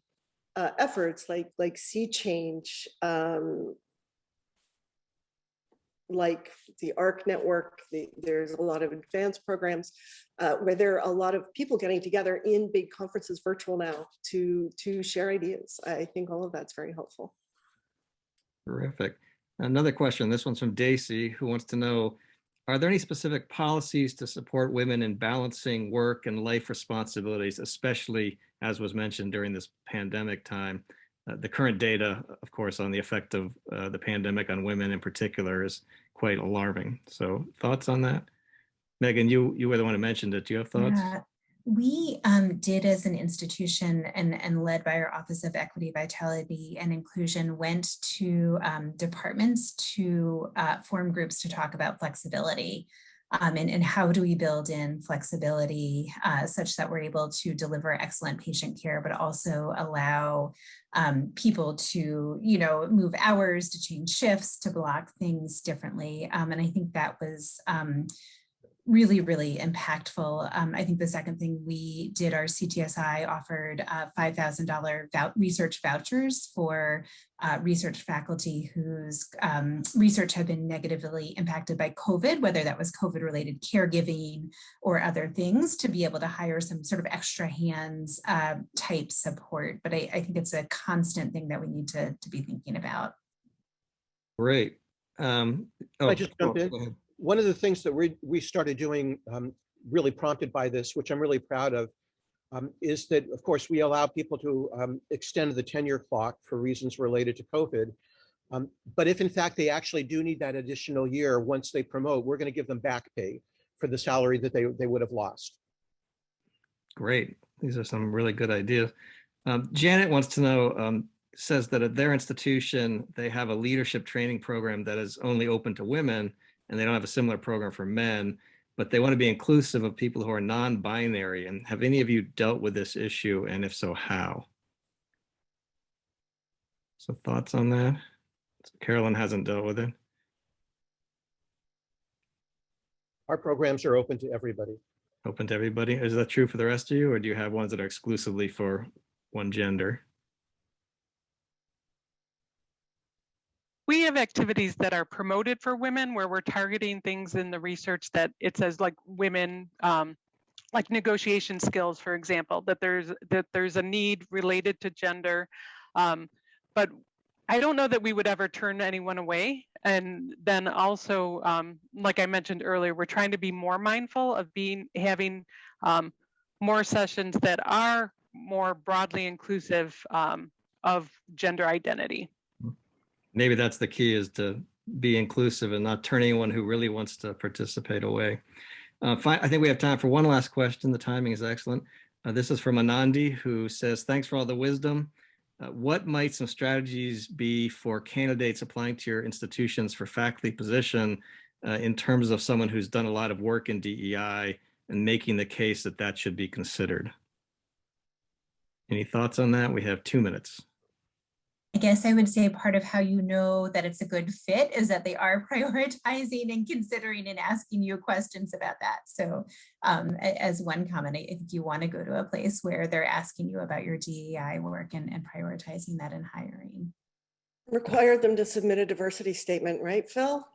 efforts like Sea Change, like the ARC network. There's a lot of advanced programs where there are a lot of people getting together in big conferences, virtual now, to share ideas. I think all of that's very helpful. Terrific. Another question. This one's from Daisy, who wants to know, are there any specific policies to support women in balancing work and life responsibilities, especially as was mentioned during this pandemic time? The current data, of course, on the effect of the pandemic on women in particular is quite alarming. So thoughts on that? Megan, you were the one who mentioned it. Do you have thoughts? Yeah. We did as an institution and led by our Office of Equity, Vitality, and Inclusion, went to departments to form groups to talk about flexibility and how do we build in flexibility such that we're able to deliver excellent patient care, but also allow people to, move hours, to change shifts, to block things differently. And I think that was really, really impactful. I think the second thing we did, our CTSI offered $5,000 research vouchers for research faculty whose research had been negatively impacted by COVID, whether that was COVID-related caregiving or other things, to be able to hire some sort of extra hands type support. But I think it's a constant thing that we need to be thinking about. Great. Can I just jump in? One of the things that we started doing, really prompted by this, which I'm really proud of, is that, of course, we allow people to extend the tenure clock for reasons related to COVID. But if in fact they actually do need that additional year once they promote, we're going to give them back pay for the salary that they would have lost. Great. These are some really good ideas. Janet wants to know, says that at their institution, they have a leadership training program that is only open to women, and they don't have a similar program for men, but they want to be inclusive of people who are non-binary. And have any of you dealt with this issue? And if so, how? So thoughts on that? So Carolyn hasn't dealt with it. Our programs are open to everybody. Open to everybody. Is that true for the rest of you, or do you have ones that are exclusively for one gender? We have activities that are promoted for women where we're targeting things in the research that it says like women, like negotiation skills, for example, that there's a need related to gender. But I don't know that we would ever turn anyone away. And then also, like I mentioned earlier, we're trying to be more mindful of having more sessions that are more broadly inclusive of gender identity. Maybe that's the key, is to be inclusive and not turn anyone who really wants to participate away. I think we have time for one last question. The timing is excellent. This is from Anandi, who says, thanks for all the wisdom. What might some strategies be for candidates applying to your institutions for faculty position in terms of someone who's done a lot of work in DEI and making the case that that should be considered? Any thoughts on that? We have 2 minutes. I guess I would say part of how you know that it's a good fit is that they are prioritizing and considering and asking you questions about that. So as one comment, I think you want to go to a place where they're asking you about your DEI work and prioritizing that in hiring. Require them to submit a diversity statement, right, Phil?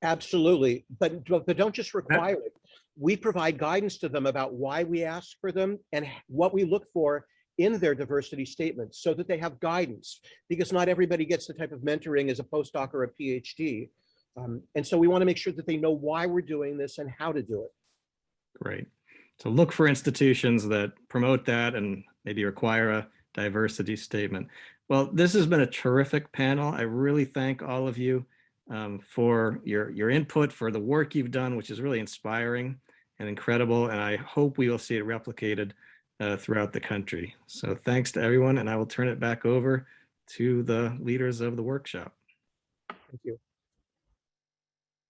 Absolutely, but don't just require it. We provide guidance to them about why we ask for them and what we look for in their diversity statements, so that they have guidance, because not everybody gets the type of mentoring as a postdoc or a PhD. And so we want to make sure that they know why we're doing this and how to do it. Great. So look for institutions that promote that and maybe require a diversity statement. Well, this has been a terrific panel. I really thank all of you for your input, for the work you've done, which is really inspiring and incredible. And I hope we will see it replicated throughout the country. So thanks to everyone, and I will turn it back over to the leaders of the workshop. Thank you.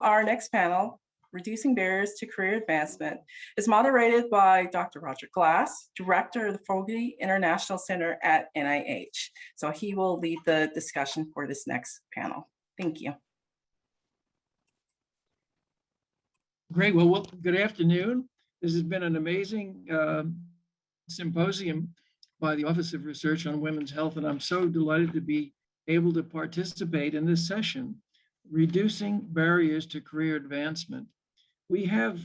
Our next panel, Reducing Barriers to Career Advancement, is moderated by Dr. Roger Glass, Director of the Fogarty International Center at NIH. So he will lead the discussion for this next panel. Thank you. Great. Well, good afternoon. This has been an amazing symposium by the Office of Research on Women's Health, and I'm so delighted to be able to participate in this session, Reducing Barriers to Career Advancement. We have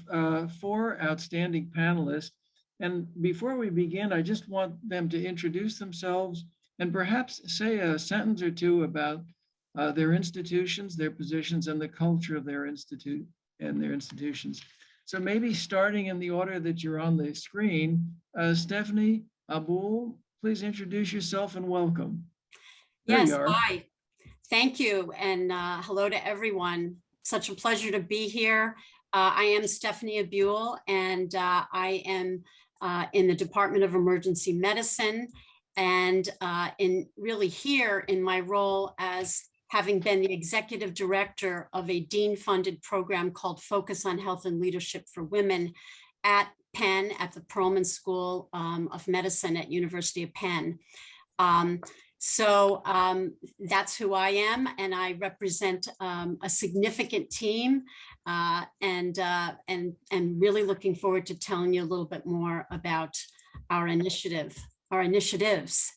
4 outstanding panelists, and before we begin, I just want them to introduce themselves and perhaps say a sentence or two about their institutions, their positions, and the culture of their institute and their institutions. So maybe starting in the order that you're on the screen, Stephanie Abul, please introduce yourself and welcome. Yes, hi. Thank you, and hello to everyone. Such a pleasure to be here. I am Stephanie Abul, and I am in the Department of Emergency Medicine, and really here in my role as having been the executive director of a dean-funded program called Focus on Health and Leadership for Women at Penn, at the Perelman School of Medicine at University of Penn. So that's who I am, and I represent a significant team, and really looking forward to telling you a little bit more about our initiatives,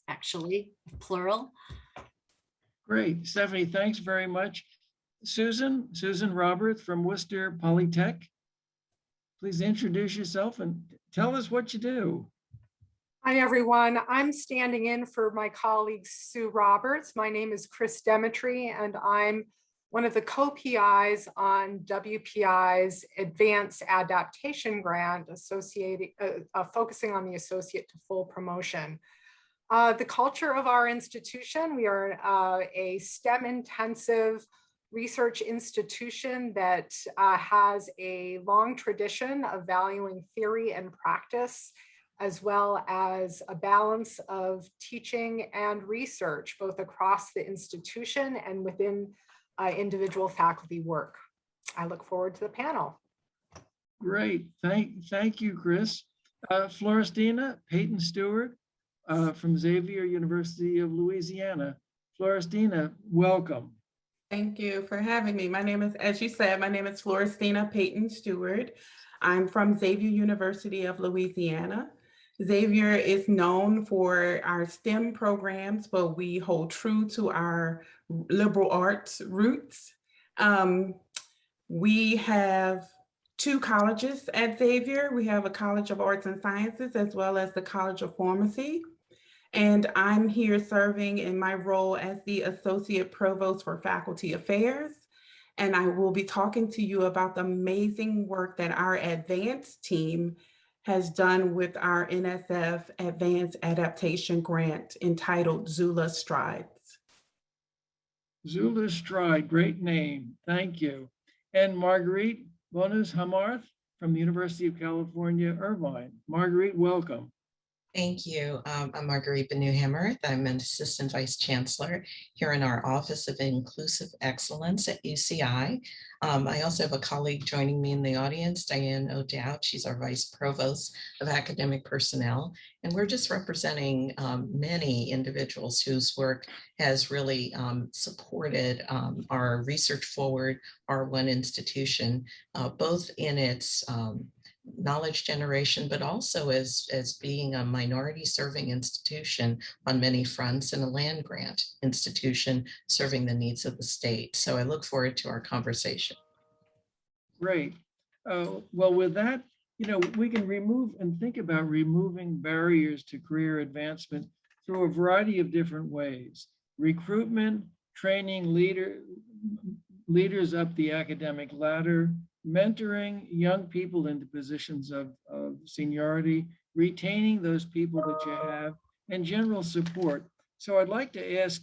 actually, plural. Great, Stephanie, thanks very much. Susan Roberts from Worcester Polytech. Please introduce yourself and tell us what you do. Hi, everyone. I'm standing in for my colleague, Sue Roberts. My name is Chris Demetri, and I'm one of the co-PIs on WPI's Advanced Adaptation Grant, focusing on the associate to full promotion. The culture of our institution, we are a STEM intensive research institution that has a long tradition of valuing theory and practice, as well as a balance of teaching and research, both across the institution and within individual faculty work. I look forward to the panel. Great, thank you, Chris. Florestina Peyton Stewart from Xavier University of Louisiana. Florestina, welcome. Thank you for having me. My name is, as you said, my name is Florestina Peyton Stewart. I'm from Xavier University of Louisiana. Xavier is known for our STEM programs, but we hold true to our liberal arts roots. We have 2 colleges at Xavier. We have a College of Arts and Sciences, as well as the College of Pharmacy. and I'm here serving in my role as the Associate Provost for Faculty Affairs. And I will be talking to you about the amazing work that our advanced team has done with our NSF Advanced Adaptation Grant entitled Zula Strides. Zula Stride, great name. Thank you. And Marguerite Bonus-Hamarth from the University of California, Irvine. Marguerite, welcome. Thank you. I'm Marguerite Benu-Hamarth. I'm an Assistant Vice Chancellor here in our Office of Inclusive Excellence at UCI. I also have a colleague joining me in the audience, Diane O'Dowd. She's our Vice Provost of Academic Personnel. And we're just representing many individuals whose work has really supported our Research Forward R1 institution, both in its knowledge generation, but also as being a minority serving institution on many fronts and a land grant institution serving the needs of the state. So I look forward to our conversation. Great. Well, with that, we can remove and think about removing barriers to career advancement through a variety of different ways. Recruitment, training leaders up the academic ladder, mentoring young people into positions of seniority, retaining those people that you have, and general support. So I'd like to ask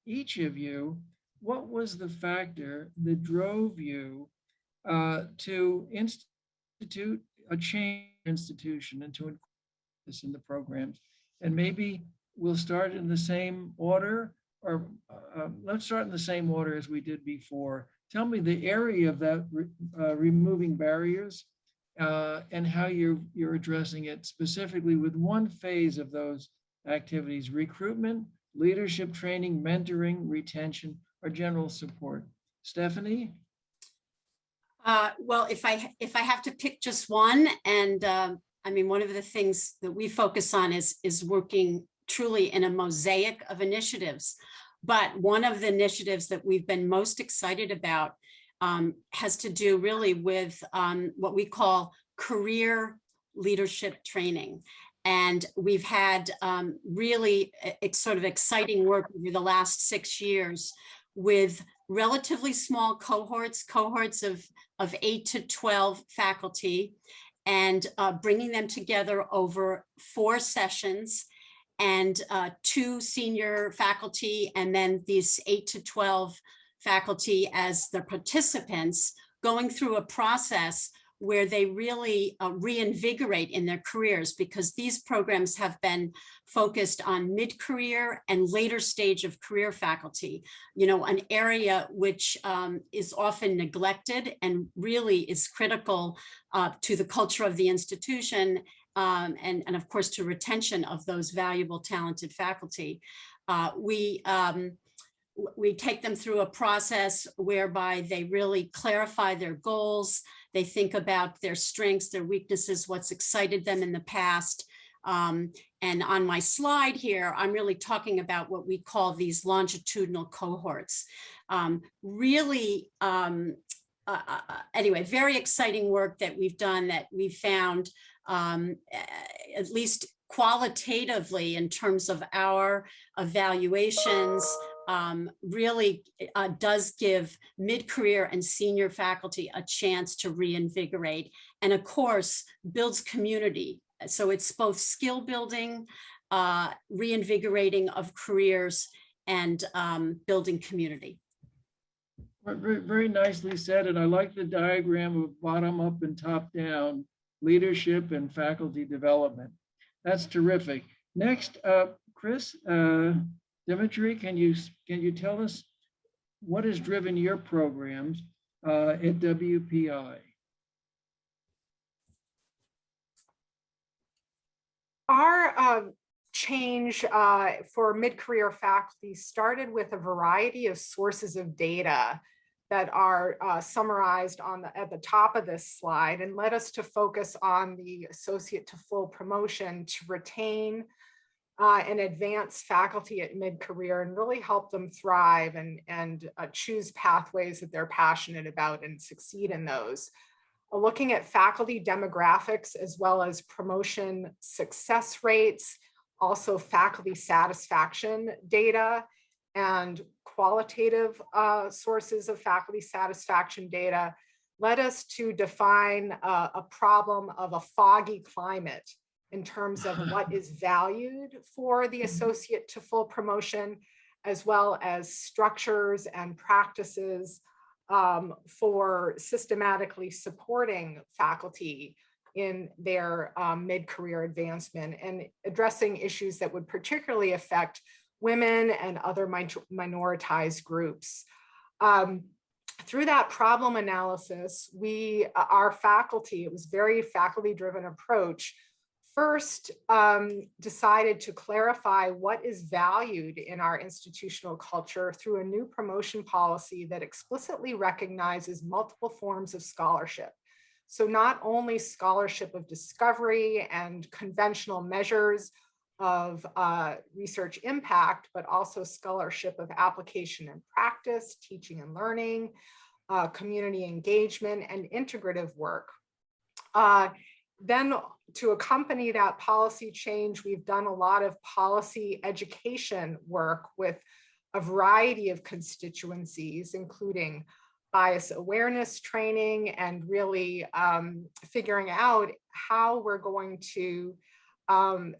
each of you, what was the factor that drove you to institute a change institution and to include this in the programs? And maybe we'll start in the same order, or let's start in the same order as we did before. Tell me the area of that removing barriers and how you're addressing it specifically with one phase of those activities: recruitment, leadership training, mentoring, retention, or general support. Stephanie? Well, if I have to pick just one, and I mean, one of the things that we focus on is working truly in a mosaic of initiatives. But one of the initiatives that we've been most excited about has to do really with what we call career leadership training. And we've had really sort of exciting work over the last 6 years with relatively small cohorts of 8 to 12 faculty, and bringing them together over 4 sessions, and 2 senior faculty, and then these 8 to 12 faculty as the participants, going through a process where they really reinvigorate in their careers, because these programs have been focused on mid-career and later stage of career faculty, an area which is often neglected and really is critical to the culture of the institution, and of course to retention of those valuable, talented faculty. We take them through a process whereby they really clarify their goals. They think about their strengths, their weaknesses, what's excited them in the past. And on my slide here, I'm really talking about what we call these longitudinal cohorts. Anyway, very exciting work that we've done, that we found, at least qualitatively in terms of our evaluations, really does give mid-career and senior faculty a chance to reinvigorate, and of course builds community. So it's both skill building, reinvigorating of careers, and building community. Very, very nicely said. And I like the diagram of bottom up and top down leadership and faculty development. That's terrific. Next up, Chris, Dimitri, can you tell us what has driven your programs at WPI? Our change for mid-career faculty started with a variety of sources of data that are summarized at the top of this slide, and led us to focus on the associate to full promotion to retain and advance faculty at mid-career and really help them thrive and choose pathways that they're passionate about and succeed in those. Looking at faculty demographics as well as promotion success rates, also faculty satisfaction data and qualitative sources of faculty satisfaction data led us to define a problem of a foggy climate in terms of what is valued for the associate to full promotion, as well as structures and practices for systematically supporting faculty in their mid-career advancement and addressing issues that would particularly affect women and other minoritized groups. Through that problem analysis, our faculty, it was very faculty-driven approach, first decided to clarify what is valued in our institutional culture through a new promotion policy that explicitly recognizes multiple forms of scholarship. So not only scholarship of discovery and conventional measures of research impact, but also scholarship of application and practice, teaching and learning, community engagement, and integrative work. Then to accompany that policy change, we've done a lot of policy education work with a variety of constituencies, including bias awareness training and really figuring out how we're going to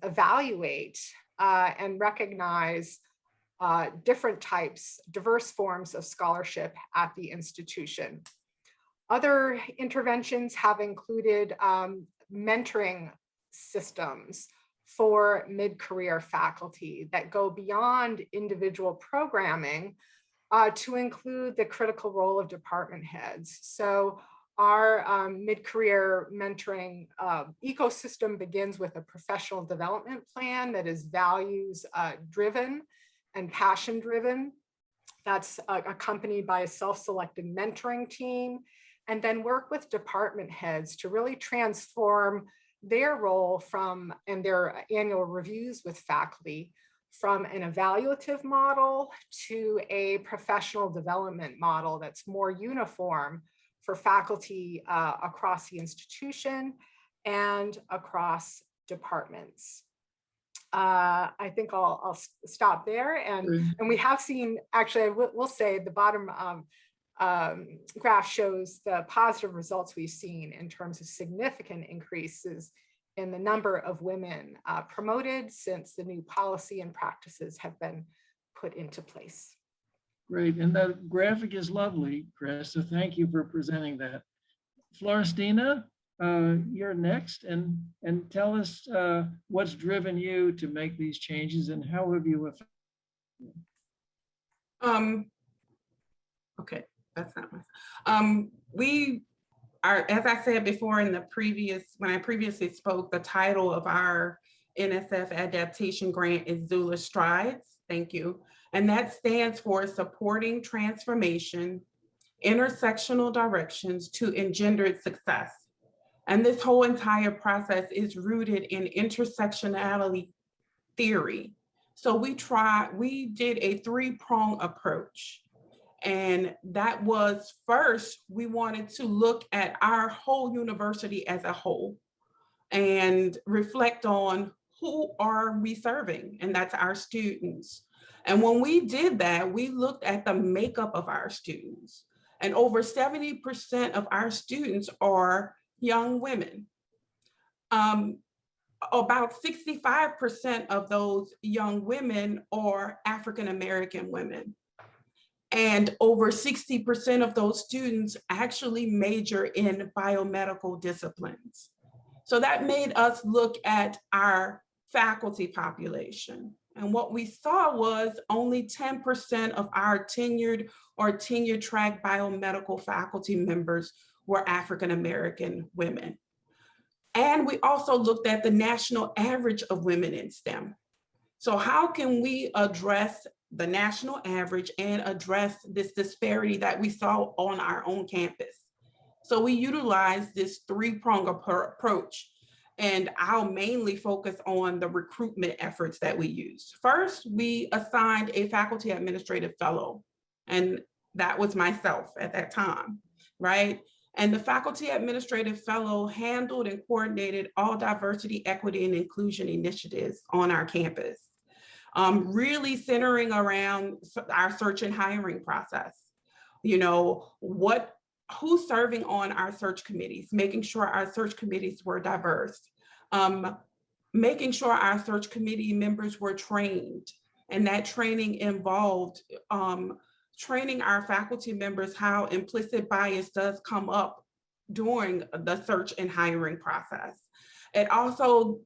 evaluate and recognize different types, diverse forms of scholarship at the institution. Other interventions have included mentoring systems for mid-career faculty that go beyond individual programming to include the critical role of department heads. So our mid-career mentoring ecosystem begins with a professional development plan that is values driven and passion driven. That's accompanied by a self-selected mentoring team, and then work with department heads to really transform their role from and their annual reviews with faculty from an evaluative model to a professional development model that's more uniform for faculty across the institution and across departments. I think I'll stop there. And we have seen, actually, I will say the bottom graph shows the positive results we've seen in terms of significant increases in the number of women promoted since the new policy and practices have been put into place. Great, and that graphic is lovely, Chris, so thank you for presenting that. Florestina, you're next, and tell us what's driven you to make these changes and how have you affected them? Okay, that's not my. We are, as I said before in the when I previously spoke, the title of our NSF adaptation grant is Zula Strides. Thank you. And that stands for Supporting Transformation, Intersectional Directions to Engendered Success. And this whole entire process is rooted in intersectionality theory. So we did a three-prong approach. And that was first, we wanted to look at our whole university as a whole and reflect on who are we serving, and that's our students. And when we did that, we looked at the makeup of our students, and over 70% of our students are young women. About 65% of those young women are African-American women. And over 60% of those students actually major in biomedical disciplines. So that made us look at our faculty population. And what we saw was only 10% of our tenured or tenure track biomedical faculty members were African-American women. And we also looked at the national average of women in STEM. So how can we address the national average and address this disparity that we saw on our own campus? So we utilized this three-pronged approach, and I'll mainly focus on the recruitment efforts that we used. First, we assigned a faculty administrative fellow, and that was myself at that time, right? And the faculty administrative fellow handled and coordinated all diversity, equity, and inclusion initiatives on our campus, really centering around our search and hiring process. You know, who's serving on our search committees, making sure our search committees were diverse, making sure our search committee members were trained. And that training involved training our faculty members how implicit bias does come up during the search and hiring process. It also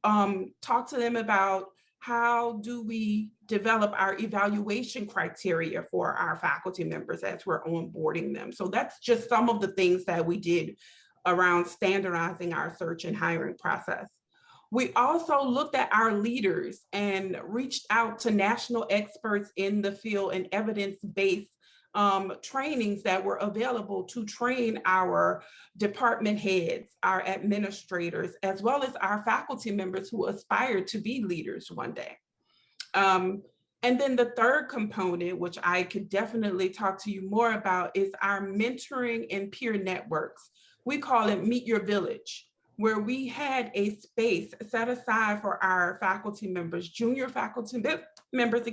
talked to them about how do we develop our evaluation criteria for our faculty members as we're onboarding them. So that's just some of the things that we did around standardizing our search and hiring process. We also looked at our leaders and reached out to national experts in the field and evidence-based trainings that were available to train our department heads, our administrators, as well as our faculty members who aspire to be leaders one day. And then the third component, which I could definitely talk to you more about, is our mentoring and peer networks. We call it Meet Your Village, where we had a space set aside for our faculty members, junior faculty members,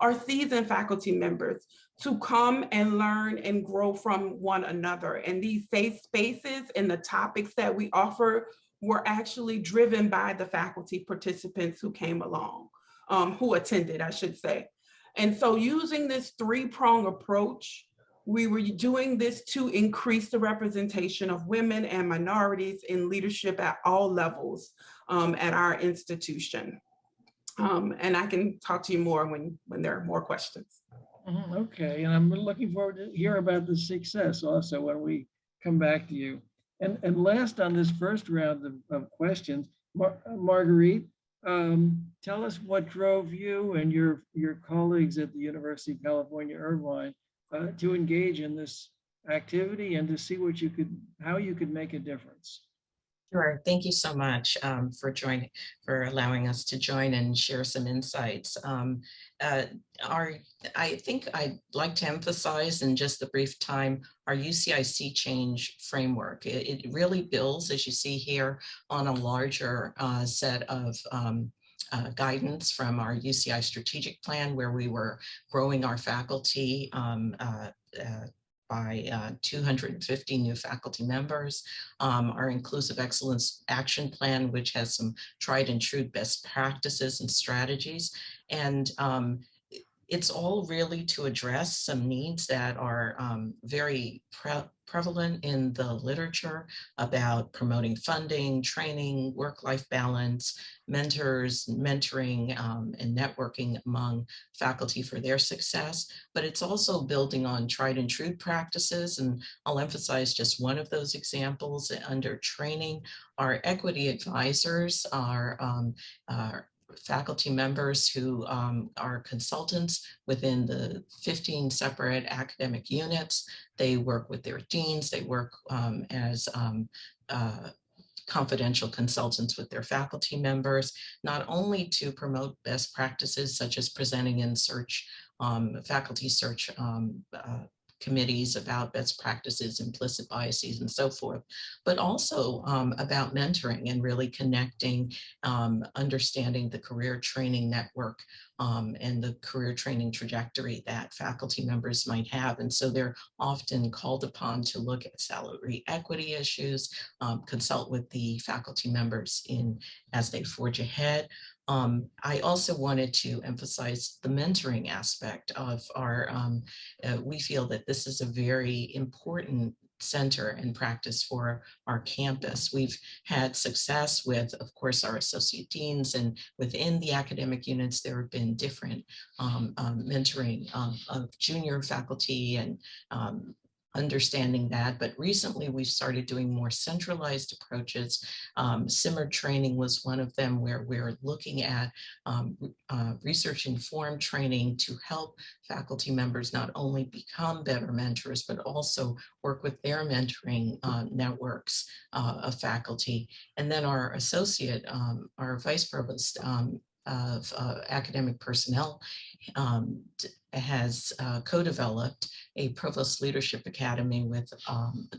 or seasoned faculty members to come and learn and grow from one another. And these safe spaces and the topics that we offer were actually driven by the faculty participants who came along, who attended, I should say. And so using this three-pronged approach, we were doing this to increase the representation of women and minorities in leadership at all levels at our institution. And I can talk to you more when there are more questions. Okay, and I'm looking forward to hear about the success also when we come back to you. And last on this first round of questions, Marguerite, tell us what drove you and your colleagues at the University of California, Irvine to engage in this activity and to see what you could, how you could make a difference. Sure. Thank you so much for allowing us to join and share some insights. I think I'd like to emphasize in just the brief time our UCIC change framework. It really builds, as you see here, on a larger set of guidance from our UCI strategic plan, where we were growing our faculty by 250 new faculty members, our Inclusive Excellence Action Plan, which has some tried and true best practices and strategies. And it's all really to address some needs that are very prevalent in the literature about promoting funding, training, work-life balance, mentors, mentoring, and networking among faculty for their success. But it's also building on tried and true practices. And I'll emphasize just one of those examples. Under training, our equity advisors are faculty members who are consultants within the 15 separate academic units. They work with their deans, they work as confidential consultants with their faculty members, not only to promote best practices such as presenting in search, faculty search committees about best practices, implicit biases, and so forth, but also about mentoring and really connecting, understanding the career training network and the career training trajectory that faculty members might have. And so they're often called upon to look at salary equity issues, consult with the faculty members as they forge ahead. I also wanted to emphasize the mentoring aspect of our, we feel that this is a very important center and practice for our campus. We've had success with, of course, our associate deans, and within the academic units, there have been different mentoring of junior faculty and understanding that. But recently we've started doing more centralized approaches. Simmer training was one of them, where we're looking at research-informed training to help faculty members not only become better mentors, but also work with their mentoring networks of faculty. And then our associate, our vice provost, of Academic Personnel has co-developed a Provost Leadership Academy with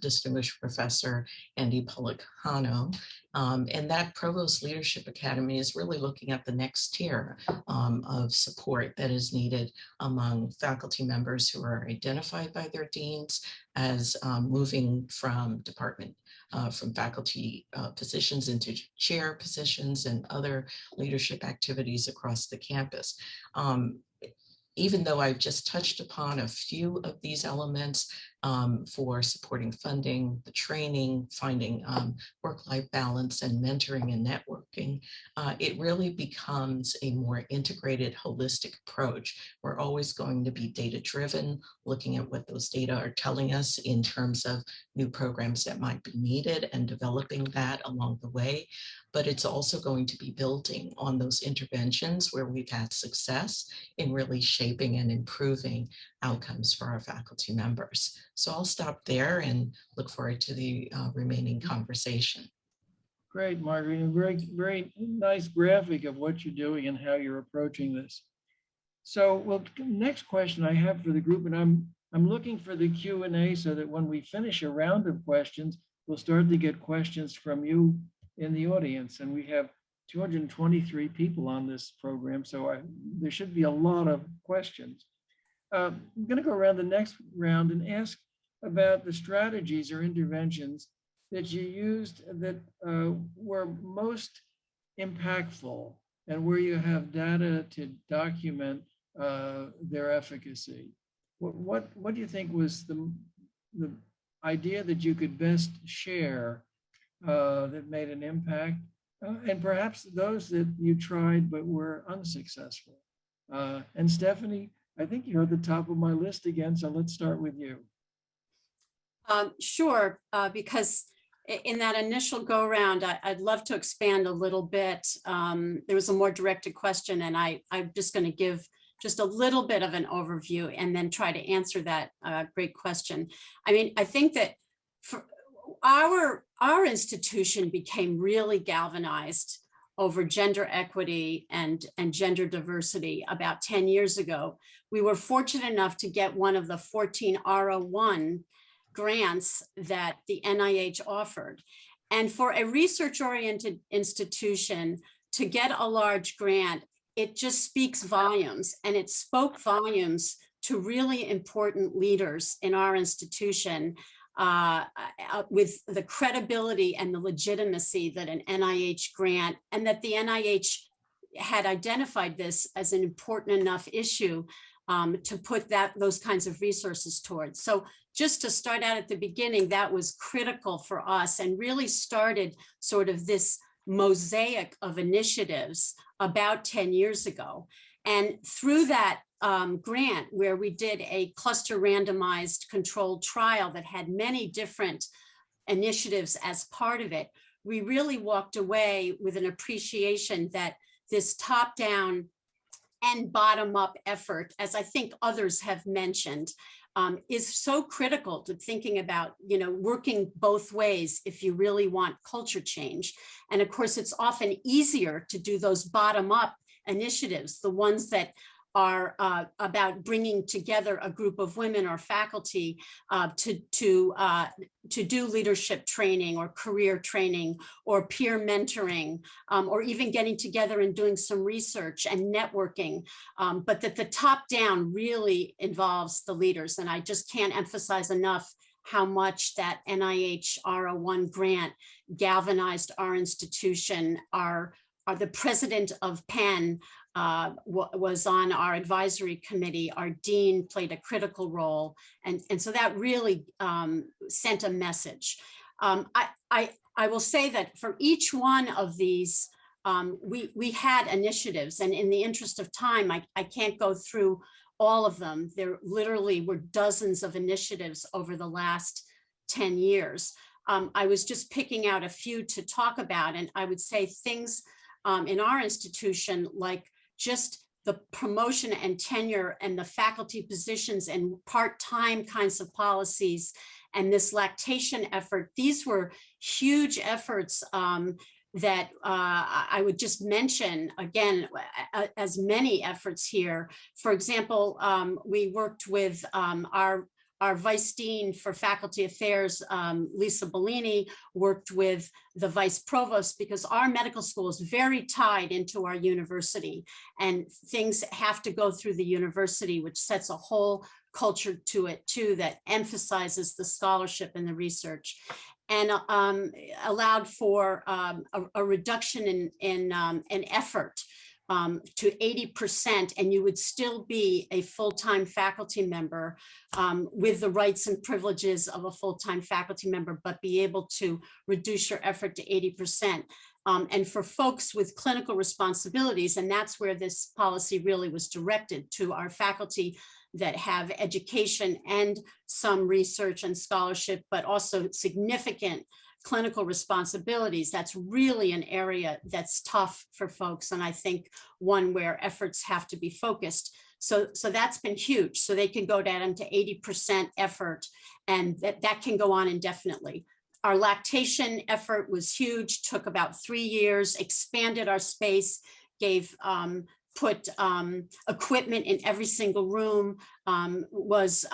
distinguished professor Andy Policano. And that Provost Leadership Academy is really looking at the next tier of support that is needed among faculty members who are identified by their deans as moving from from faculty positions into chair positions and other leadership activities across the campus. Even though I've just touched upon a few of these elements for supporting funding, the training, finding work-life balance and mentoring and networking, it really becomes a more integrated, holistic approach. We're always going to be data-driven, looking at what those data are telling us in terms of new programs that might be needed and developing that along the way. But it's also going to be building on those interventions where we've had success in really shaping and improving outcomes for our faculty members. So I'll stop there and look forward to the remaining conversation. Great, Margaret. Very nice graphic of what you're doing and how you're approaching this. So, well, next question I have for the group, and I'm looking for the Q&A so that when we finish a round of questions, we'll start to get questions from you in the audience. And we have 223 people on this program, so there should be a lot of questions. I'm going to go around the next round and ask about the strategies or interventions that you used that were most impactful and where you have data to document their efficacy. What do you think was the idea that you could best share that made an impact? And perhaps those that you tried but were unsuccessful. And Stephanie, I think you're at the top of my list again, so let's start with you. Sure, because in that initial go-round, I'd love to expand a little bit. There was a more directed question, and I'm just going to give just a little bit of an overview and then try to answer that great question. I mean, I think that for our institution became really galvanized over gender equity and gender diversity about 10 years ago. We were fortunate enough to get one of the 14 R01 grants that the NIH offered. And for a research-oriented institution to get a large grant, it just speaks volumes, and it spoke volumes to really important leaders in our institution with the credibility and the legitimacy that an NIH grant, and that the NIH had identified this as an important enough issue to put those kinds of resources towards. So just to start out at the beginning, that was critical for us and really started sort of this mosaic of initiatives about 10 years ago. And through that grant, where we did a cluster randomized controlled trial that had many different initiatives as part of it, we really walked away with an appreciation that this top-down and bottom-up effort, as I think others have mentioned, is so critical to thinking about, working both ways if you really want culture change. And of course, it's often easier to do those bottom-up initiatives, the ones that are about bringing together a group of women or faculty to do leadership training or career training or peer mentoring, or even getting together and doing some research and networking, but that the top down really involves the leaders. And I just can't emphasize enough how much that NIH R01 grant galvanized our institution. The president of Penn was on our advisory committee. Our dean played a critical role. And so that really sent a message. I will say that for each one of these, we had initiatives, and in the interest of time, I can't go through all of them. There literally were dozens of initiatives over the last 10 years. I was just picking out a few to talk about, and I would say things in our institution, like just the promotion and tenure and the faculty positions and part-time kinds of policies and this lactation effort. These were huge efforts that I would just mention again, as many efforts here. For example, we worked with our Vice Dean for Faculty Affairs, Lisa Bellini, worked with the Vice Provost, because our medical school is very tied into our university, and things have to go through the university, which sets a whole culture to it too, that emphasizes the scholarship and the research, and allowed for a reduction in effort to 80%, and you would still be a full-time faculty member with the rights and privileges of a full-time faculty member, but be able to reduce your effort to 80%. And for folks with clinical responsibilities, and that's where this policy really was directed to our faculty that have education and some research and scholarship, but also significant clinical responsibilities. That's really an area that's tough for folks, and I think one where efforts have to be focused. So that's been huge. So they can go down to 80% effort, and that can go on indefinitely. Our lactation effort was huge, took about 3 years, expanded our space, put equipment in every single room, was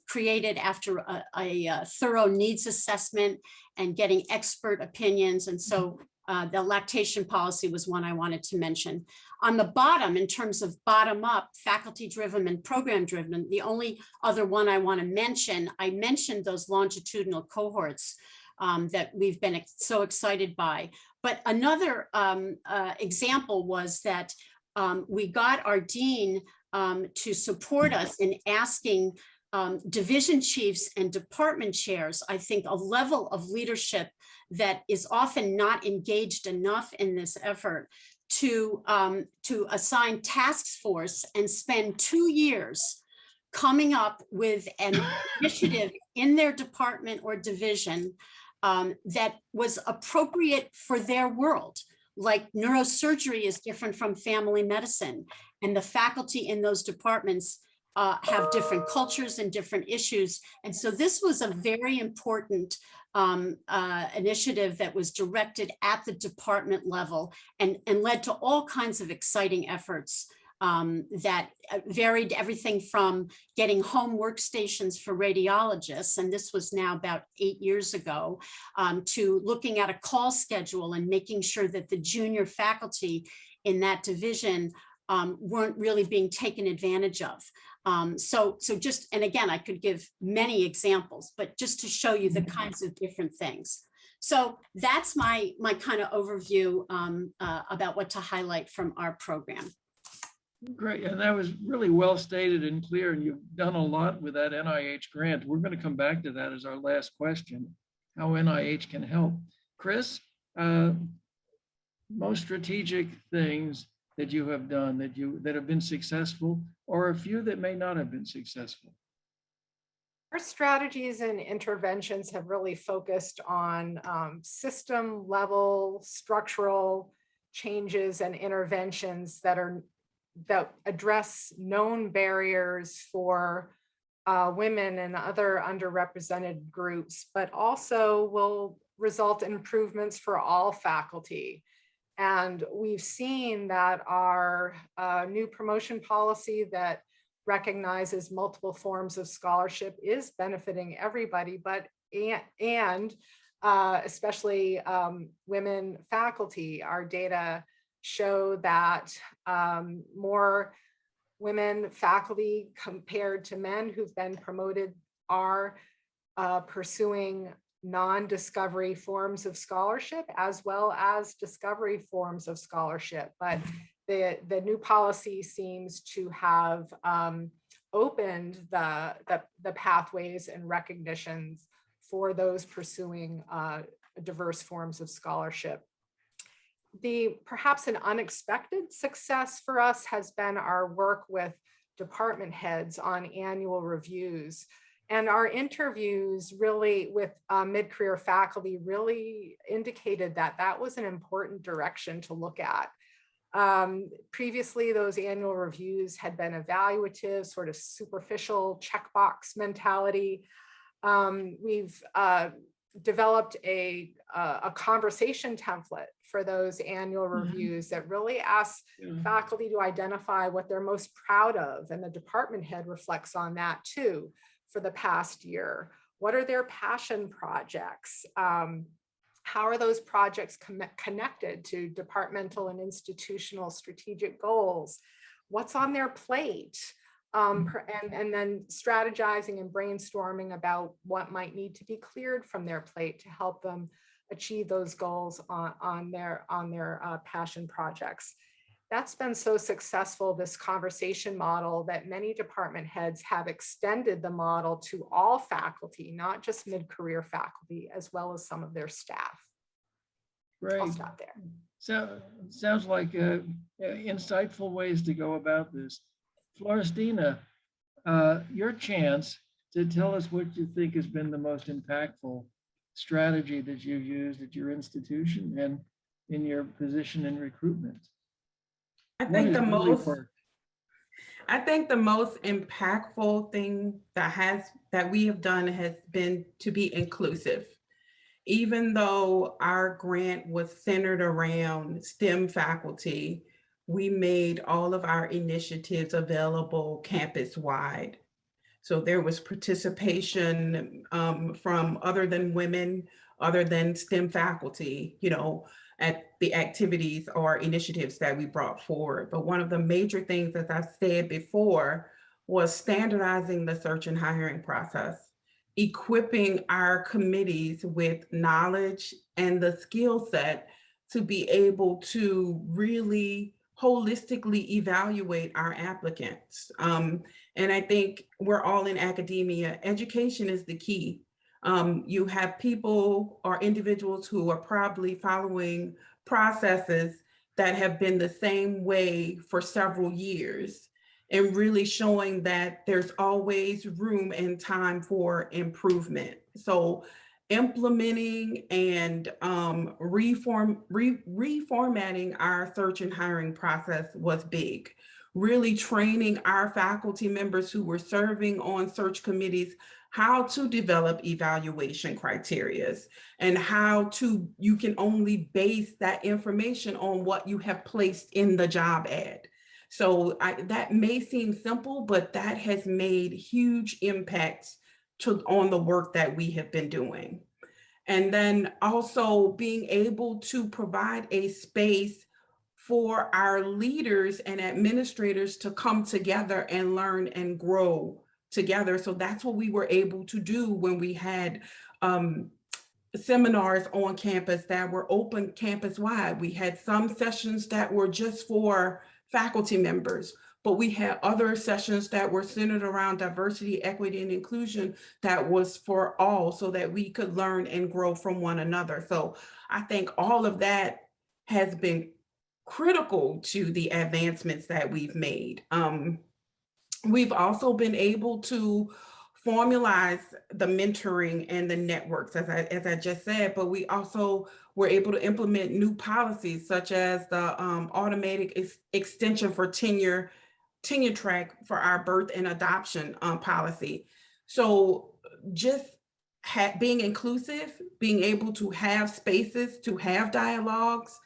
created after a thorough needs assessment and getting expert opinions. And so the lactation policy was one I wanted to mention. On the bottom, in terms of bottom up, faculty driven and program driven, the only other one I want to mention, I mentioned those longitudinal cohorts that we've been so excited by. But another example was that we got our dean to support us in asking division chiefs and department chairs, I think, a level of leadership that is often not engaged enough in this effort, to assign task force and spend 2 years coming up with an initiative in their department or division that was appropriate for their world. Like neurosurgery is different from family medicine, and the faculty in those departments have different cultures and different issues. And so this was a very important initiative that was directed at the department level and led to all kinds of exciting efforts that varied everything from getting home workstations for radiologists, and this was now about 8 years ago, to looking at a call schedule and making sure that the junior faculty in that division weren't really being taken advantage of. So just, and again, I could give many examples, but just to show you the kinds of different things. So that's my kind of overview about what to highlight from our program. Great, and that was really well stated and clear, and you've done a lot with that NIH grant. We're going to come back to that as our last question, how NIH can help. Chris, most strategic things that you have done that have been successful, or a few that may not have been successful? Our strategies and interventions have really focused on system level structural changes and interventions that address known barriers for women and other underrepresented groups, but also will result in improvements for all faculty. And we've seen that our new promotion policy that recognizes multiple forms of scholarship is benefiting everybody, and especially women faculty. Our data show that more women faculty compared to men who've been promoted are pursuing non-discovery forms of scholarship as well as discovery forms of scholarship. But the new policy seems to have opened the pathways and recognitions for those pursuing diverse forms of scholarship. Perhaps an unexpected success for us has been our work with department heads on annual reviews. And our interviews really with mid-career faculty really indicated that that was an important direction to look at. Previously, those annual reviews had been evaluative, sort of superficial checkbox mentality. We've developed a conversation template for those annual reviews that really asks faculty to identify what they're most proud of, and the department head reflects on that too for the past year. What are their passion projects? How are those projects connected to departmental and institutional strategic goals? What's on their plate? And then strategizing and brainstorming about what might need to be cleared from their plate to help them achieve those goals on their passion projects. That's been so successful, this conversation model, that many department heads have extended the model to all faculty, not just mid-career faculty, as well as some of their staff. Great. I'll stop there. So sounds like insightful ways to go about this. Florestina, your chance to tell us what you think has been the most impactful strategy that you've used at your institution and in your position in recruitment. I think the most impactful thing that we have done has been to be inclusive. Even though our grant was centered around STEM faculty, we made all of our initiatives available campus-wide. So there was participation from other than women, other than STEM faculty, at the activities or initiatives that we brought forward. But one of the major things, as I said before, was standardizing the search and hiring process, equipping our committees with knowledge and the skill set to be able to really holistically evaluate our applicants. And I think we're all in academia. Education is the key. You have people or individuals who are probably following processes that have been the same way for several years, and really showing that there's always room and time for improvement. So implementing and reformatting our search and hiring process was big. Really training our faculty members who were serving on search committees how to develop evaluation criteria and you can only base that information on what you have placed in the job ad. So that may seem simple, but that has made huge impacts on the work that we have been doing. And then also being able to provide a space for our leaders and administrators to come together and learn and grow together. So that's what we were able to do when we had seminars on campus that were open campus-wide. We had some sessions that were just for faculty members, but we had other sessions that were centered around diversity, equity, and inclusion that was for all, so that we could learn and grow from one another. So I think all of that has been critical to the advancements that we've made. We've also been able to formalize the mentoring and the networks, as I just said, but we also were able to implement new policies such as the automatic extension for tenure track for our birth and adoption policy. So just being inclusive, being able to have spaces to have dialogues,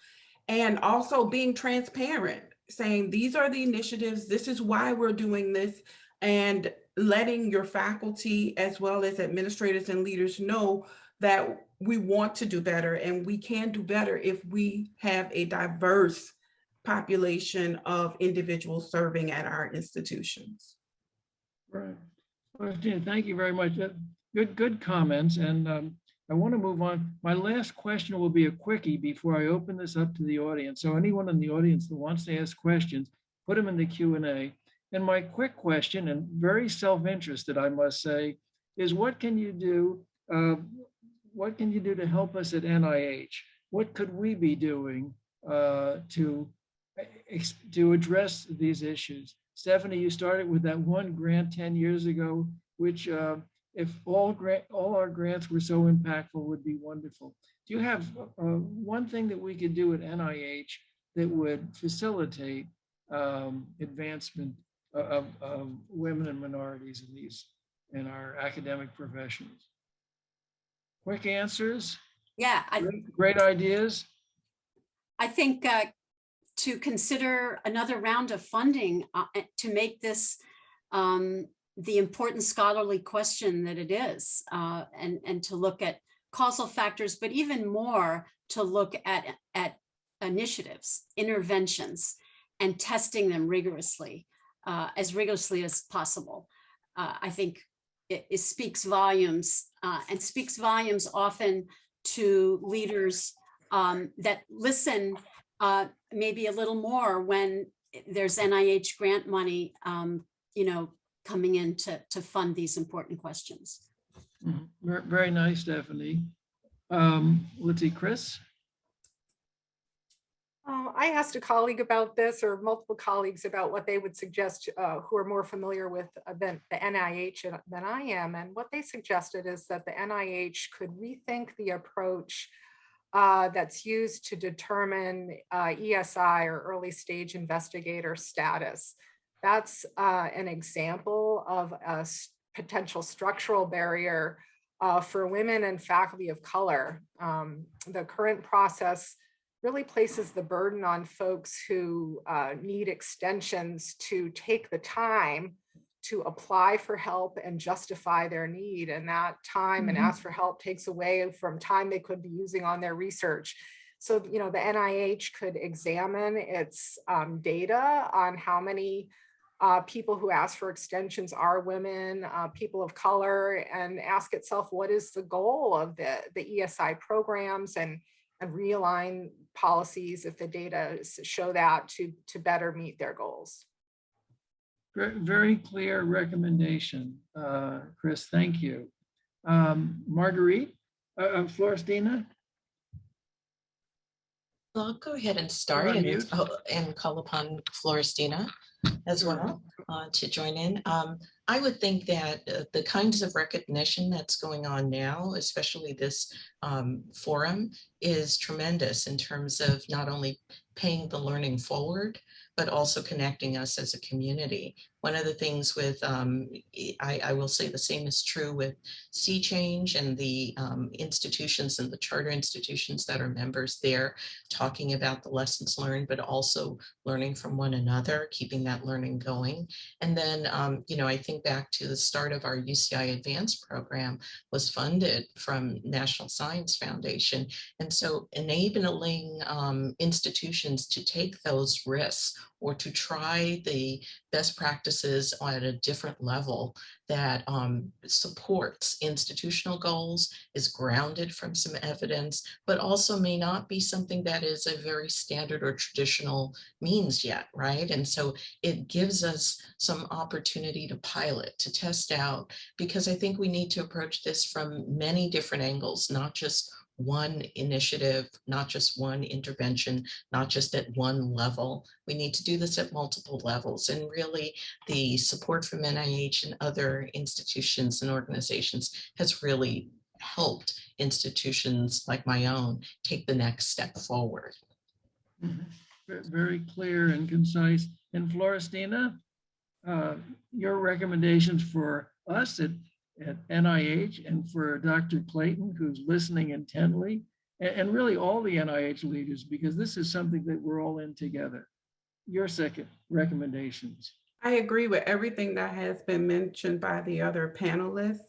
and also being transparent, saying these are the initiatives, this is why we're doing this, and letting your faculty as well as administrators and leaders know that we want to do better, and we can do better if we have a diverse population of individuals serving at our institutions. Right. Well, Jan, thank you very much. Good comments. And I want to move on. My last question will be a quickie before I open this up to the audience. So anyone in the audience that wants to ask questions, put them in the Q&A. And my quick question, and very self-interested, I must say, is what can you do? What can you do to help us at NIH? What could we be doing to address these issues? Stephanie, you started with that one grant 10 years ago, which if all our grants were so impactful would be wonderful. Do you have one thing that we could do at NIH that would facilitate advancement of women and minorities in our academic professions? quick answers, Yeah, great ideas. I think to consider another round of funding to make this the important scholarly question that it is, and to look at causal factors, but even more to look at initiatives, interventions, and testing them rigorously, as rigorously as possible. I think it speaks volumes, and speaks volumes often to leaders that listen maybe a little more when there's NIH grant money, coming in to fund these important questions. Very nice, Stephanie. Let's see, Chris. I asked a colleague about this, or multiple colleagues, about what they would suggest, who are more familiar with the NIH than I am. And what they suggested is that the NIH could rethink the approach that's used to determine ESI, or early stage investigator status. That's an example of a potential structural barrier for women and faculty of color. The current process really places the burden on folks who need extensions to take the time to apply for help and justify their need. And that time and ask for help takes away from time they could be using on their research. So, the NIH could examine its data on how many people who ask for extensions are women, people of color, and ask itself, what is the goal of the ESI programs, and realign policies if the data show that to better meet their goals. Very clear recommendation, Chris. Thank you. Marguerite, Florestina? Well, I'll go ahead and start and call upon Florestina as well to join in. I would think that the kinds of recognition that's going on now, especially this forum, is tremendous in terms of not only paying the learning forward, but also connecting us as a community. One of the things with, I will say the same is true with Sea Change and the institutions and the charter institutions that are members there, talking about the lessons learned, but also learning from one another, keeping that learning going. And then, I think back to the start of our UCI Advanced program was funded from National Science Foundation. And so enabling institutions to take those risks or to try the best practices at a different level that supports institutional goals, is grounded from some evidence, but also may not be something that is a very standard or traditional means yet, right? And so it gives us some opportunity to pilot, to test out, because I think we need to approach this from many different angles, not just one initiative, not just one intervention, not just at one level. We need to do this at multiple levels. And really the support from NIH and other institutions and organizations has really helped institutions like my own take the next step forward. Very clear and concise. And Florestina, your recommendations for us at NIH and for Dr. Clayton, who's listening intently, and really all the NIH leaders, because this is something that we're all in together. Your second recommendations. I agree with everything that has been mentioned by the other panelists.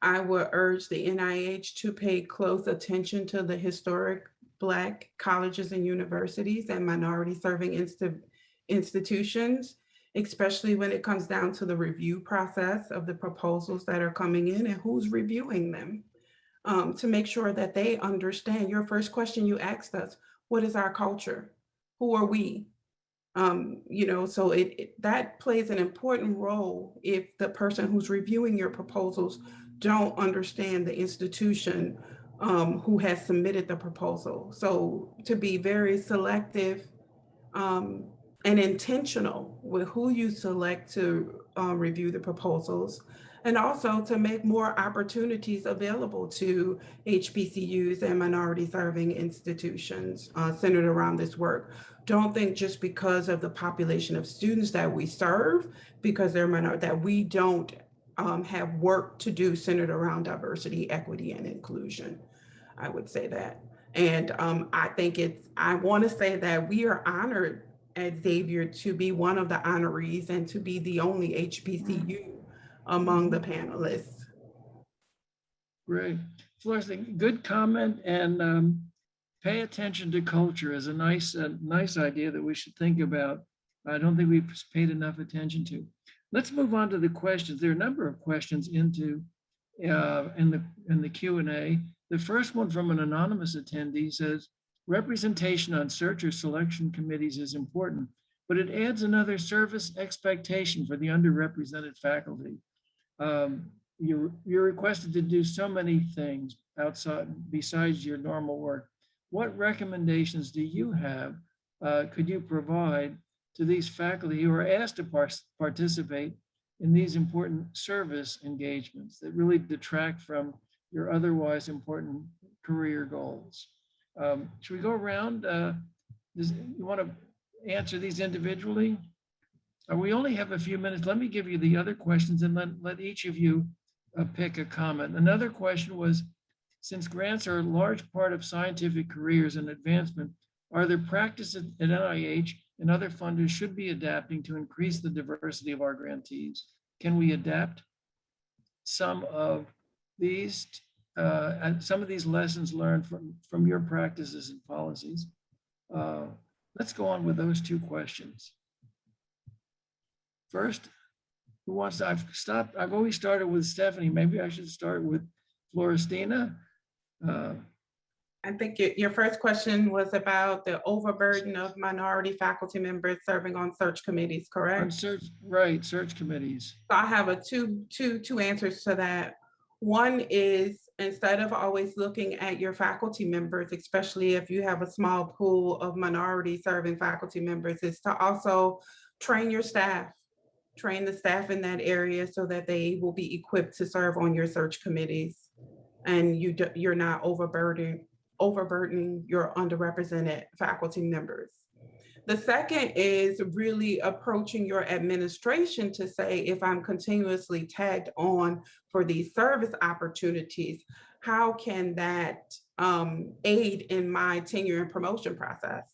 I would urge the NIH to pay close attention to the historic Black colleges and universities and minority serving institutions, especially when it comes down to the review process of the proposals that are coming in and who's reviewing them, to make sure that they understand. Your first question you asked us, what is our culture? Who are we? So that plays an important role if the person who's reviewing your proposals don't understand the institution who has submitted the proposal. So to be very selective and intentional with who you select to review the proposals, and also to make more opportunities available to HBCUs and minority serving institutions centered around this work. Don't think just because of the population of students that we serve, because they're minority, that we don't have work to do centered around diversity, equity, and inclusion. I would say that. And I want to say that we are honored at Xavier to be one of the honorees and to be the only HBCU among the panelists. Great. Florestan, good comment, and pay attention to culture is a nice idea that we should think about. I don't think we've paid enough attention to. Let's move on to the questions. There are a number of questions in the Q&A. The first one from an anonymous attendee says, representation on search or selection committees is important, but it adds another service expectation for the underrepresented faculty. You're requested to do so many things besides your normal work. What recommendations do you have, could you provide to these faculty who are asked to participate in these important service engagements that really detract from your otherwise important career goals? Should we go around? You want to answer these individually? We only have a few minutes. Let me give you the other questions and let each of you pick a comment. Another question was, since grants are a large part of scientific careers and advancement, are there practices at NIH and other funders should be adapting to increase the diversity of our grantees? Can we adapt some of these lessons learned from your practices and policies? Let's go on with those two questions. First, who wants to? I've always started with Stephanie. Maybe I should start with Florestina. I think your first question was about the overburden of minority faculty members serving on search committees, correct? On search committees. So I have two answers to that. One is, instead of always looking at your faculty members, especially if you have a small pool of minority serving faculty members, is to also train your staff. Train the staff in that area so that they will be equipped to serve on your search committees, and you're not overburdening your underrepresented faculty members. The second is really approaching your administration to say, if I'm continuously tagged on for these service opportunities, how can that aid in my tenure and promotion process?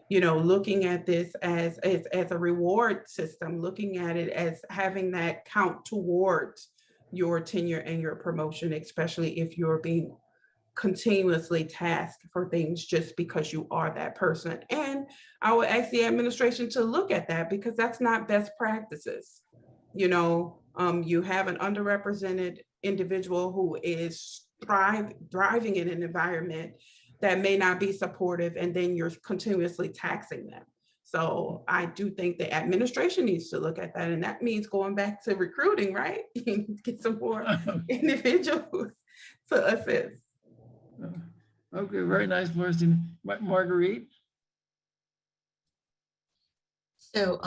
You know, looking at this as a reward system, looking at it as having that count towards your tenure and your promotion, especially if you're being continuously tasked for things just because you are that person. And I would ask the administration to look at that, because that's not best practices. You know, you have an underrepresented individual who is thriving in an environment that may not be supportive, and then you're continuously taxing them. So I do think the administration needs to look at that, and that means going back to recruiting, right? Get some more individuals to assist. Okay, very nice, Florestan. Marguerite? So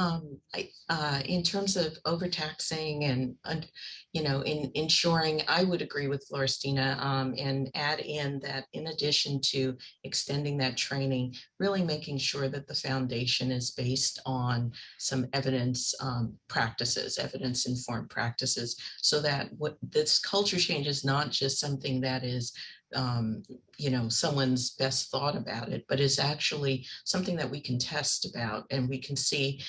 in terms of overtaxing and in ensuring, I would agree with Florestina and add in that in addition to extending that training, really making sure that the foundation is based on some evidence practices, evidence-informed practices, so that what this culture change is not just something that is someone's best thought about it, but is actually something that we can test about, and we can see,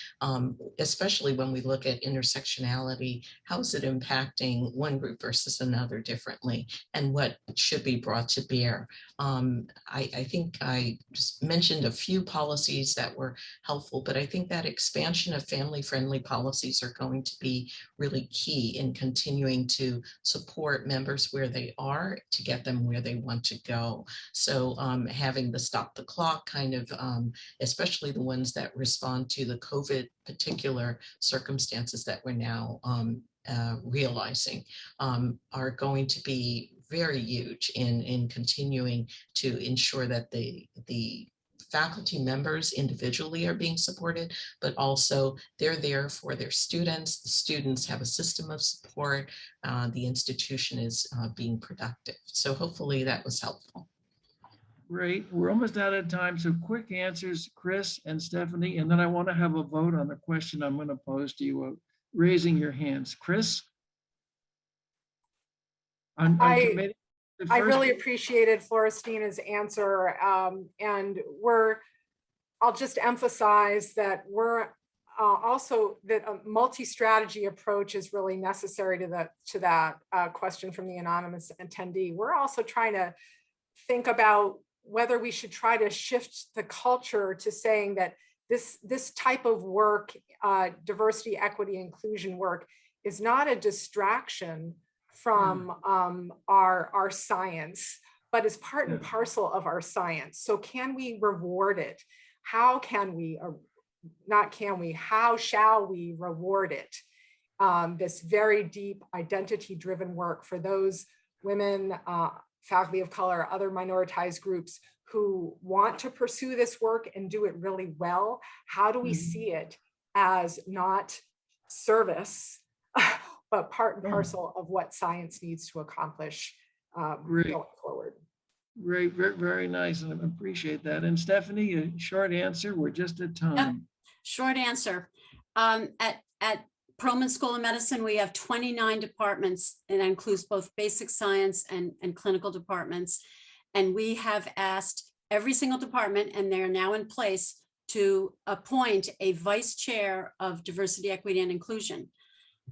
especially when we look at intersectionality, how is it impacting one group versus another differently, and what should be brought to bear. I think I just mentioned a few policies that were helpful, but I think that expansion of family-friendly policies are going to be really key in continuing to support members where they are to get them where they want to go. So having the stop the clock kind of, especially the ones that respond to the COVID particular circumstances that we're now realizing, are going to be very huge in continuing to ensure that the faculty members individually are being supported, but also they're there for their students. The students have a system of support. The institution is being productive. So hopefully that was helpful. Great. We're almost out of time. So quick answers, Chris and Stephanie, and then I want to have a vote on the question I'm going to pose to you, raising your hands. Chris? on committee? I really appreciated Florestina's answer. And I'll just emphasize that we're also that a multi-strategy approach is really necessary to that question from the anonymous attendee. We're also trying to think about whether we should try to shift the culture to saying that this type of work, diversity, equity, inclusion work, is not a distraction from our science, but is part and parcel of our science. So can we reward it? How can we, or not can we, how shall we reward it? This very deep identity-driven work for those women, faculty of color, other minoritized groups who want to pursue this work and do it really well. How do we see it as not service, but part and parcel of what science needs to accomplish going forward? Great, very, very nice, and I appreciate that. And Stephanie, a short answer, we're just at time. Yep. Short answer. At Perelman School of Medicine, we have 29 departments, and that includes both basic science and clinical departments. And we have asked every single department, and they're now in place, to appoint a vice chair of diversity, equity, and inclusion.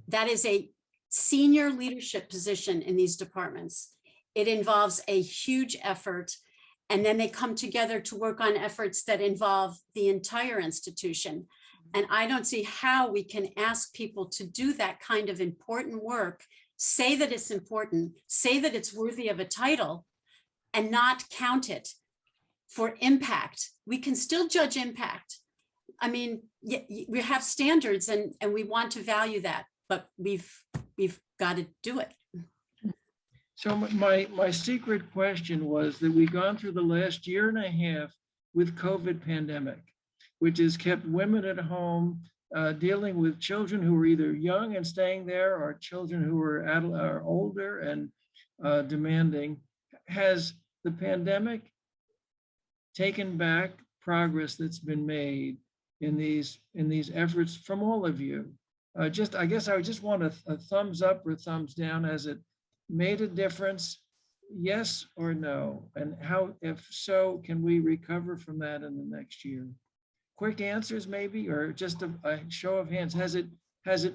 That is a senior leadership position in these departments. It involves a huge effort, and then they come together to work on efforts that involve the entire institution. And I don't see how we can ask people to do that kind of important work, say that it's important, say that it's worthy of a title, and not count it for impact. We can still judge impact. I mean, we have standards and we want to value that, but we've got to do it. So my secret question was that we've gone through the last year and a half with COVID pandemic, which has kept women at home dealing with children who are either young and staying there, or children who are older and demanding. Has the pandemic taken back progress that's been made in these efforts from all of you? I guess I just want a thumbs up or thumbs down. Has it made a difference? Yes or no? And how, if so, can we recover from that in the next year? Quick answers maybe, or just a show of hands. Has it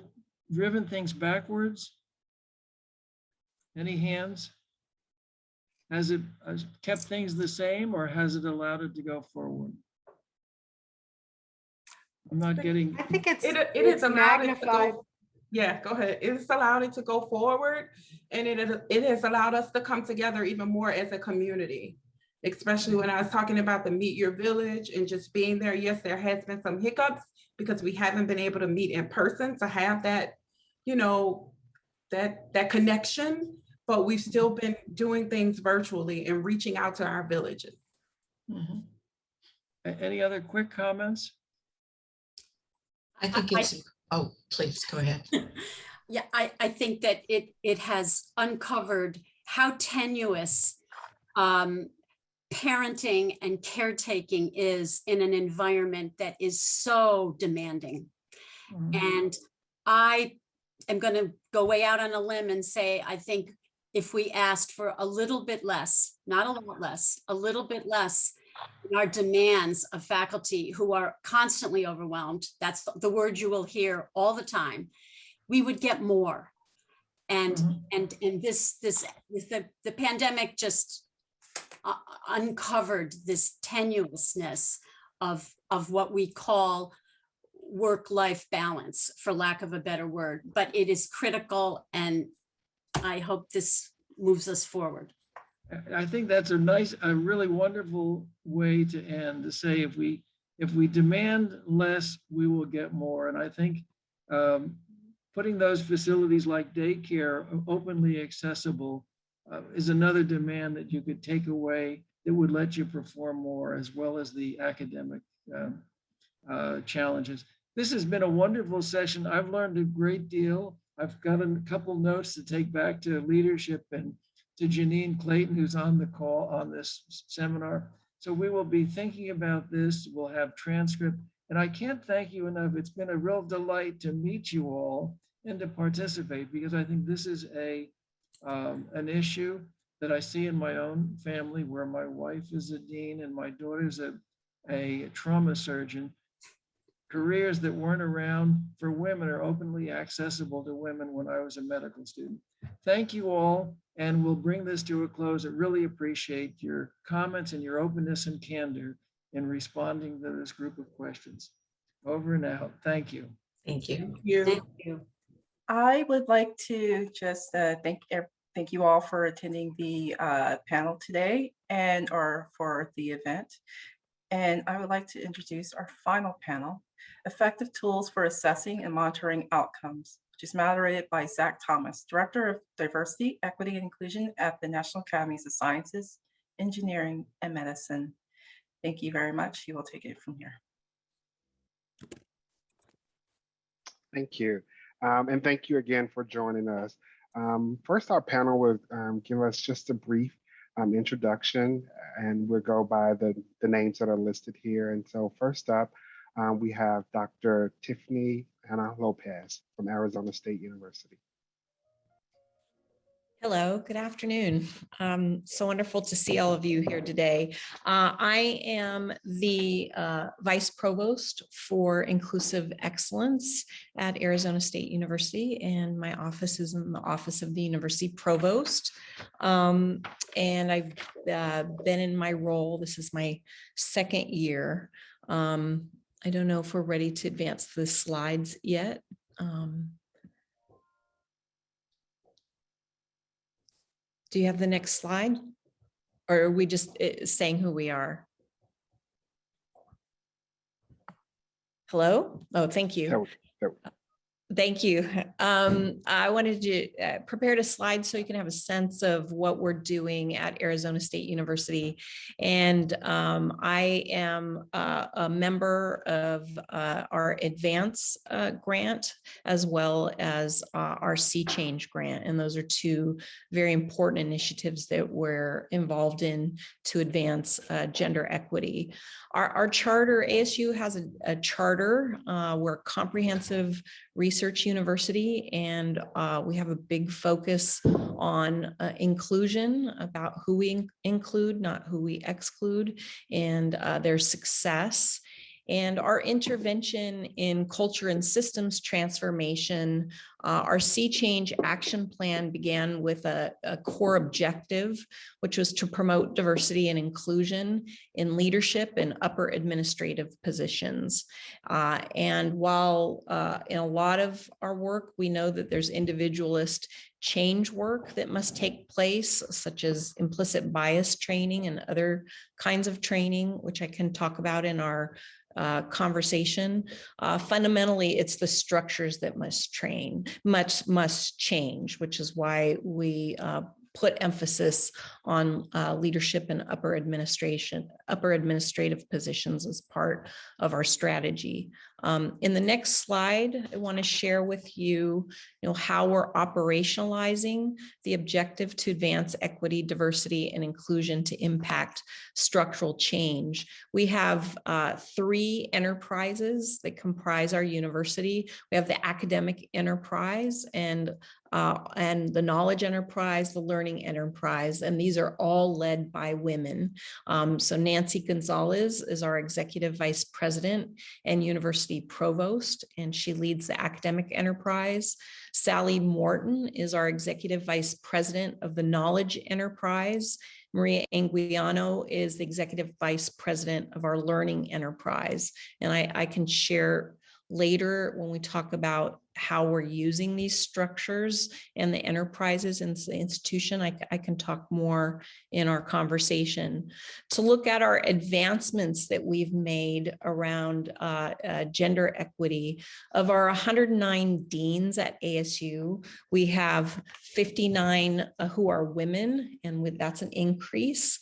driven things backwards? Any hands? Has it kept things the same, or has it allowed it to go forward? I'm not getting. I think it is allowed it to magnified. go. Yeah, go ahead. It's allowed it to go forward, and it has allowed us to come together even more as a community, especially when I was talking about the Meet Your Village and just being there. Yes, there has been some hiccups because we haven't been able to meet in person to have that, that connection, but we've still been doing things virtually and reaching out to our villages. Mm-hmm. Any other quick comments? I think it's, oh, please go ahead. Yeah, I think that it has uncovered how tenuous parenting and caretaking is in an environment that is so demanding. Mm-hmm. And I am going to go way out on a limb and say, I think if we asked for a little bit less, not a lot less, a little bit less in our demands of faculty who are constantly overwhelmed, that's the word you will hear all the time, we would get more. And mm-hmm. and the pandemic just uncovered this tenuousness of what we call work-life balance, for lack of a better word, but it is critical, and I hope this moves us forward. I think that's a really wonderful way to end, to say if we demand less, we will get more. And I think putting those facilities like daycare openly accessible is another demand that you could take away that would let you perform more, as well as the academic challenges. This has been a wonderful session. I've learned a great deal. I've got a couple notes to take back to leadership and to Janine Clayton, who's on the call on this seminar. So we will be thinking about this. We'll have transcript. And I can't thank you enough. It's been a real delight to meet you all and to participate, because I think this is a an issue that I see in my own family, where my wife is a dean and my daughter's a trauma surgeon. Careers that weren't around for women are openly accessible to women when I was a medical student. Thank you all, and we'll bring this to a close. I really appreciate your comments and your openness and candor in responding to this group of questions. Over and out. Thank you. Thank you. Thank you. I would like to just thank you all for attending the panel today or for the event. And I would like to introduce our final panel, Effective Tools for Assessing and Monitoring Outcomes, which is moderated by Zach Thomas, Director of Diversity, Equity, and Inclusion at the National Academies of Sciences, Engineering, and Medicine. Thank you very much. He will take it from here. Thank you. And thank you again for joining us. First, our panel will give us just a brief introduction, and we'll go by the names that are listed here. And so first up, we have Dr. Tiffany Ana Lopez from Arizona State University. Hello, good afternoon. So wonderful to see all of you here today. I am the Vice Provost for Inclusive Excellence at Arizona State University, and my office is in the Office of the University Provost. And I've been in my role, this is my second year. I don't know if we're ready to advance the slides yet. Do you have the next slide? Or are we just saying who we are? Hello? Oh, thank you. Thank you. I wanted to prepare a slide so you can have a sense of what we're doing at Arizona State University. And I am a member of our Advance grant, as well as our Sea Change grant. And those are two very important initiatives that we're involved in to advance gender equity. Our charter, ASU has a charter. We're a comprehensive research university, and we have a big focus on inclusion, about who we include, not who we exclude, and their success. And our intervention in culture and systems transformation, our Sea Change action plan began with a core objective, which was to promote diversity and inclusion in leadership and upper administrative positions. And while in a lot of our work, we know that there's individualist change work that must take place, such as implicit bias training and other kinds of training, which I can talk about in our conversation. Fundamentally, it's the structures that must change, which is why we put emphasis on leadership and upper administrative positions as part of our strategy. In the next slide, I want to share with you, how we're operationalizing the objective to advance equity, diversity, and inclusion to impact structural change. We have 3 enterprises that comprise our university. We have the academic enterprise and the knowledge enterprise, the learning enterprise, and these are all led by women. So Nancy Gonzalez is our executive vice president and university provost, and she leads the academic enterprise. Sally Morton is our executive vice president of the knowledge enterprise. Maria Anguiano is the executive vice president of our learning enterprise. And I can share later when we talk about how we're using these structures and the enterprises in the institution. I can talk more in our conversation. To look at our advancements that we've made around gender equity, of our 109 deans at ASU, we have 59 who are women, and that's an increase.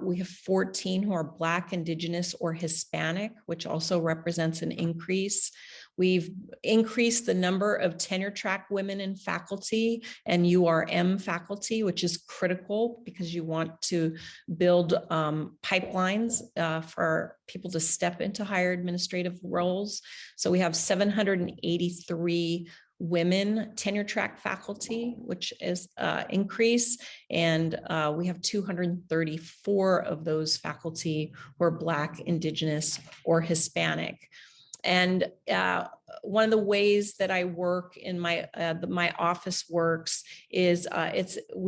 We have 14 who are Black, Indigenous, or Hispanic, which also represents an increase. We've increased the number of tenure track women in faculty and URM faculty, which is critical because you want to build pipelines for people to step into higher administrative roles. So we have 783 women tenure track faculty, which is increase. And we have 234 of those faculty who are Black, Indigenous, or Hispanic. And one of the ways that I work in my my office works is I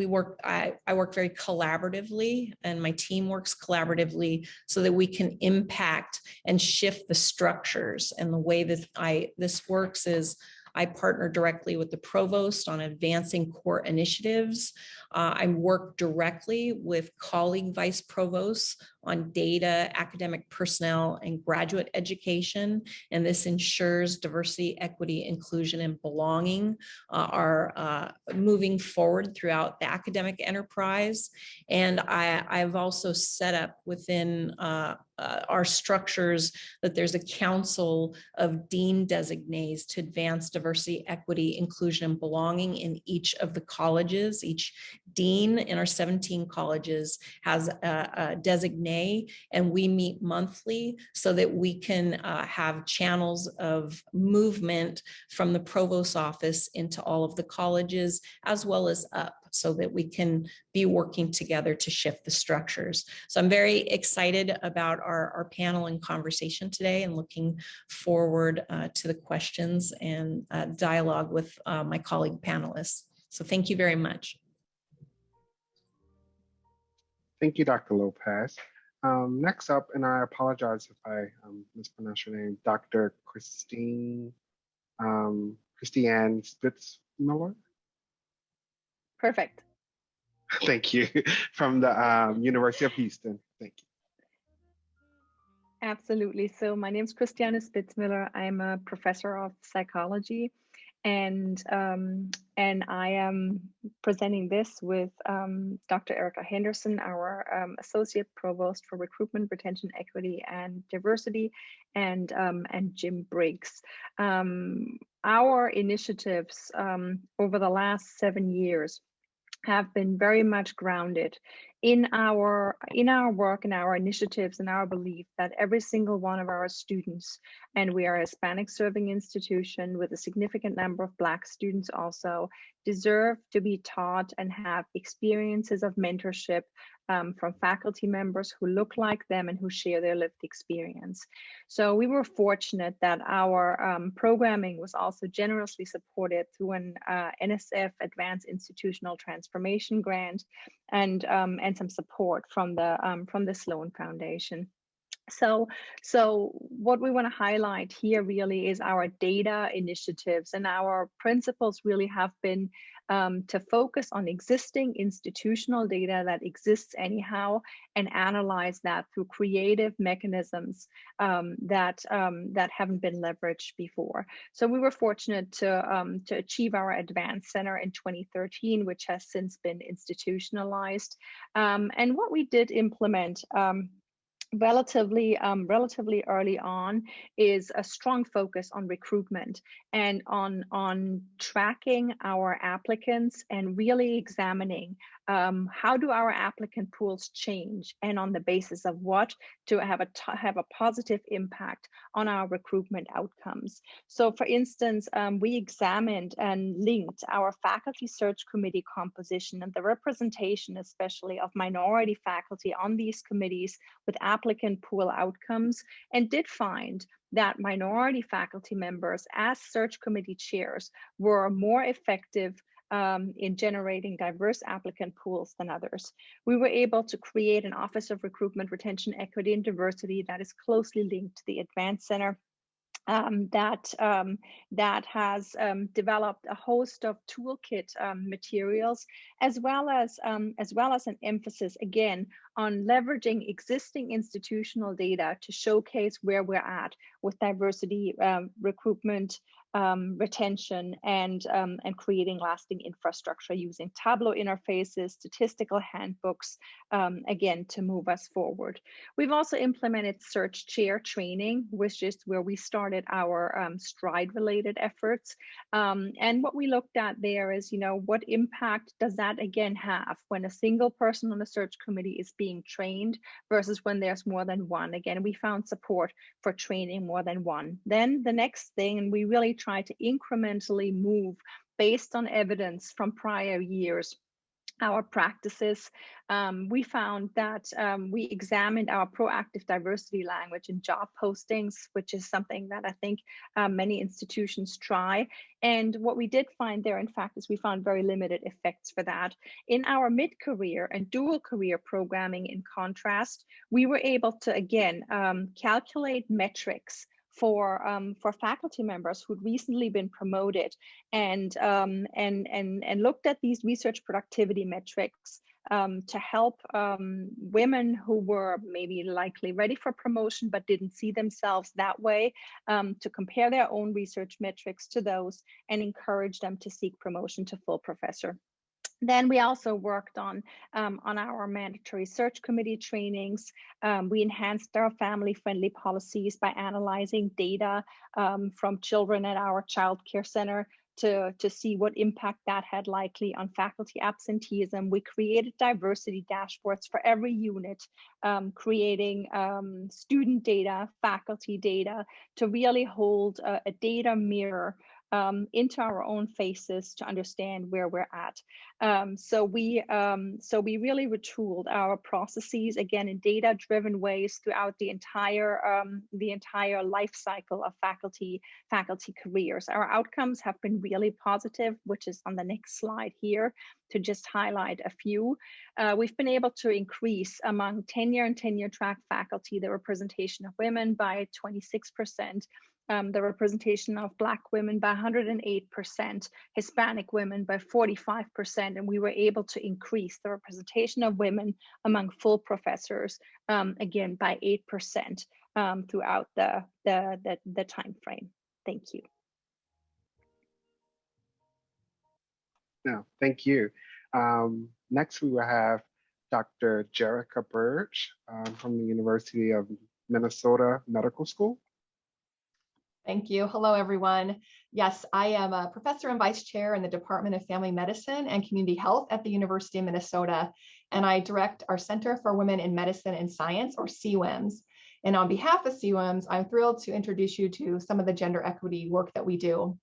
work very collaboratively, and my team works collaboratively so that we can impact and shift the structures. And the way that this works is I partner directly with the provost on advancing core initiatives. I work directly with colleague vice provosts on data, academic personnel, and graduate education. And this ensures diversity, equity, inclusion, and belonging are moving forward throughout the academic enterprise. And I've also set up within our structures that there's a council of dean designates to advance diversity, equity, inclusion, and belonging in each of the colleges. Each dean in our 17 colleges has a designee, and we meet monthly so that we can have channels of movement from the provost's office into all of the colleges, as well as up, so that we can be working together to shift the structures. So I'm very excited about our panel and conversation today, and looking forward to the questions and dialogue with my colleague panelists. So thank you very much. Thank you, Dr. Lopez. Next up, and I apologize if I mispronounce your name, Dr. Christiane Spitzmiller. Perfect. Thank you. From the University of Houston. Thank you. Absolutely. So my name is Christiane Spitzmiller. I'm a professor of psychology, and I am presenting this with Dr. Erica Henderson, our Associate Provost for Recruitment, Retention, Equity, and Diversity, and Jim Briggs. Our initiatives over the last 7 years have been very much grounded in our work and our initiatives and our belief that every single one of our students, and we are a Hispanic serving institution with a significant number of Black students also, deserve to be taught and have experiences of mentorship from faculty members who look like them and who share their lived experience. So we were fortunate that our programming was also generously supported through an NSF Advanced Institutional Transformation Grant and some support from the Sloan Foundation. So what we want to highlight here really is our data initiatives, and our principles really have been to focus on existing institutional data that exists anyhow and analyze that through creative mechanisms that haven't been leveraged before. So we were fortunate to achieve our Advanced Center in 2013, which has since been institutionalized. And what we did implement relatively early on is a strong focus on recruitment and on tracking our applicants and really examining how do our applicant pools change, and on the basis of what to have a positive impact on our recruitment outcomes. So for instance, we examined and linked our faculty search committee composition and the representation, especially of minority faculty on these committees, with applicant pool outcomes, and did find that minority faculty members as search committee chairs were more effective in generating diverse applicant pools than others. We were able to create an Office of Recruitment, Retention, Equity, and Diversity that is closely linked to the Advanced Center. That has developed a host of toolkit materials, as well as an emphasis again on leveraging existing institutional data to showcase where we're at with diversity, recruitment, retention, and creating lasting infrastructure using Tableau interfaces, statistical handbooks, again, to move us forward. We've also implemented search chair training, which is where we started our stride-related efforts. And what we looked at there is, what impact does that again have when a single person on the search committee is being being trained versus when there's more than one. Again, we found support for training more than one. Then the next thing, and we really try to incrementally move based on evidence from prior years, our practices. We found that we examined our proactive diversity language in job postings, which is something that I think many institutions try. And what we did find there, in fact, is we found very limited effects for that. In our mid-career and dual career programming, in contrast, we were able to, again, calculate metrics for faculty members who'd recently been promoted, and looked at these research productivity metrics to help women who were maybe likely ready for promotion but didn't see themselves that way, to compare their own research metrics to those and encourage them to seek promotion to full professor. Then we also worked on our mandatory search committee trainings. We enhanced our family-friendly policies by analyzing data from children at our child care center to see what impact that had likely on faculty absenteeism. We created diversity dashboards for every unit, creating student data, faculty data, to really hold a data mirror into our own faces to understand where we're at. So we really retooled our processes, again, in data-driven ways throughout the entire life cycle of faculty careers. Our outcomes have been really positive, which is on the next slide here, to just highlight a few. We've been able to increase among tenure and tenure track faculty the representation of women by 26%. The representation of Black women by 108%, Hispanic women by 45%, and we were able to increase the representation of women among full professors, again, by 8% throughout the time frame. Thank you. No, thank you. Next, we will have Dr. Jerica Burge from the University of Minnesota Medical School. Thank you. Hello, everyone. Yes, I am a professor and vice chair in the Department of Family Medicine and Community Health at the University of Minnesota, and I direct our Center for Women in Medicine and Science, or CWIMS. And on behalf of CWIMS, I'm thrilled to introduce you to some of the gender equity work that we do.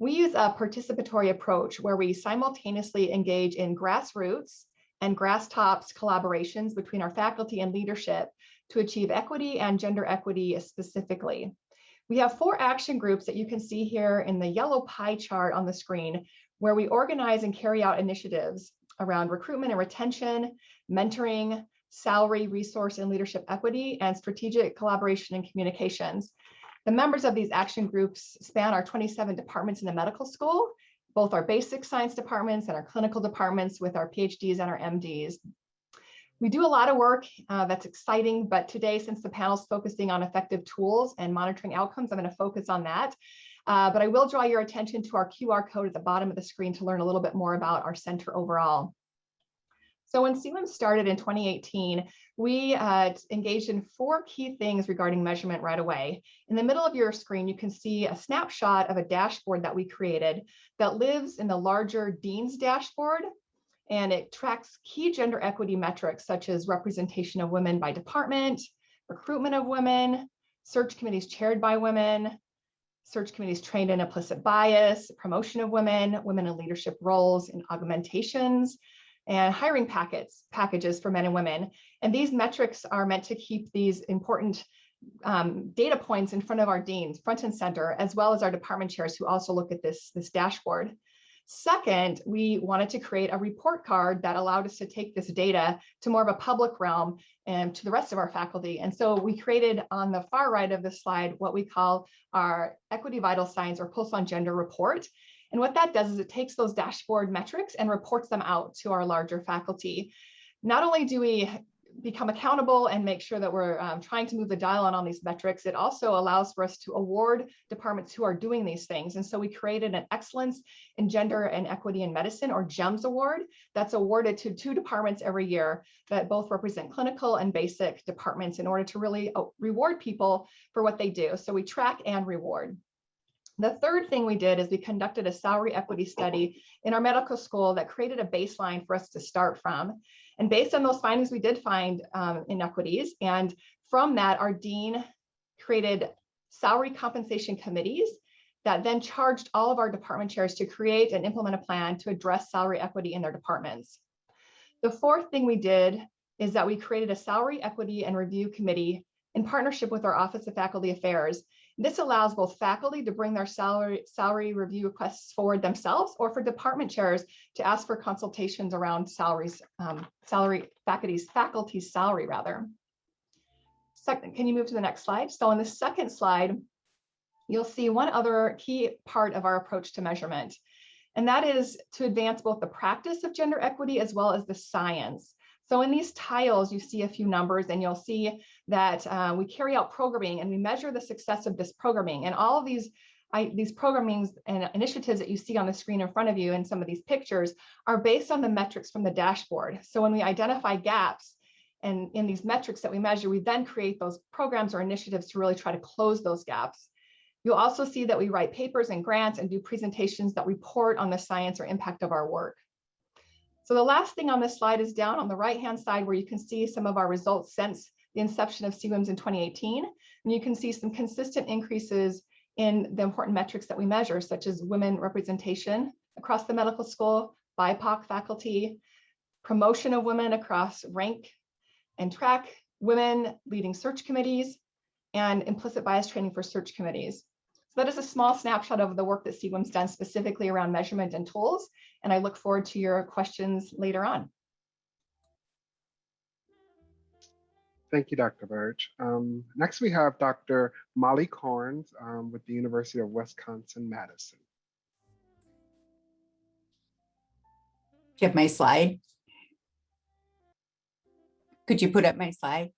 We use a participatory approach where we simultaneously engage in grassroots and grasstops collaborations between our faculty and leadership to achieve equity and gender equity specifically. We have 4 action groups that you can see here in the yellow pie chart on the screen, where we organize and carry out initiatives around recruitment and retention, mentoring, salary, resource, and leadership equity, and strategic collaboration and communications. The members of these action groups span our 27 departments in the medical school, both our basic science departments and our clinical departments with our PhDs and our MDs. We do a lot of work that's exciting, but today, since the panel is focusing on effective tools and monitoring outcomes, I'm going to focus on that. But I will draw your attention to our QR code at the bottom of the screen to learn a little bit more about our center overall. So when CWIMS started in 2018, we engaged in 4 key things regarding measurement right away. In the middle of your screen, you can see a snapshot of a dashboard that we created that lives in the larger Dean's dashboard. And it tracks key gender equity metrics such as representation of women by department, recruitment of women, search committees chaired by women, search committees trained in implicit bias, promotion of women, women in leadership roles and augmentations, and hiring packages for men and women. And these metrics are meant to keep these important data points in front of our deans, front and center, as well as our department chairs who also look at this dashboard. Second, we wanted to create a report card that allowed us to take this data to more of a public realm and to the rest of our faculty. And so we created on the far right of the slide what we call our Equity Vital Signs or Pulse on Gender report. And what that does is it takes those dashboard metrics and reports them out to our larger faculty. Not only do we become accountable and make sure that we're trying to move the dial on these metrics, it also allows for us to award departments who are doing these things. And so we created an Excellence in Gender and Equity in Medicine, or GEMS award, that's awarded to 2 departments every year that both represent clinical and basic departments in order to really reward people for what they do. So we track and reward. The third thing we did is we conducted a salary equity study in our medical school that created a baseline for us to start from. And based on those findings, we did find inequities. And from that, our dean created salary compensation committees that then charged all of our department chairs to create and implement a plan to address salary equity in their departments. The fourth thing we did is that we created a salary equity and review committee in partnership with our Office of Faculty Affairs. This allows both faculty to bring their salary review requests forward themselves, or for department chairs to ask for consultations around salaries, faculty's salary rather. Second, can you move to the next slide? So on the second slide, you'll see one other key part of our approach to measurement, and that is to advance both the practice of gender equity as well as the science. So in these tiles, you see a few numbers, and you'll see that we carry out programming and we measure the success of this programming. And all of these programmings and initiatives that you see on the screen in front of you in some of these pictures are based on the metrics from the dashboard. So when we identify gaps and in these metrics that we measure, we then create those programs or initiatives to really try to close those gaps. You'll also see that we write papers and grants and do presentations that report on the science or impact of our work. So the last thing on this slide is down on the right-hand side, where you can see some of our results since the inception of CWIMS in 2018. And you can see some consistent increases in the important metrics that we measure, such as women representation across the medical school, BIPOC faculty, promotion of women across rank and track, women leading search committees, and implicit bias training for search committees. So that is a small snapshot of the work that CWIM's done specifically around measurement and tools, and I look forward to your questions later on. Thank you, Dr. Birch. Next, we have Dr. Molly Carnes with the University of Wisconsin-Madison. Do you have my slide? Could you put up my slide?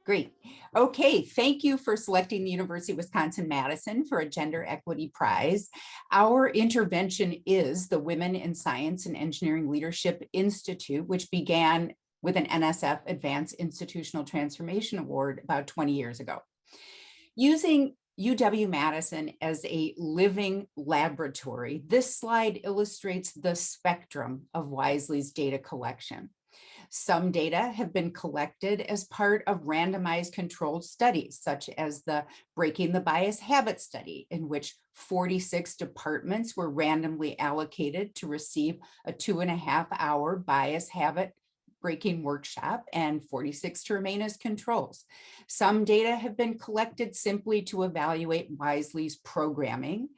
Great. Okay, thank you for selecting the University of Wisconsin-Madison for a Gender Equity Prize. Our intervention is the Women in Science and Engineering Leadership Institute, which began with an NSF Advanced Institutional Transformation Award about 20 years ago. Using UW-Madison as a living laboratory, this slide illustrates the spectrum of Wisely's data collection. Some data have been collected as part of randomized controlled studies, such as the Breaking the Bias Habit study, in which 46 departments were randomly allocated to receive a 2.5-hour bias habit breaking workshop and 46 to remain as controls. Some data have been collected simply to evaluate Wisely's programming.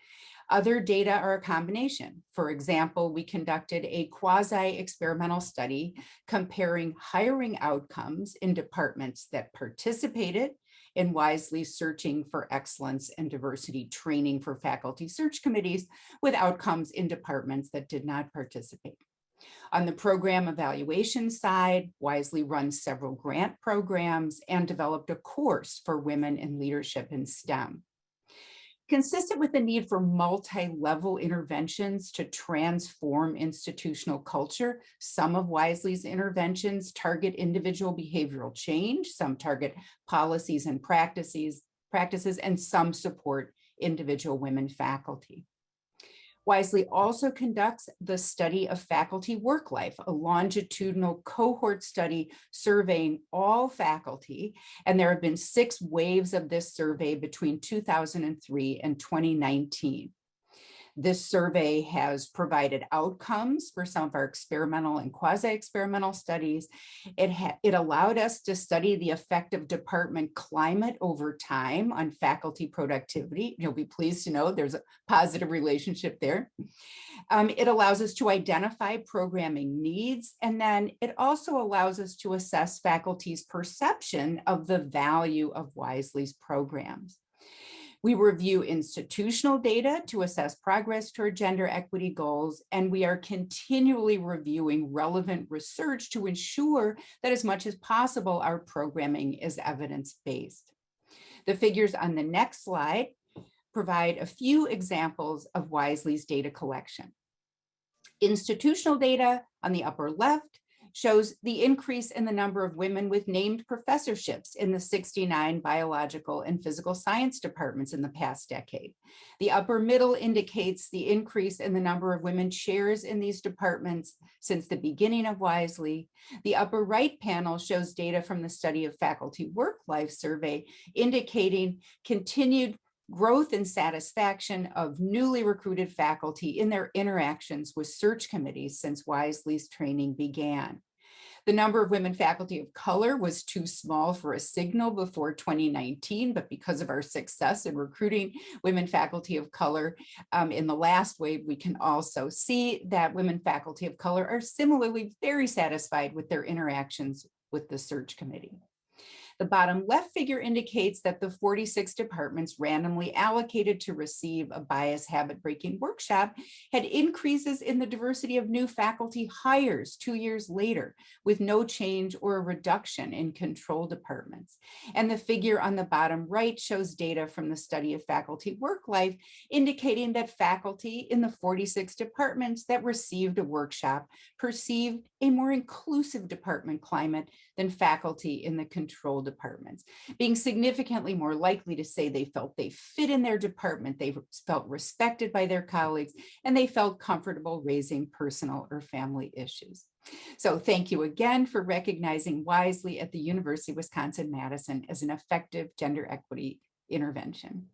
Other data are a combination. For example, we conducted a quasi-experimental study comparing hiring outcomes in departments that participated in Wisely searching for excellence and diversity training for faculty search committees with outcomes in departments that did not participate. On the program evaluation side, Wisely runs several grant programs and developed a course for women in leadership in STEM. Consistent with the need for multi-level interventions to transform institutional culture, some of Wisely's interventions target individual behavioral change, some target policies and practices, and some support individual women faculty. Wisely also conducts the study of faculty work life, a longitudinal cohort study surveying all faculty, and there have been 6 waves of this survey between 2003 and 2019. This survey has provided outcomes for some of our experimental and quasi-experimental studies. It allowed us to study the effect of department climate over time on faculty productivity. You'll be pleased to know there's a positive relationship there. It allows us to identify programming needs, and then it also allows us to assess faculty's perception of the value of Wisely's programs. We review institutional data to assess progress toward gender equity goals, and we are continually reviewing relevant research to ensure that as much as possible, our programming is evidence-based. The figures on the next slide provide a few examples of Wisely's data collection. Institutional data on the upper left shows the increase in the number of women with named professorships in the 69 biological and physical science departments in the past decade. The upper middle indicates the increase in the number of women chairs in these departments since the beginning of Wisely. The upper right panel shows data from the Study of Faculty Work Life survey indicating continued growth and satisfaction of newly recruited faculty in their interactions with search committees since Wisely's training began. The number of women faculty of color was too small for a signal before 2019, but because of our success in recruiting women faculty of color in the last wave, we can also see that women faculty of color are similarly very satisfied with their interactions with the search committee. The bottom left figure indicates that the 46 departments randomly allocated to receive a bias habit breaking workshop had increases in the diversity of new faculty hires 2 years later, with no change or a reduction in control departments. And the figure on the bottom right shows data from the Study of Faculty Work Life, indicating that faculty in the 46 departments that received a workshop perceived a more inclusive department climate than faculty in the control departments, being significantly more likely to say they felt they fit in their department, they felt respected by their colleagues, and they felt comfortable raising personal or family issues. So thank you again for recognizing Wisely at the University of Wisconsin-Madison as an effective gender equity intervention.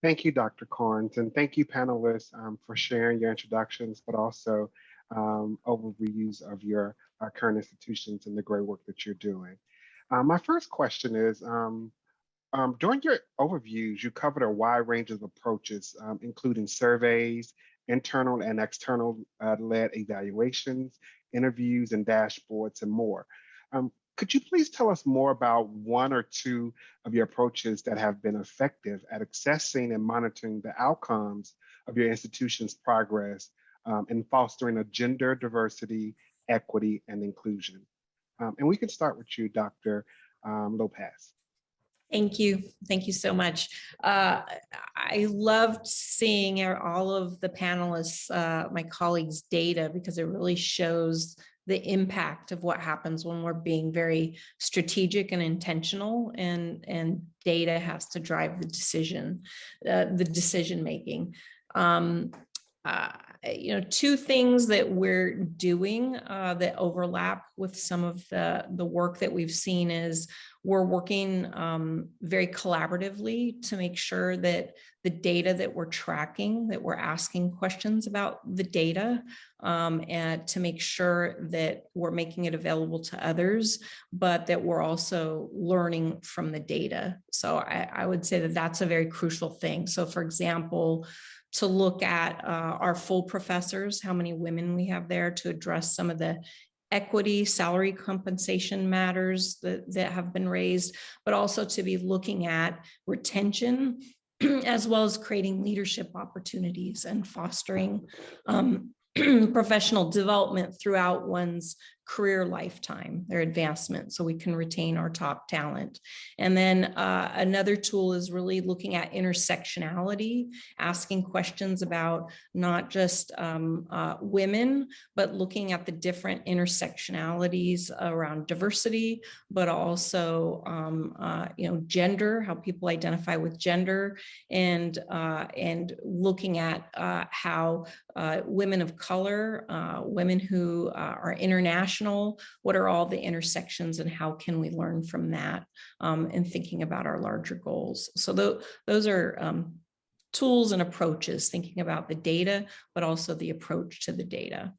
Thank you, Dr. Carnes, and thank you, panelists, for sharing your introductions, but also overviews of your current institutions and the great work that you're doing. My first question is, during your overviews, you covered a wide range of approaches, including surveys, internal and external led evaluations, interviews and dashboards, and more. Could you please tell us more about one or two of your approaches that have been effective at assessing and monitoring the outcomes of your institution's progress in fostering a gender diversity, equity, and inclusion? And we can start with you, Dr. Lopez. Thank you. Thank you so much. I loved seeing all of the panelists, my colleagues' data, because it really shows the impact of what happens when we're being very strategic and intentional, and data has to drive the decision making. Two things that we're doing that overlap with some of the work that we've seen is we're working very collaboratively to make sure that the data that we're tracking, that we're asking questions about the data, and to make sure that we're making it available to others, but that we're also learning from the data. So I would say that that's a very crucial thing. So for example, to look at our full professors, how many women we have there, to address some of the equity, salary compensation matters that have been raised, but also to be looking at retention, as well as creating leadership opportunities and fostering professional development throughout one's career lifetime, their advancement, so we can retain our top talent. And then another tool is really looking at intersectionality, asking questions about not just women, but looking at the different intersectionalities around diversity, but also gender, how people identify with gender, and looking at how women of color, women who are international, what are all the intersections and how can we learn from that, and thinking about our larger goals. So those are tools and approaches, thinking about the data, but also the approach to the data.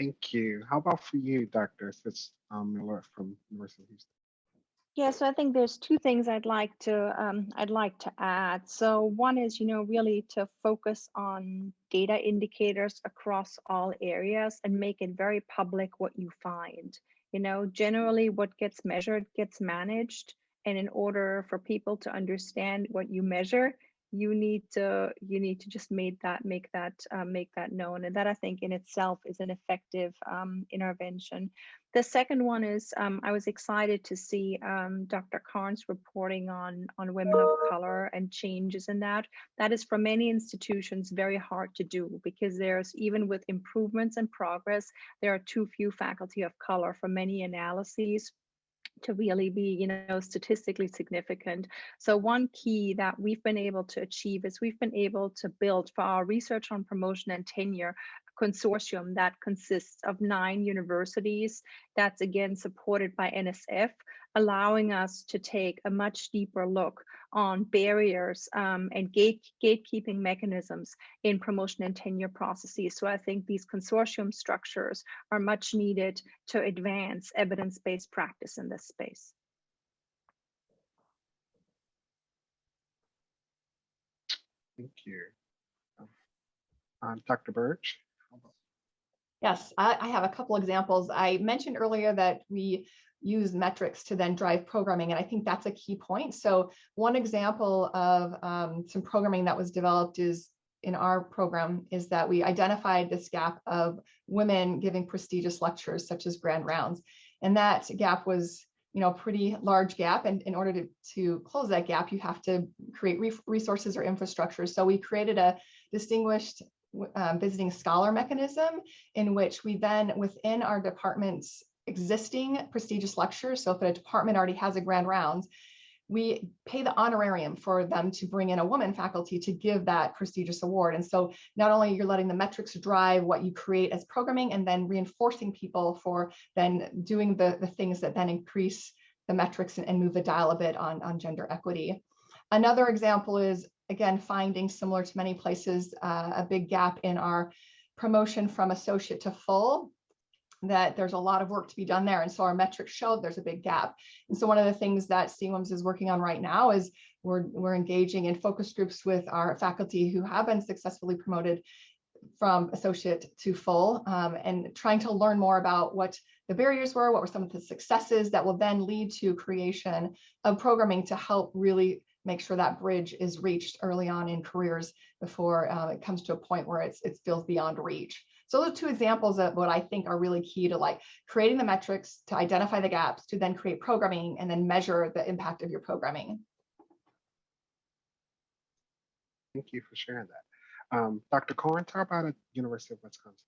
Thank you. How about for you, Dr. Fitzmiller from University of Houston? Yeah, so I think there's two things I'd like to add. So one is, really to focus on data indicators across all areas and make it very public what you find. Generally what gets measured gets managed, and in order for people to understand what you measure, you need to just make that known, and that I think in itself is an effective intervention. The second one is I was excited to see Dr. Karn's reporting on women of color and changes in that. That is for many institutions very hard to do, because there's, even with improvements and progress, there are too few faculty of color for many analyses to really be, statistically significant. So one key that we've been able to achieve is we've been able to build, for our research on promotion and tenure, a consortium that consists of 9 universities, that's again supported by NSF, allowing us to take a much deeper look on barriers and gatekeeping mechanisms in promotion and tenure processes. So I think these consortium structures are much needed to advance evidence-based practice in this space. Thank you. Dr. Birch. Yes, I have a couple examples. I mentioned earlier that we use metrics to then drive programming, and I think that's a key point. So one example of some programming that was developed is in our program is that we identified this gap of women giving prestigious lectures such as grand rounds. And that gap was, a pretty large gap. And in order to close that gap, you have to create resources or infrastructure. So we created a distinguished visiting scholar mechanism in which we then, within our department's existing prestigious lectures, so if a department already has a grand rounds, we pay the honorarium for them to bring in a woman faculty to give that prestigious award. And so not only you're letting the metrics drive what you create as programming, and then reinforcing people for then doing the things that then increase the metrics and move the dial a bit on gender equity. Another example is, again, finding, similar to many places, a big gap in our promotion from associate to full, that there's a lot of work to be done there. And so our metrics show there's a big gap. And so one of the things that CWIMS is working on right now is we're engaging in focus groups with our faculty who have been successfully promoted from associate to full, and trying to learn more about what the barriers were, what were some of the successes that will then lead to creation of programming to help really make sure that bridge is reached early on in careers before it comes to a point where it feels beyond reach. So those are 2 examples of what I think are really key to, like, creating the metrics to identify the gaps, to then create programming and then measure the impact of your programming. Thank you for sharing that. Dr. Cohen, talk about at University of Wisconsin.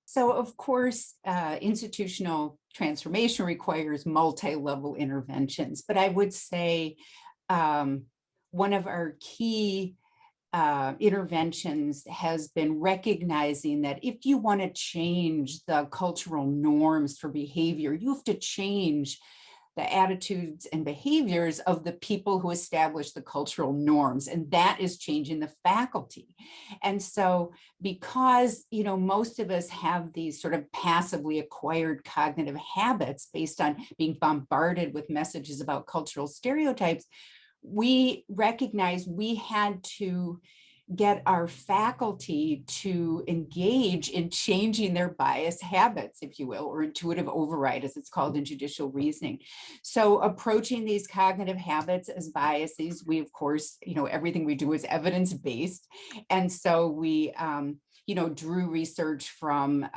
So of course, institutional transformation requires multi-level interventions, but I would say one of our key interventions has been recognizing that if you want to change the cultural norms for behavior, you have to change the attitudes and behaviors of the people who establish the cultural norms, and that is changing the faculty. And so because, most of us have these sort of passively acquired cognitive habits based on being bombarded with messages about cultural stereotypes, we recognized we had to get our faculty to engage in changing their bias habits, if you will, or intuitive override, as it's called in judicial reasoning. So approaching these cognitive habits as biases, we, of course, everything we do is evidence-based. And so we, drew research from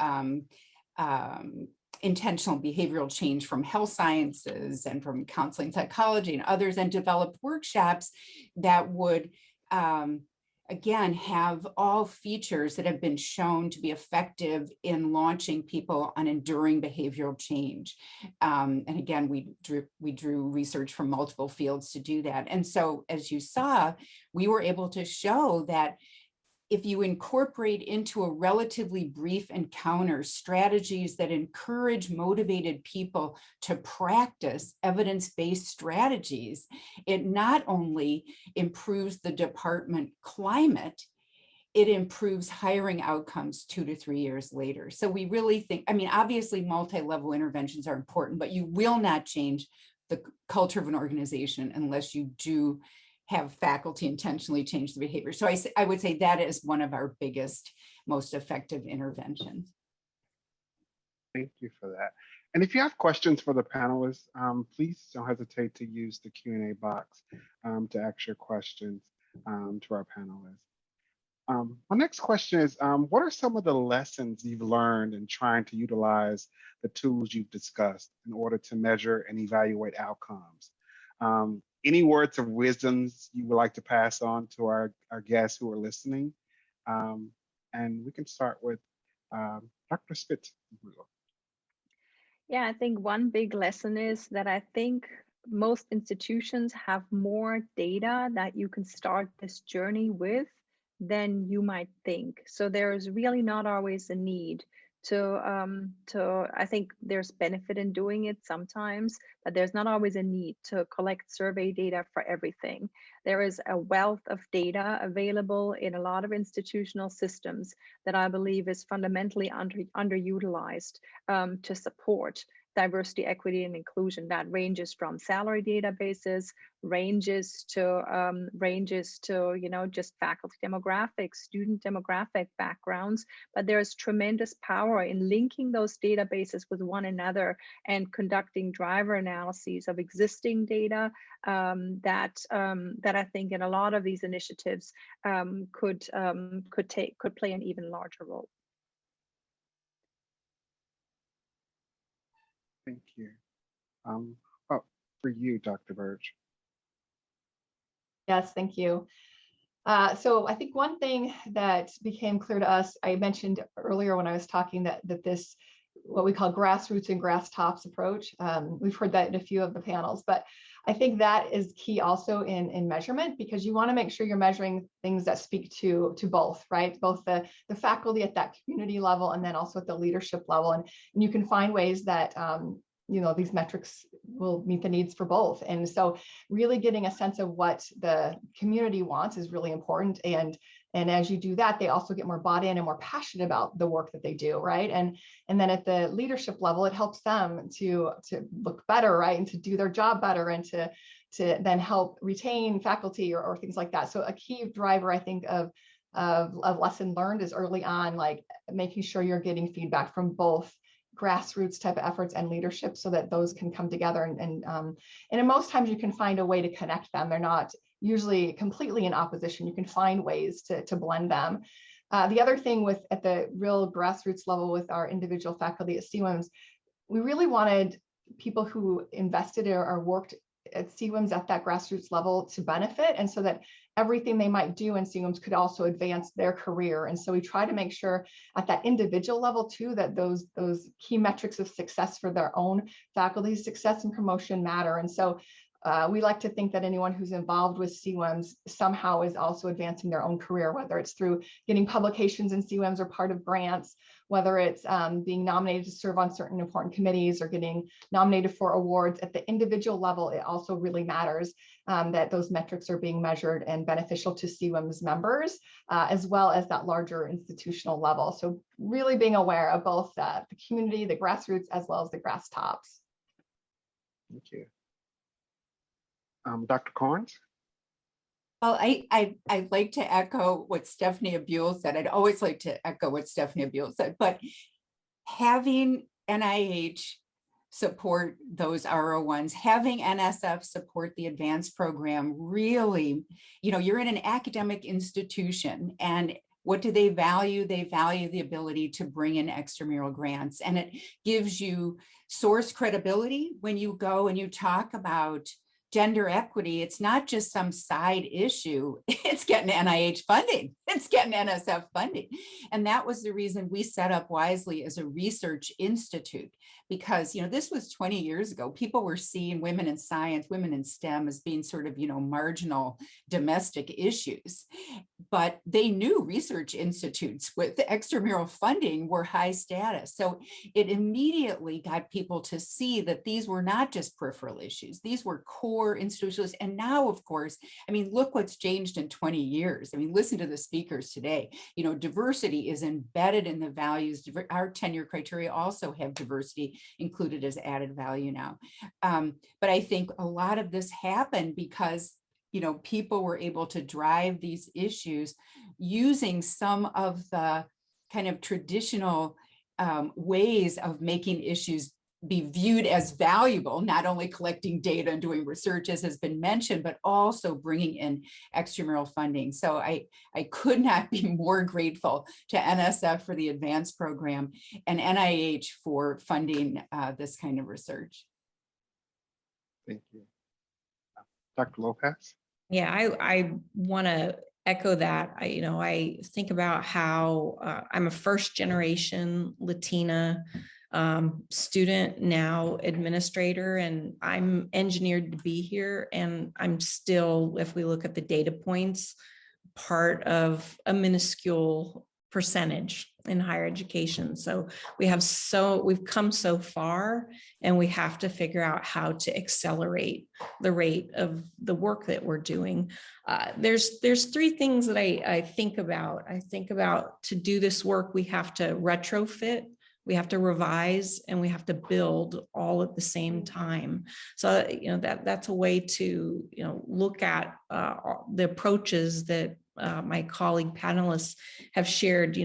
intentional behavioral change from health sciences and from counseling psychology and others, and developed workshops that would, again, have all features that have been shown to be effective in launching people on enduring behavioral change. And again, we drew research from multiple fields to do that. And so, as you saw, we were able to show that if you incorporate into a relatively brief encounter strategies that encourage motivated people to practice evidence-based strategies, it not only improves the department climate, it improves hiring outcomes 2 to 3 years later. So we really think, obviously multi-level interventions are important, but you will not change the culture of an organization unless you do have faculty intentionally change the behavior. So I would say that is one of our biggest, most effective interventions. Thank you for that. And if you have questions for the panelists, please don't hesitate to use the Q&A box to ask your questions. to our panelists. My next question is, what are some of the lessons you've learned in trying to utilize the tools you've discussed in order to measure and evaluate outcomes? Any words of wisdoms you would like to pass on to our guests who are listening? And we can start with Dr. Spitz. Yeah, I think one big lesson is that I think most institutions have more data that you can start this journey with than you might think. So there is really not always a need to I think there's benefit in doing it sometimes, but there's not always a need to collect survey data for everything. There is a wealth of data available in a lot of institutional systems that I believe is fundamentally underutilized to support diversity, equity, and inclusion. That ranges from salary databases, ranges to just faculty demographics, student demographic backgrounds. But there's tremendous power in linking those databases with one another and conducting driver analyses of existing data that I think in a lot of these initiatives could play an even larger role. Thank you. For you, Dr. Birch. Yes, thank you. So I think one thing that became clear to us, I mentioned earlier when I was talking that this, what we call grassroots and grass tops approach, we've heard that in a few of the panels, but I think that is key also in measurement, because you want to make sure you're measuring things that speak to both, right? Both the faculty at that community level and then also at the leadership level. And you can find ways that these metrics will meet the needs for both. And so really getting a sense of what the community wants is really important. And as you do that, they also get more bought in and more passionate about the work that they do, right? And then at the leadership level, it helps them to look better, right? And to do their job better and to then help retain faculty or things like that. So a key driver, I think, of lesson learned is early on, like making sure you're getting feedback from both grassroots type of efforts and leadership so that those can come together. And most times you can find a way to connect them. They're not usually completely in opposition. You can find ways to blend them. The other thing at the real grassroots level with our individual faculty at CWIMS, we really wanted people who invested or worked at CWIMS at that grassroots level to benefit, and so that everything they might do in CWIMS could also advance their career. And so we try to make sure at that individual level too, that those key metrics of success for their own faculty success and promotion matter. And so we like to think that anyone who's involved with CWIMS somehow is also advancing their own career, whether it's through getting publications in CWIMS or part of grants, whether it's being nominated to serve on certain important committees or getting nominated for awards. At the individual level, it also really matters that those metrics are being measured and beneficial to CWIMS members, as well as that larger institutional level. So really being aware of both the community, the grassroots, as well as the grass tops. Thank you. Dr. Carnes? Well, I'd like to echo what Stephanie Abule said. I'd always like to echo what Stephanie Abule said, but having NIH support those RO1s, having NSF support the advanced program, really, you're in an academic institution, and what do they value? They value the ability to bring in extramural grants, and it gives you source credibility when you go and you talk about gender equity. It's not just some side issue. It's getting NIH funding. It's getting NSF funding. And that was the reason we set up Wisely as a research institute, because, this was 20 years ago. People were seeing women in science, women in STEM as being sort of, marginal domestic issues. But they knew research institutes with extramural funding were high status. So it immediately got people to see that these were not just peripheral issues. These were core institutions. And now, of course, look what's changed in 20 years. Listen to the speakers today. Diversity is embedded in the values. Our tenure criteria also have diversity included as added value now. But I think a lot of this happened because people were able to drive these issues using some of the kind of traditional ways of making issues be viewed as valuable, not only collecting data and doing research as has been mentioned, but also bringing in extramural funding. So I could not be more grateful to NSF for the advanced program and NIH for funding this kind of research. Thank you. Dr. Lopez? Yeah, I want to echo that. I think about how I'm a first generation Latina student, now administrator, and I'm engineered to be here. And I'm still, if we look at the data points, part of a minuscule percentage in higher education. So we've come so far, and we have to figure out how to accelerate the rate of the work that we're doing. There's three things that I think about. I think about, to do this work, we have to retrofit, we have to revise, and we have to build all at the same time. So, that's a way to, look at the approaches that my colleague panelists have shared.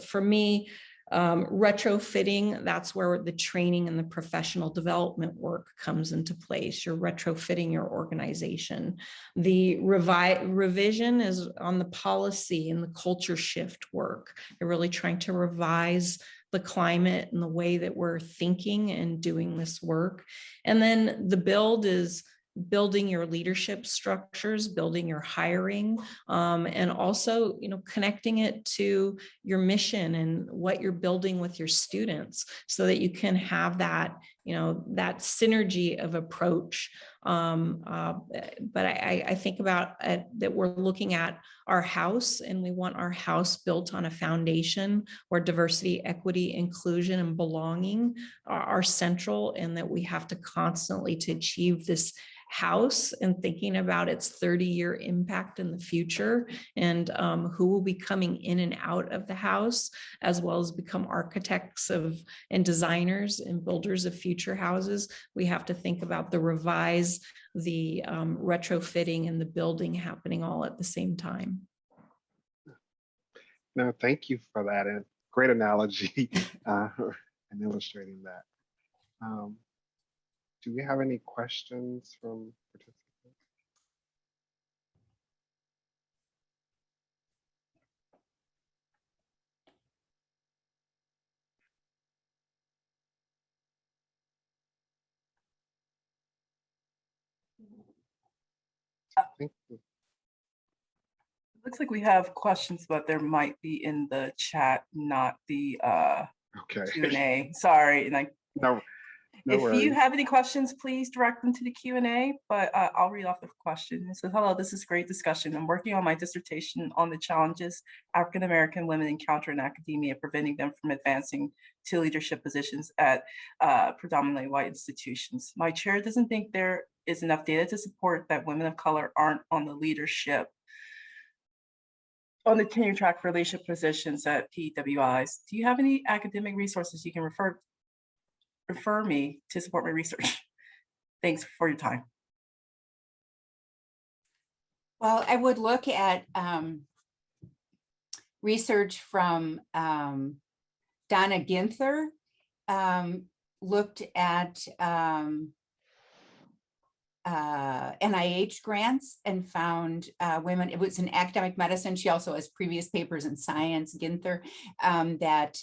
For me, retrofitting, that's where the training and the professional development work comes into place. You're retrofitting your organization. The revision is on the policy and the culture shift work. You're really trying to revise the climate and the way that we're thinking and doing this work. And then the build is building your leadership structures, building your hiring, and also, connecting it to your mission and what you're building with your students, so that you can have that, that synergy of approach. But I think about that we're looking at our house, and we want our house built on a foundation where diversity, equity, inclusion, and belonging are central, and that we have to constantly, to achieve this house, and thinking about its 30-year impact in the future, and who will be coming in and out of the house, as well as become architects and designers and builders of future houses. We have to think about the revise, the retrofitting, and the building happening all at the same time. No, thank you for that, and great analogy and illustrating that. Do we have any questions from participants? Thank you. Looks like we have questions, but there might be in the chat, not the Q&A. Sorry, and no if worries. you have any questions, please direct them to the Q&A, but I'll read off the question. It says, hello, this is great discussion. I'm working on my dissertation on the challenges African-American women encounter in academia, preventing them from advancing to leadership positions at predominantly white institutions. My chair doesn't think there is enough data to support that women of color aren't on the tenure track for leadership positions at PWIs. Do you have any academic resources you can refer me to support my research? Thanks for your time. Well, I would look at research from Donna Ginther, looked at NIH grants and found women. It was in academic medicine. She also has previous papers in science, Ginther, that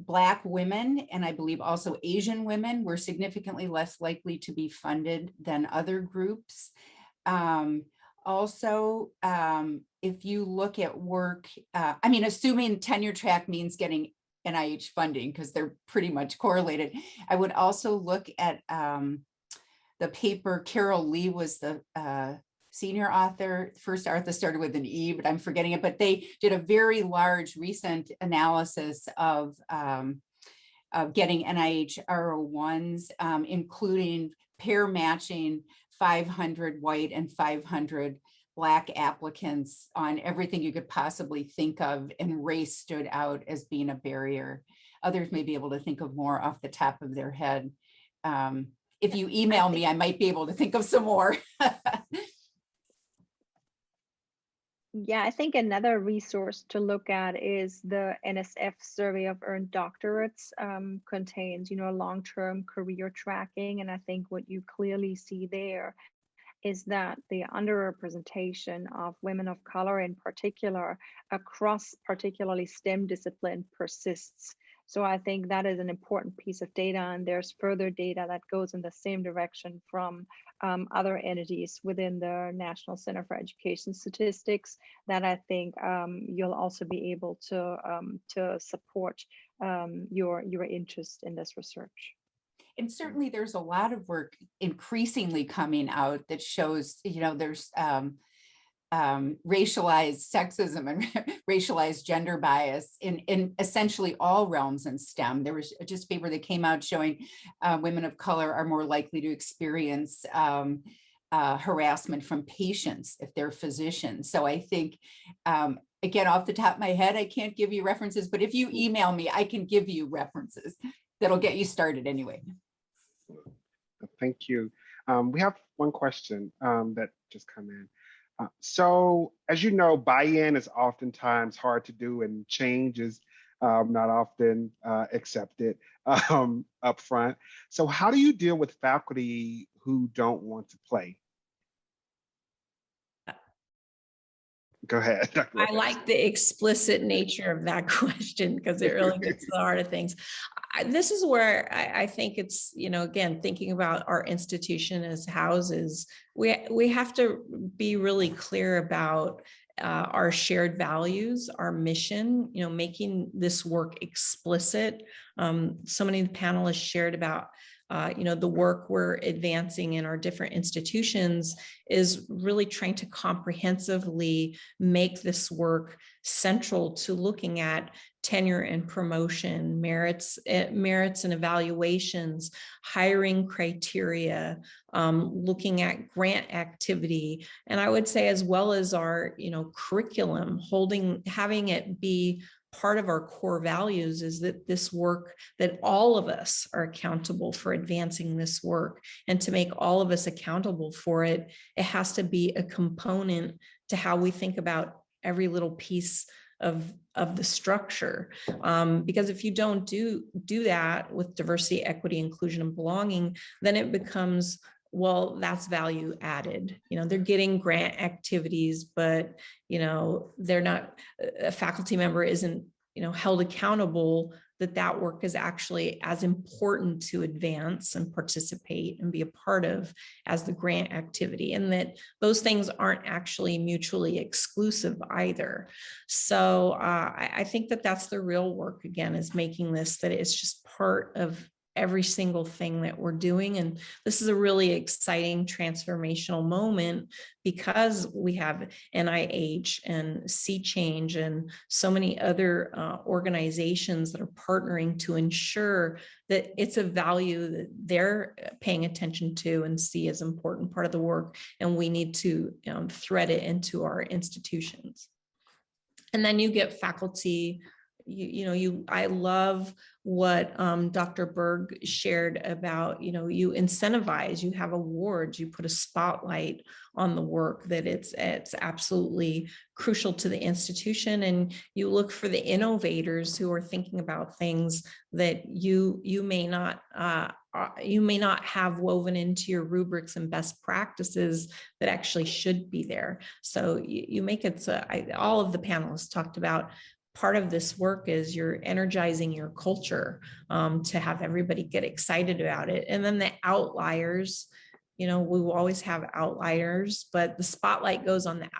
Black women, and I believe also Asian women, were significantly less likely to be funded than other groups. Also, if you look at work, assuming tenure track means getting NIH funding, because they're pretty much correlated. I would also look at the paper. Carol Lee was the senior author. First author started with an E, but I'm forgetting it. But they did a very large recent analysis of getting NIH R01s, including pair matching 500 white and 500 Black applicants on everything you could possibly think of, and race stood out as being a barrier. Others may be able to think of more off the top of their head. If you email me, I might be able to think of some more. Yeah, I think another resource to look at is the NSF survey of earned doctorates, contains, long-term career tracking. And I think what you clearly see there is that the underrepresentation of women of color in particular across particularly STEM discipline persists. So I think that is an important piece of data, and there's further data that goes in the same direction from other entities within the National Center for Education Statistics that I think you'll also be able to support your interest in this research. And certainly there's a lot of work increasingly coming out that shows, there's racialized sexism and racialized gender bias in essentially all realms in STEM. There was just a paper that came out showing women of color are more likely to experience harassment from patients if they're physicians. So I think, again, off the top of my head, I can't give you references, but if you email me, I can give you references that'll get you started anyway. Thank you. We have one question that just come in. So as you know, buy-in is oftentimes hard to do and change is not often accepted up front. So how do you deal with faculty who don't want to play? Go ahead. I like the explicit nature of that question because it really gets to the heart of things. This is where I think it's, again, thinking about our institution as houses, we have to be really clear about our shared values, our mission, making this work explicit. So many of the panelists shared about the work we're advancing in our different institutions is really trying to comprehensively make this work central to looking at tenure and promotion, merits and evaluations, hiring criteria, looking at grant activity. And I would say, as well as our, curriculum, having it be part of our core values is that this work, that all of us are accountable for advancing this work, and to make all of us accountable for it, it has to be a component to how we think about every little piece of the structure. Because if you don't do that with diversity, equity, inclusion, and belonging, then it becomes, well, that's value added. They're getting grant activities, but, they're not, a faculty member isn't, held accountable that work is actually as important to advance and participate and be a part of as the grant activity, and that those things aren't actually mutually exclusive either. So I think that's the real work, again, is making this, that it's just part of every single thing that we're doing. And this is a really exciting transformational moment because we have NIH and Sea Change and so many other organizations that are partnering to ensure that it's a value that they're paying attention to and see as an important part of the work. And we need to thread it into our institutions. And then you get faculty. I love what Dr. Berg shared about, you incentivize, you have awards, you put a spotlight on the work, that it's absolutely crucial to the institution. And you look for the innovators who are thinking about things that you may not have woven into your rubrics and best practices that actually should be there. So you make it so, all of the panelists talked about, part of this work is you're energizing your culture to have everybody get excited about it. And then the outliers, we will always have outliers, but the spotlight goes on that,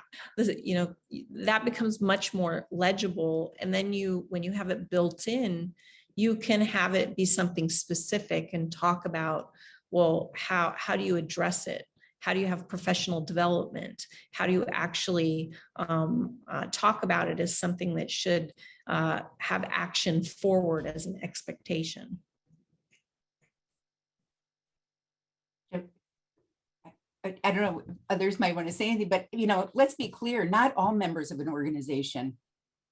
that becomes much more legible. And then when you have it built in, you can have it be something specific and talk about, well, how do you address it? How do you have professional development? How do you actually talk about it as something that should have action forward as an expectation? I don't know, others might want to say anything, but let's be clear, not all members of an organization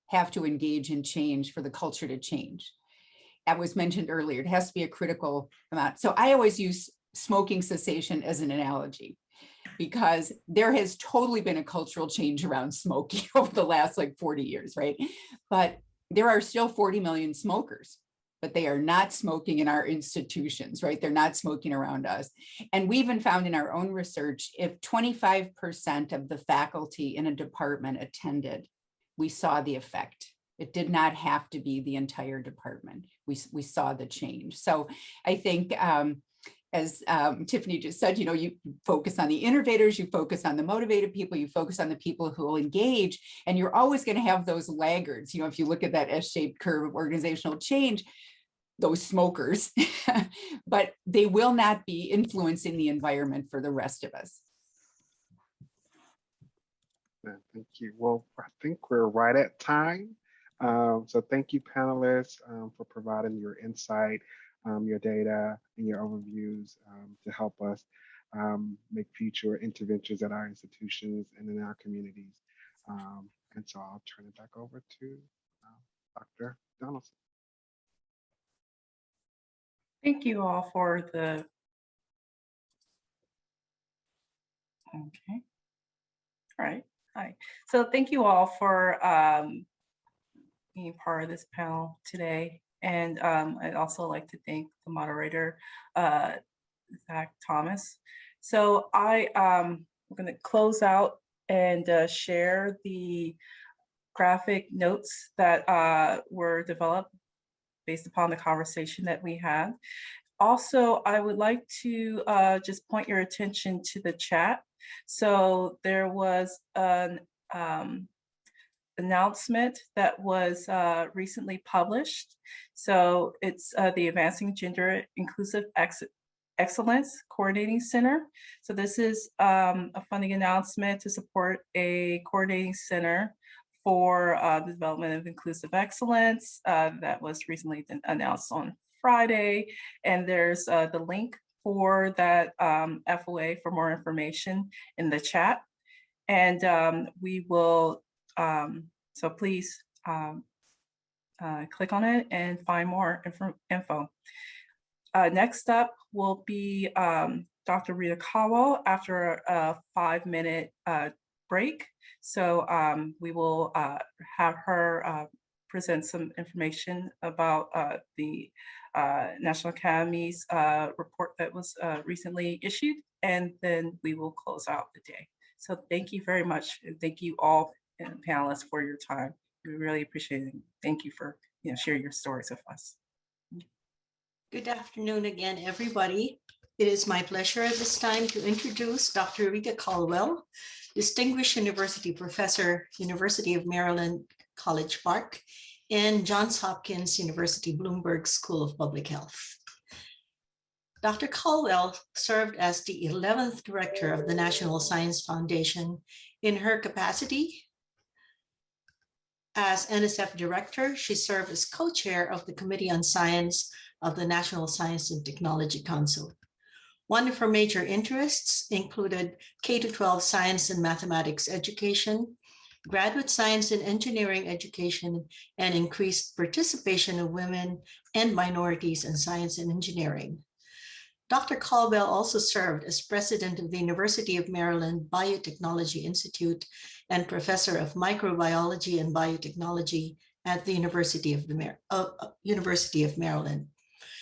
have to engage in change for the culture to change. That was mentioned earlier, it has to be a critical amount. So I always use smoking cessation as an analogy. because there has totally been a cultural change around smoking over the last like 40 years, right? But there are still 40 million smokers, but they are not smoking in our institutions, right? They're not smoking around us. And we even found in our own research, if 25% of the faculty in a department attended, we saw the effect. It did not have to be the entire department. We saw the change. So I think, as Tiffany just said, you focus on the innovators, you focus on the motivated people, you focus on the people who will engage, and you're always going to have those laggards. If you look at that S-shaped curve of organizational change, those smokers, but they will not be influencing the environment for the rest of us. Thank you. Well, I think we're right at time. So thank you, panelists, for providing your insight, your data, and your overviews to help us make future interventions at our institutions and in our communities. And so I'll turn it back over to Dr. Donaldson. Thank you all for the, okay, all right, hi. So thank you all for being part of this panel today. And I'd also like to thank the moderator, Zach Thomas. So I'm gonna close out and share the graphic notes that were developed based upon the conversation that we had. Also, I would like to just point your attention to the chat. So there was an announcement that was recently published. So it's the Advancing Gender Inclusive Excellence Coordinating Center. So this is a funding announcement to support a coordinating center for the development of inclusive excellence that was recently announced on Friday. And there's the link for that FOA for more information in the chat. And we will, so please click on it and find more info. Next up will be Dr. Rita Caldwell after a 5-minute break. So we will have her present some information about the National Academy's report that was recently issued, and then we will close out the day. So thank you very much, and thank you all panelists for your time. We really appreciate it. Thank you for sharing your stories with us. Good afternoon again, everybody. It is my pleasure at this time to introduce Dr. Rita Caldwell, Distinguished University Professor, University of Maryland, College Park, and Johns Hopkins University Bloomberg School of Public Health. Dr. Caldwell served as the 11th director of the National Science Foundation. In her capacity as NSF director, she served as co-chair of the Committee on Science of the National Science and Technology Council. One of her major interests included K-12 science and mathematics education, graduate science and engineering education, and increased participation of women and minorities in science and engineering. Dr. Caldwell also served as president of the University of Maryland Biotechnology Institute and professor of microbiology and biotechnology at the University of Maryland.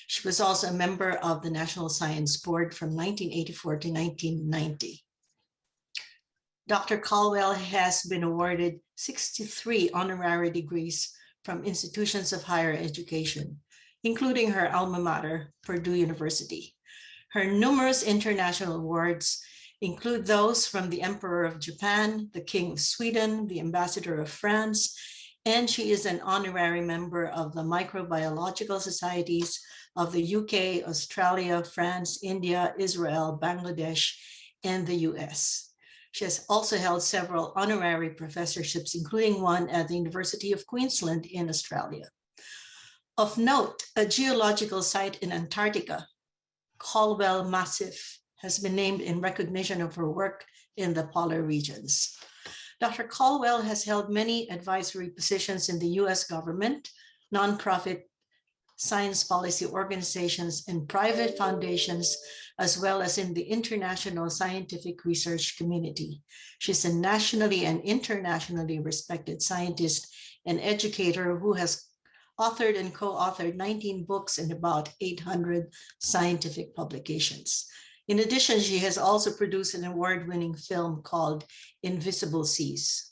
She was also a member of the National Science Board from 1984 to 1990. Dr. Caldwell has been awarded 63 honorary degrees from institutions of higher education, including her alma mater, Purdue University. Her numerous international awards include those from the Emperor of Japan, the King of Sweden, the Ambassador of France, and she is an honorary member of the Microbiological Societies of the UK, Australia, France, India, Israel, Bangladesh, and the US. She has also held several honorary professorships, including one at the University of Queensland in Australia. Of note, a geological site in Antarctica, Caldwell Massif, has been named in recognition of her work in the polar regions. Dr. Caldwell has held many advisory positions in the US government, nonprofit science policy organizations, and private foundations, as well as in the international scientific research community. She's a nationally and internationally respected scientist and educator who has authored and co-authored 19 books and about 800 scientific publications. In addition, she has also produced an award-winning film called Invisible Seas.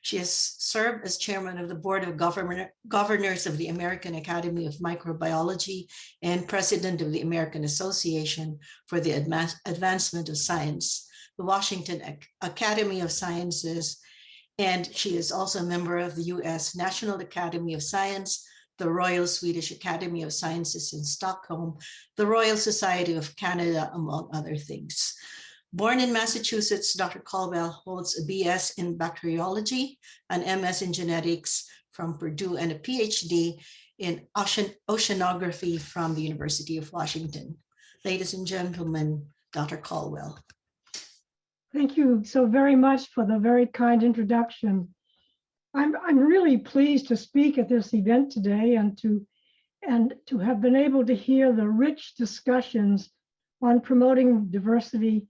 She has served as chairman of the board of governors of the American Academy of Microbiology and president of the American Association for the Advancement of Science, the Washington Academy of Sciences, and she is also a member of the U.S. National Academy of Science, the Royal Swedish Academy of Sciences in Stockholm, the Royal Society of Canada, among other things. Born in Massachusetts, Dr. Caldwell holds a BS in bacteriology, an MS in genetics from Purdue, and a PhD in oceanography from the University of Washington. Ladies and gentlemen, Dr. Caldwell. Thank you so very much for the very kind introduction. I'm really pleased to speak at this event today and to have been able to hear the rich discussions on promoting diversity,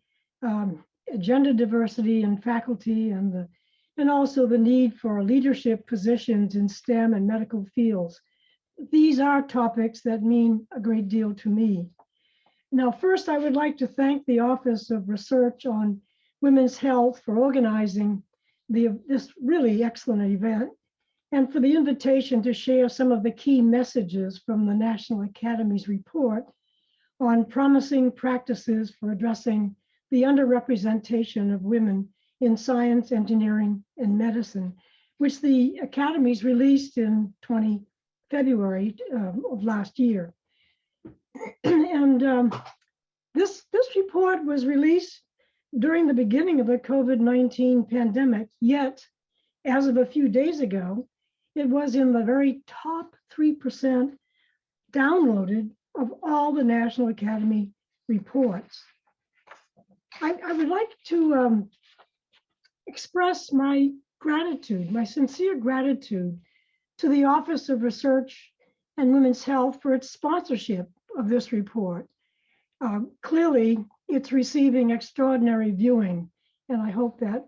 gender diversity in faculty, and also the need for leadership positions in STEM and medical fields. These are topics that mean a great deal to me. Now, first, I would like to thank the Office of Research on Women's Health for organizing this really excellent event and for the invitation to share some of the key messages from the National Academy's report on promising practices for addressing the underrepresentation of women in science, engineering, and medicine, which the Academies released in February of last year. And this report was released during the beginning of the COVID-19 pandemic, yet as of a few days ago, it was in the very top 3% downloaded of all the National Academy reports. I would like to express my gratitude, my sincere gratitude to the Office of Research and Women's Health for its sponsorship of this report. Clearly, it's receiving extraordinary viewing, and I hope that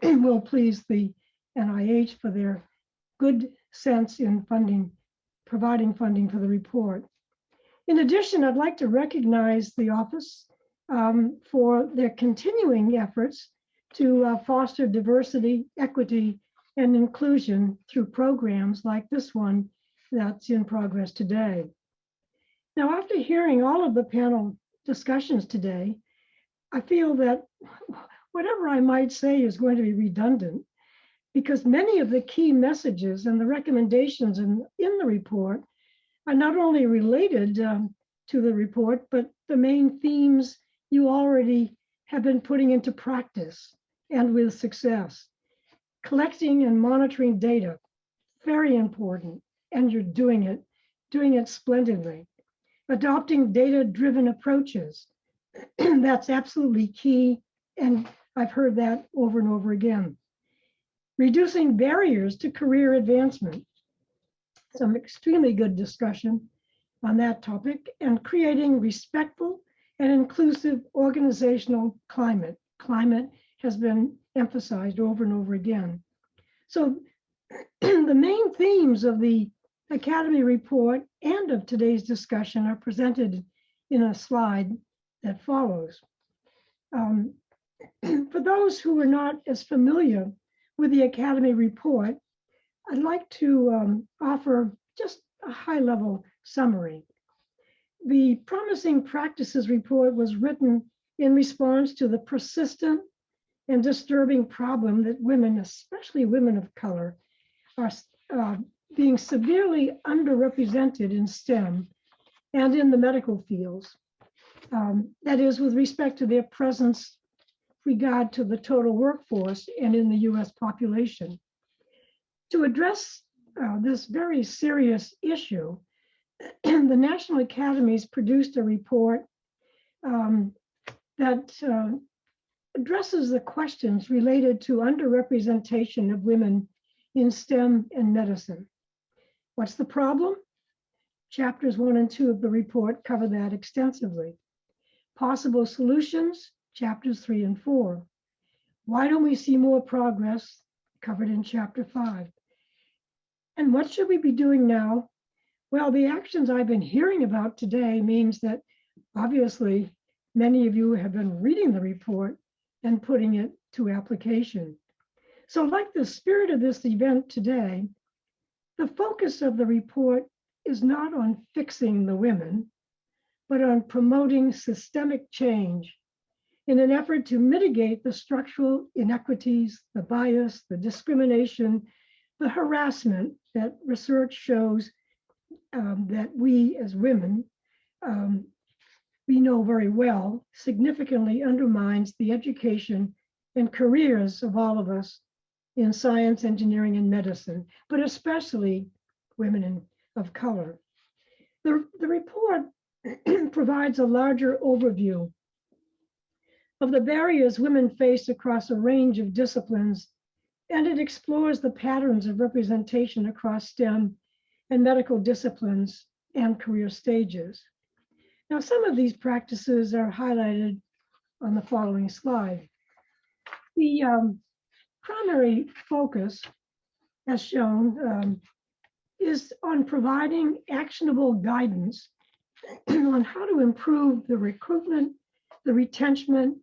will please the NIH for their good sense in providing funding for the report. In addition, I'd like to recognize the office for their continuing efforts to foster diversity, equity, and inclusion through programs like this one that's in progress today. Now, after hearing all of the panel discussions today, I feel that whatever I might say is going to be redundant because many of the key messages and the recommendations in the report are not only related to the report, but the main themes you already have been putting into practice and with success. Collecting and monitoring data, very important, and you're doing it splendidly. Adopting data-driven approaches, that's absolutely key, and I've heard that over and over again. Reducing barriers to career advancement, some extremely good discussion on that topic, and creating respectful and inclusive organizational climate. Climate has been emphasized over and over again. So the main themes of the Academy report and of today's discussion are presented in a slide that follows. For those who are not as familiar with the Academy report, I'd like to offer just a high-level summary. The Promising Practices report was written in response to the persistent and disturbing problem that women, especially women of color, are being severely underrepresented in STEM and in the medical fields. That is, with respect to their presence regard to the total workforce and in the US population. To address this very serious issue, the National Academies produced a report that addresses the questions related to underrepresentation of women in STEM and medicine. What's the problem? chapters 1 and 2 of the report cover that extensively. Possible solutions, chapters 3 and 4. Why don't we see more progress, covered in chapter 5. And what should we be doing now? Well, the actions I've been hearing about today means that obviously many of you have been reading the report and putting it to application. So like the spirit of this event today, the focus of the report is not on fixing the women, but on promoting systemic change in an effort to mitigate the structural inequities, the bias, the discrimination, the harassment that research shows that we as women, we know very well, significantly undermines the education and careers of all of us in science, engineering, and medicine, but especially women of color. The report provides a larger overview of the barriers women face across a range of disciplines, and it explores the patterns of representation across STEM and medical disciplines and career stages. Now, some of these practices are highlighted on the following slide. The primary focus, as shown, is on providing actionable guidance on how to improve the recruitment, the retention,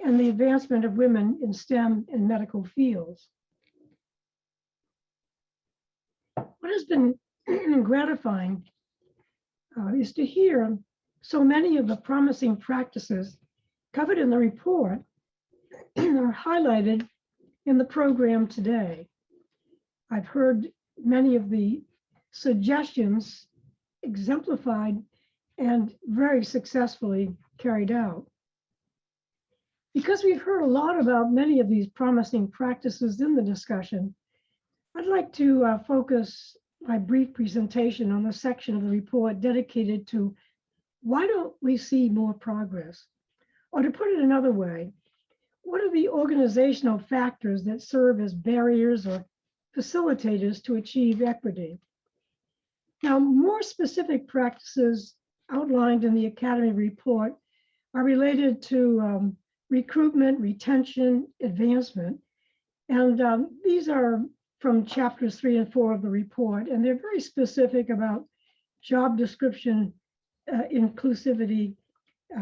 and the advancement of women in STEM and medical fields. What has been gratifying is to hear so many of the promising practices covered in the report are highlighted in the program today. I've heard many of the suggestions exemplified and very successfully carried out. Because we've heard a lot about many of these promising practices in the discussion, I'd like to focus my brief presentation on the section of the report dedicated to why don't we see more progress? Or to put it another way, what are the organizational factors that serve as barriers or facilitators to achieve equity? Now, more specific practices outlined in the Academy report are related to recruitment, retention, advancement. And these are from chapters 3 and 4 of the report, and they're very specific about job description, inclusivity,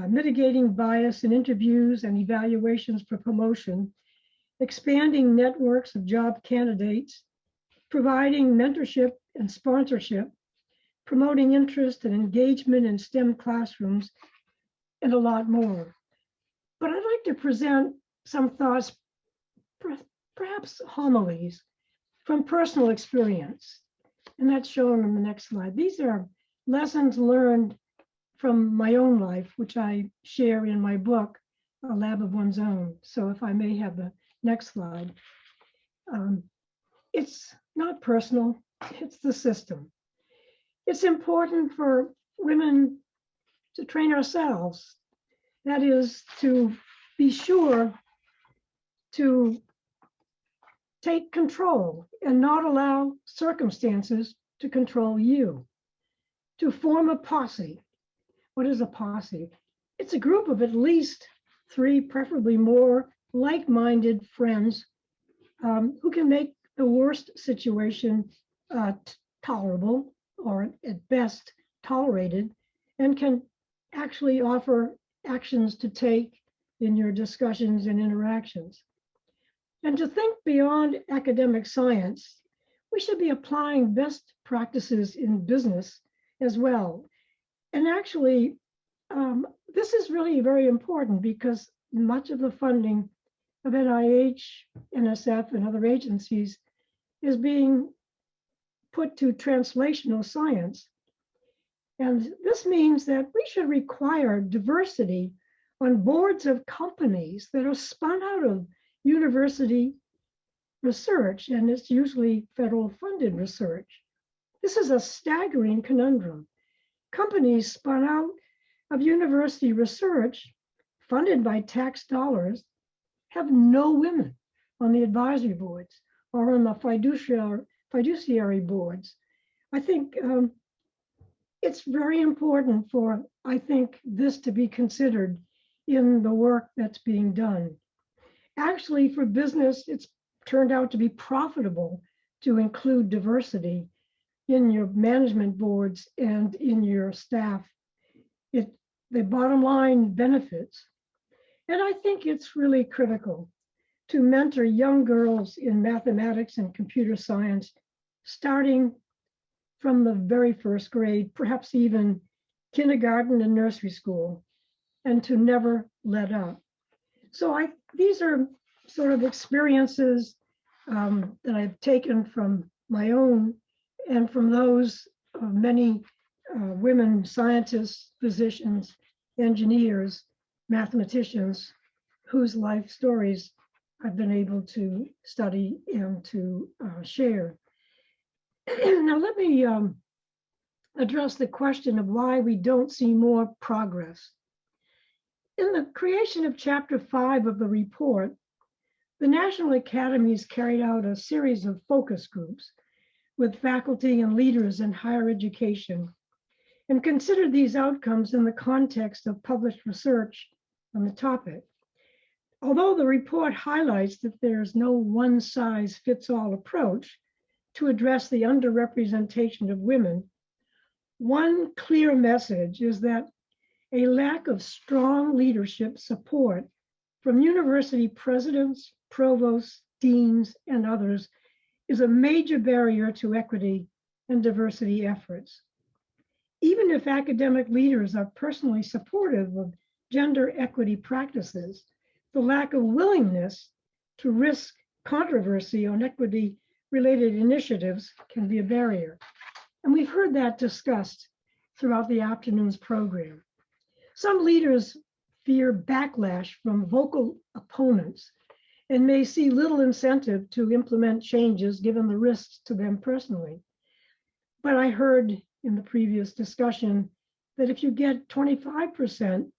mitigating bias in interviews and evaluations for promotion, expanding networks of job candidates, providing mentorship and sponsorship, promoting interest and engagement in STEM classrooms, and a lot more. But I'd like to present some thoughts, perhaps homilies, from personal experience, and that's shown on the next slide. These are lessons learned from my own life, which I share in my book, A Lab of One's Own. So if I may have the next slide. It's not personal, it's the system. It's important for women to train ourselves. That is, to be sure to take control and not allow circumstances to control you. To form a posse. What is a posse? It's a group of at least 3, preferably more, like-minded friends who can make the worst situation tolerable, or at best tolerated, and can actually offer actions to take in your discussions and interactions. And to think beyond academic science, we should be applying best practices in business as well. And actually, this is really very important because much of the funding of NIH, NSF, and other agencies is being put to translational science. And this means that we should require diversity on boards of companies that are spun out of university research, and it's usually federal funded research. This is a staggering conundrum. Companies spun out of university research funded by tax dollars have no women on the advisory boards or on the fiduciary boards. I think it's very important for, I think, this to be considered in the work that's being done. Actually, for business, it's turned out to be profitable to include diversity in your management boards and in your staff. The bottom line benefits. And I think it's really critical to mentor young girls in mathematics and computer science, starting from the very first grade, perhaps even kindergarten and nursery school, and to never let up. So these are sort of experiences that I've taken from my own and from those of many women scientists, physicians, engineers, mathematicians, whose life stories I've been able to study and to share. Now let me address the question of why we don't see more progress. In the creation of Chapter 5 of the report, the National Academies carried out a series of focus groups with faculty and leaders in higher education and considered these outcomes in the context of published research on the topic. Although the report highlights that there's no one-size-fits-all approach to address the underrepresentation of women, one clear message is that a lack of strong leadership support from university presidents, provosts, deans, and others is a major barrier to equity and diversity efforts. Even if academic leaders are personally supportive of gender equity practices, the lack of willingness to risk controversy on equity-related initiatives can be a barrier. And we've heard that discussed throughout the afternoon's program. Some leaders fear backlash from vocal opponents and may see little incentive to implement changes given the risks to them personally. But I heard in the previous discussion that if you get 25%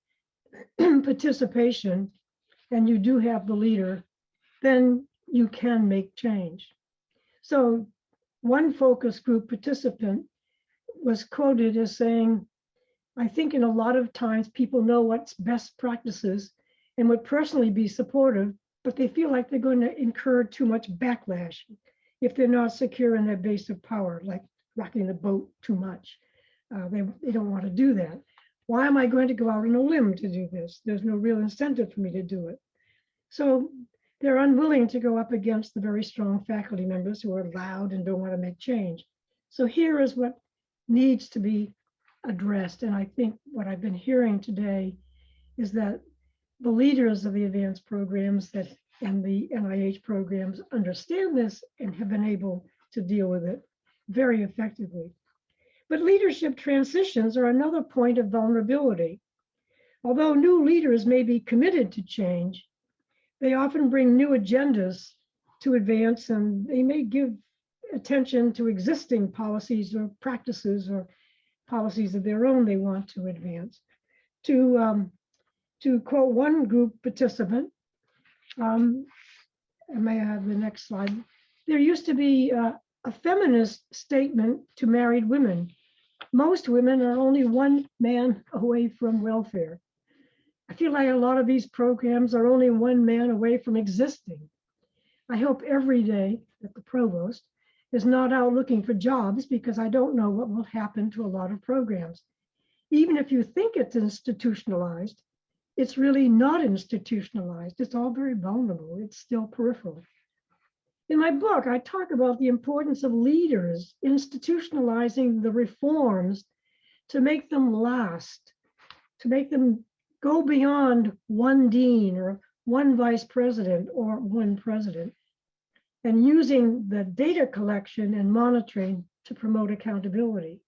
participation and you do have the leader, then you can make change. So one focus group participant was quoted as saying, I think in a lot of times people know what's best practices and would personally be supportive, but they feel like they're going to incur too much backlash if they're not secure in their base of power, like rocking the boat too much. They don't want to do that. Why am I going to go out on a limb to do this? There's no real incentive for me to do it. So they're unwilling to go up against the very strong faculty members who are loud and don't want to make change. So here is what needs to be addressed. And I think what I've been hearing today is that the leaders of the advanced programs and the NIH programs understand this and have been able to deal with it very effectively. But leadership transitions are another point of vulnerability. Although new leaders may be committed to change, they often bring new agendas to advance, and they may give attention to existing policies or practices or policies of their own they want to advance. To quote one group participant, and may I have the next slide? There used to be a feminist statement to married women. Most women are only one man away from welfare. I feel like a lot of these programs are only one man away from existing. I hope every day that the provost is not out looking for jobs, because I don't know what will happen to a lot of programs. Even if you think it's institutionalized, it's really not institutionalized. It's all very vulnerable. It's still peripheral. In my book, I talk about the importance of leaders institutionalizing the reforms to make them last, to make them go beyond one dean or one vice president or one president, and using the data collection and monitoring to promote accountability.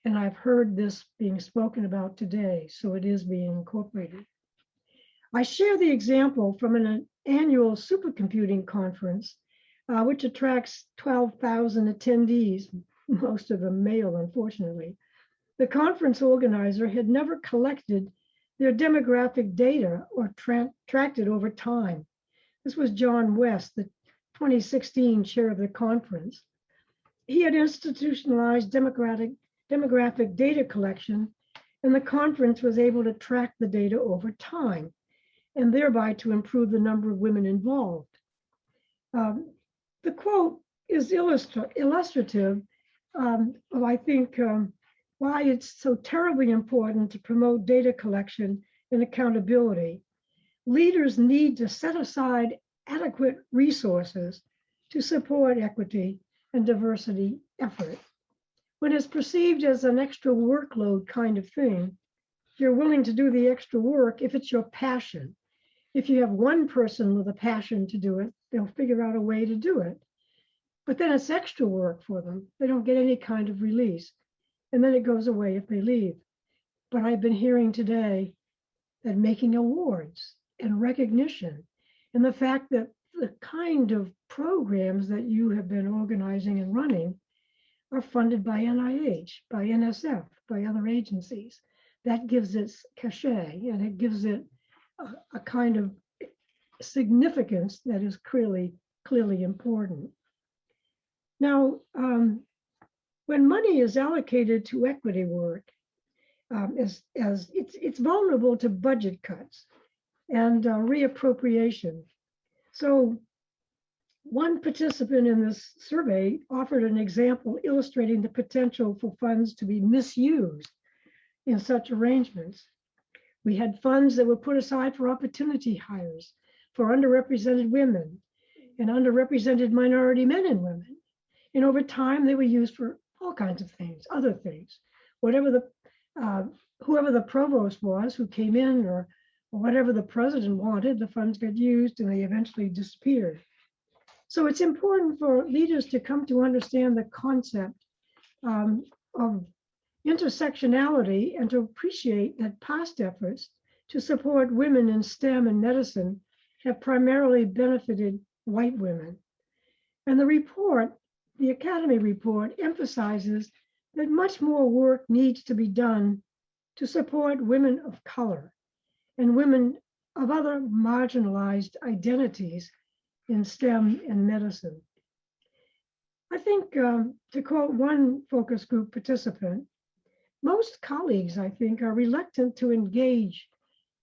And I've heard this being spoken about today, so it is being incorporated. I share the example from an annual supercomputing conference, which attracts 12,000 attendees, most of them male, unfortunately. The conference organizer had never collected their demographic data or tracked it over time. This was John West, the 2016 chair of the conference. He had institutionalized demographic demographic data collection, and the conference was able to track the data over time and thereby to improve the number of women involved. The quote is illustrative of, I think, why it's so terribly important to promote data collection and accountability. Leaders need to set aside adequate resources to support equity and diversity effort. When it's perceived as an extra workload kind of thing, you're willing to do the extra work if it's your passion. If you have one person with a passion to do it, they'll figure out a way to do it. But then it's extra work for them. They don't get any kind of release. And then it goes away if they leave. But I've been hearing today that making awards and recognition and the fact that the kind of programs that you have been organizing and running are funded by NIH, by NSF, by other agencies. That gives it cachet and it gives it a kind of significance that is clearly important. Now, when money is allocated to equity work, as it's vulnerable to budget cuts and reappropriation. So one participant in this survey offered an example illustrating the potential for funds to be misused in such arrangements. We had funds that were put aside for opportunity hires for underrepresented women and underrepresented minority men and women. And over time, they were used for all kinds of things, other things. Whoever the provost was who came in or whatever the president wanted, the funds got used and they eventually disappeared. So it's important for leaders to come to understand the concept of intersectionality and to appreciate that past efforts to support women in STEM and medicine have primarily benefited white women. And the report, the Academy report, emphasizes that much more work needs to be done to support women of color and women of other marginalized identities in STEM and medicine. I think, to quote one focus group participant, most colleagues, I think, are reluctant to engage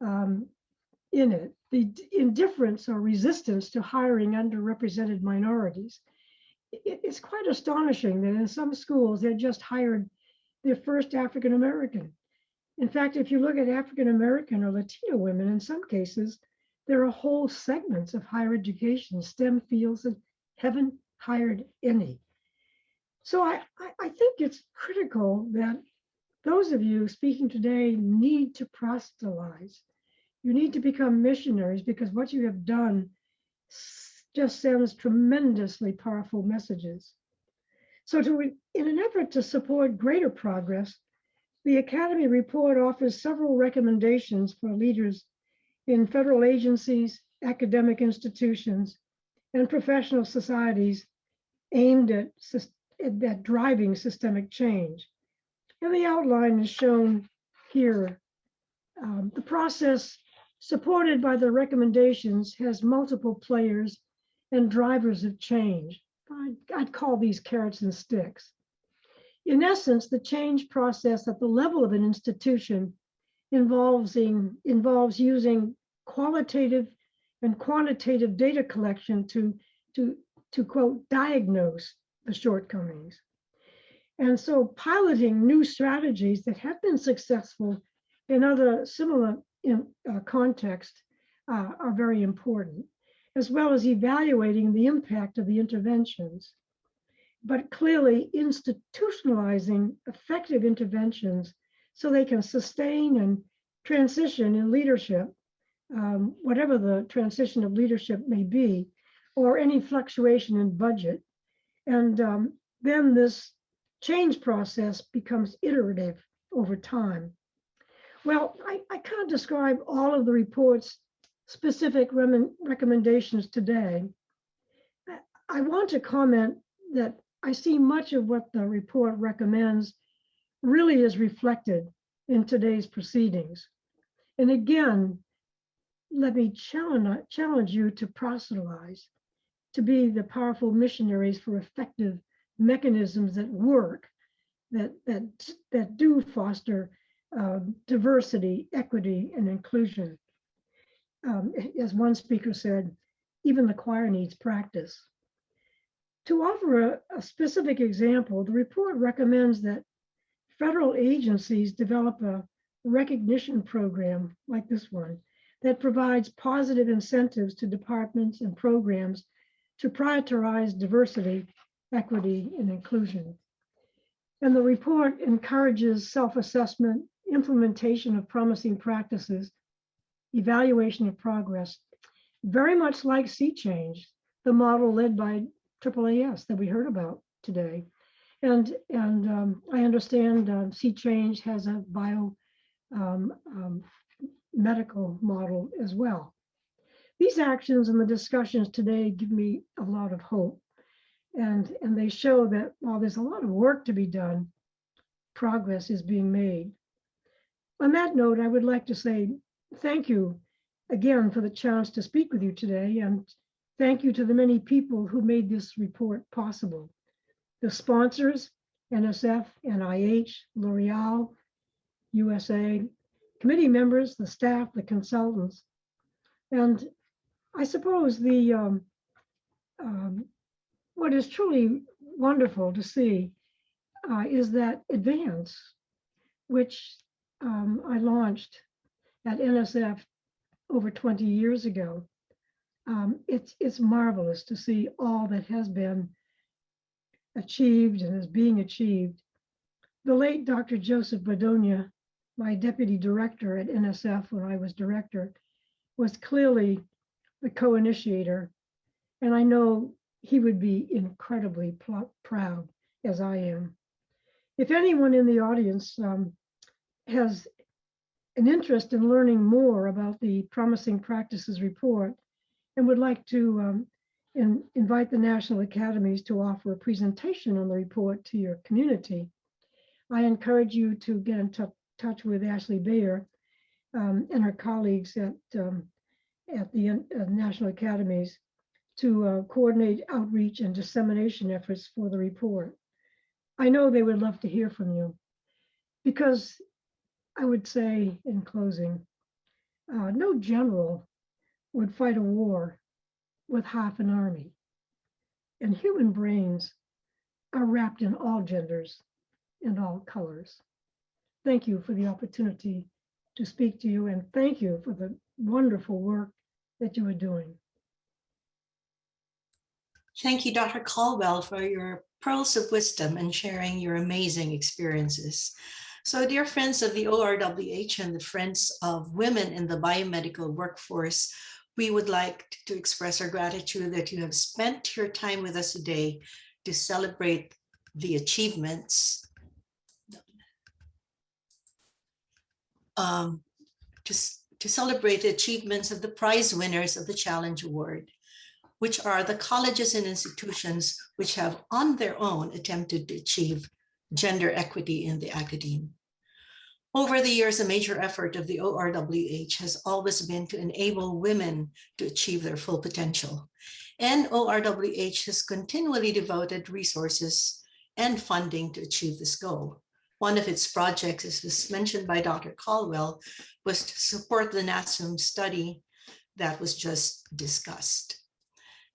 in it. The indifference or resistance to hiring underrepresented minorities. It's quite astonishing that in some schools, they just hired their first African American. In fact, if you look at African American or Latino women, in some cases, there are whole segments of higher education, STEM fields that haven't hired any. So I think it's critical that those of you speaking today need to proselytize. You need to become missionaries because what you have done just sends tremendously powerful messages. So in an effort to support greater progress, the Academy report offers several recommendations for leaders in federal agencies, academic institutions, and professional societies aimed at driving systemic change. And the outline is shown here. The process supported by the recommendations has multiple players and drivers of change. I'd call these carrots and sticks. In essence, the change process at the level of an institution involves using qualitative and quantitative data collection to quote, diagnose the shortcomings. And so piloting new strategies that have been successful in other similar contexts are very important, as well as evaluating the impact of the interventions. But clearly institutionalizing effective interventions so they can sustain and transition in leadership, whatever the transition of leadership may be, or any fluctuation in budget. And then this change process becomes iterative over time. Well, I can't describe all of the report's specific recommendations today. I want to comment that I see much of what the report recommends really is reflected in today's proceedings. And again, let me challenge you to proselytize, to be the powerful missionaries for effective mechanisms that work that do foster diversity, equity, and inclusion. As one speaker said, even the choir needs practice. To offer a specific example, the report recommends that federal agencies develop a recognition program like this one that provides positive incentives to departments and programs to prioritize diversity, equity, and inclusion. And the report encourages self-assessment, implementation of promising practices, evaluation of progress, very much like Sea Change, the model led by AAAS that we heard about today. And I understand Sea Change has a medical model as well. These actions and the discussions today give me a lot of hope. And they show that while there's a lot of work to be done, progress is being made. On that note, I would like to say thank you again for the chance to speak with you today, and thank you to the many people who made this report possible. The sponsors, NSF, NIH, L'Oreal, USA, committee members, the staff, the consultants. And I suppose what is truly wonderful to see is that advance, which I launched at NSF over 20 years ago. It's marvelous to see all that has been achieved and is being achieved. The late Dr. Joseph Bedonia, my deputy director at NSF when I was director, was clearly the co-initiator, and I know he would be incredibly proud, as I am. If anyone in the audience has an interest in learning more about the Promising Practices Report and would like to invite the National Academies to offer a presentation on the report to your community, I encourage you to get in touch with Ashley Bayer and her colleagues at the National Academies to coordinate outreach and dissemination efforts for the report. I know they would love to hear from you, because I would say in closing, no general would fight a war with half an army, and human brains are wrapped in all genders and all colors. Thank you for the opportunity to speak to you, and thank you for the wonderful work that you are doing. Thank you, Dr. Caldwell, for your pearls of wisdom and sharing your amazing experiences. So, dear friends of the ORWH and the friends of women in the biomedical workforce, we would like to express our gratitude that you have spent your time with us today to celebrate the achievements, to celebrate the achievements of the prize winners of the Challenge Award, which are the colleges and institutions which have on their own attempted to achieve gender equity in the academe. Over the years, a major effort of the ORWH has always been to enable women to achieve their full potential. And ORWH has continually devoted resources and funding to achieve this goal. One of its projects, as was mentioned by Dr. Caldwell, was to support the NASM study that was just discussed.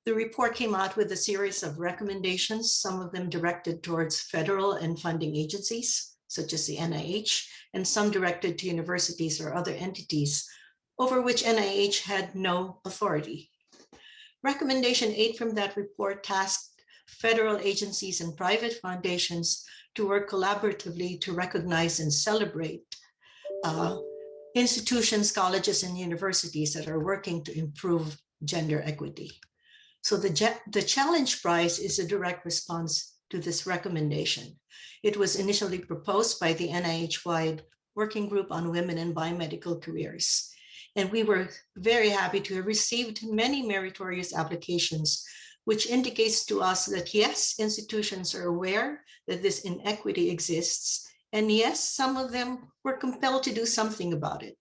The report came out with a series of recommendations, some of them directed towards federal and funding agencies, such as the NIH, and some directed to universities or other entities over which NIH had no authority. Recommendation 8 from that report tasked federal agencies and private foundations to work collaboratively to recognize and celebrate institutions, colleges, and universities that are working to improve gender equity. So the Challenge Prize is a direct response to this recommendation. It was initially proposed by the NIH-wide Working Group on Women in Biomedical Careers. And we were very happy to have received many meritorious applications, which indicates to us that yes, institutions are aware that this inequity exists. And yes, some of them were compelled to do something about it.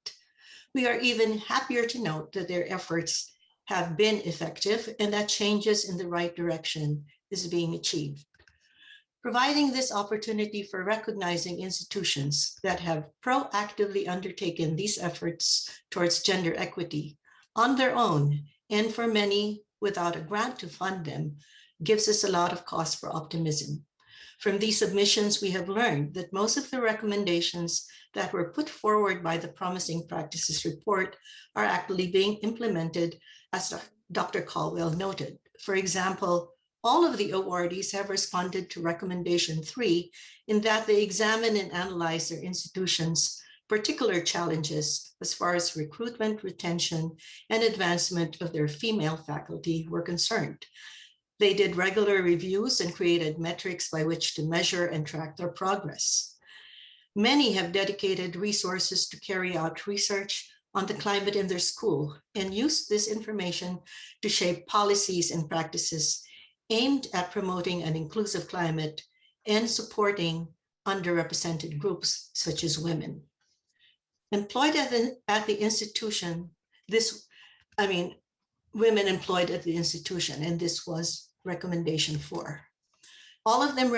We are even happier to note that their efforts have been effective and that changes in the right direction is being achieved. providing this opportunity for recognizing institutions that have proactively undertaken these efforts towards gender equity on their own, and for many without a grant to fund them, gives us a lot of cause for optimism. From these submissions, we have learned that most of the recommendations that were put forward by the Promising Practices Report are actually being implemented, as Dr. Caldwell noted. For example, all of the awardees have responded to recommendation 3 in that they examine and analyze their institutions' particular challenges as far as recruitment, retention, and advancement of their female faculty were concerned. They did regular reviews and created metrics by which to measure and track their progress. Many have dedicated resources to carry out research on the climate in their school and use this information to shape policies and practices aimed at promoting an inclusive climate and supporting underrepresented groups such as women. Employed at the institution, women employed at the institution, and this was recommendation 4. All of them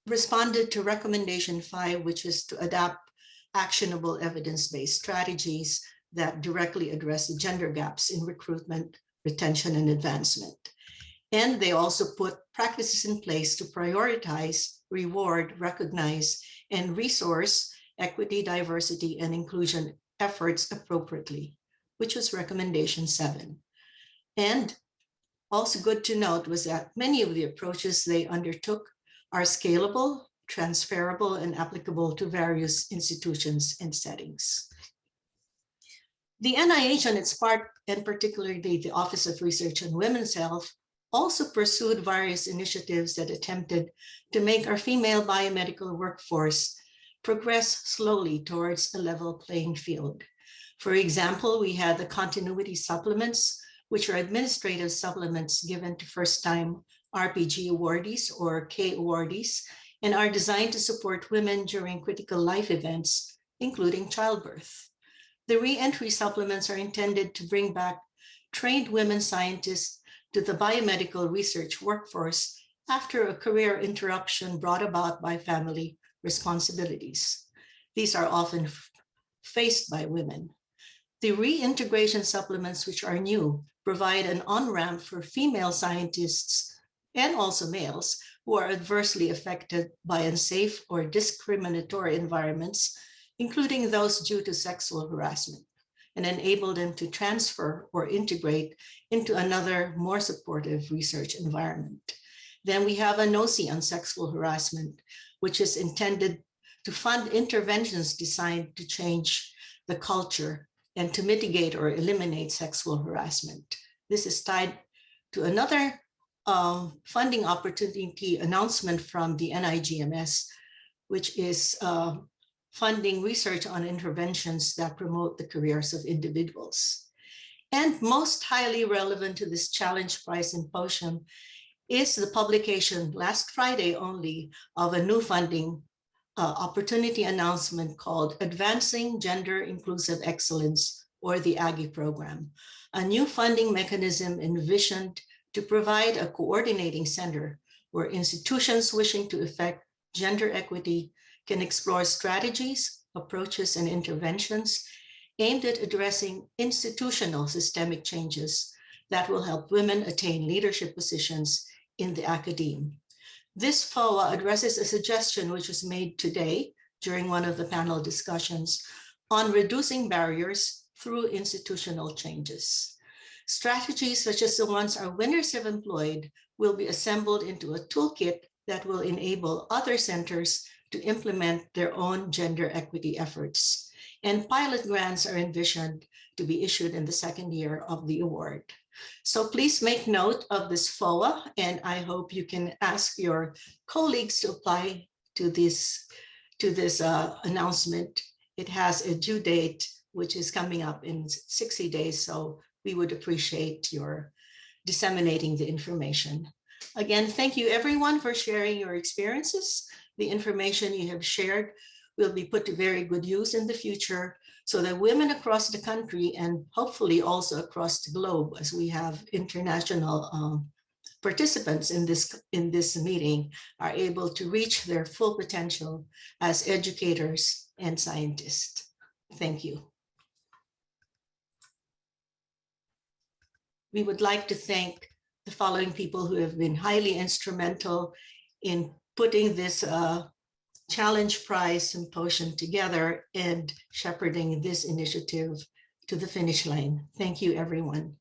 responded to recommendation 5, which is to adopt actionable evidence-based strategies that directly address the gender gaps in recruitment, retention, and advancement. And they also put practices in place to prioritize, reward, recognize, and resource equity, diversity, and inclusion efforts appropriately, which was recommendation 7. And also good to note was that many of the approaches they undertook are scalable, transferable, and applicable to various institutions and settings. The NIH on its part, and particularly the Office of Research on Women's Health, also pursued various initiatives that attempted to make our female biomedical workforce progress slowly towards a level playing field. For example, we had the continuity supplements, which are administrative supplements given to first-time RPG awardees or K awardees, and are designed to support women during critical life events, including childbirth. The re-entry supplements are intended to bring back trained women scientists to the biomedical research workforce after a career interruption brought about by family responsibilities. These are often faced by women. The reintegration supplements, which are new, provide an on-ramp for female scientists and also males who are adversely affected by unsafe or discriminatory environments, including those due to sexual harassment, and enable them to transfer or integrate into another more supportive research environment. Then we have a NOCI on sexual harassment, which is intended to fund interventions designed to change the culture and to mitigate or eliminate sexual harassment. This is tied to another funding opportunity announcement from the NIGMS, which is funding research on interventions that promote the careers of individuals. And most highly relevant to this Challenge Prize Symposium is the publication last Friday only of a new funding opportunity announcement called Advancing Gender Inclusive Excellence, or the AGGI program, a new funding mechanism envisioned to provide a coordinating center where institutions wishing to effect gender equity can explore strategies, approaches, and interventions aimed at addressing institutional systemic changes that will help women attain leadership positions in the academe. This FOA addresses a suggestion which was made today during one of the panel discussions on reducing barriers through institutional changes. Strategies such as the ones our winners have employed will be assembled into a toolkit that will enable other centers to implement their own gender equity efforts. And pilot grants are envisioned to be issued in the second year of the award. So please make note of this FOA, and I hope you can ask your colleagues to apply to this announcement. It has a due date, which is coming up in 60 days, so we would appreciate your disseminating the information. Again, thank you everyone for sharing your experiences. The information you have shared will be put to very good use in the future so that women across the country and hopefully also across the globe, as we have international participants in this meeting are able to reach their full potential as educators and scientists. Thank you. We would like to thank the following people who have been highly instrumental in putting this Challenge Prize Symposium together and shepherding this initiative to the finish line. Thank you, everyone.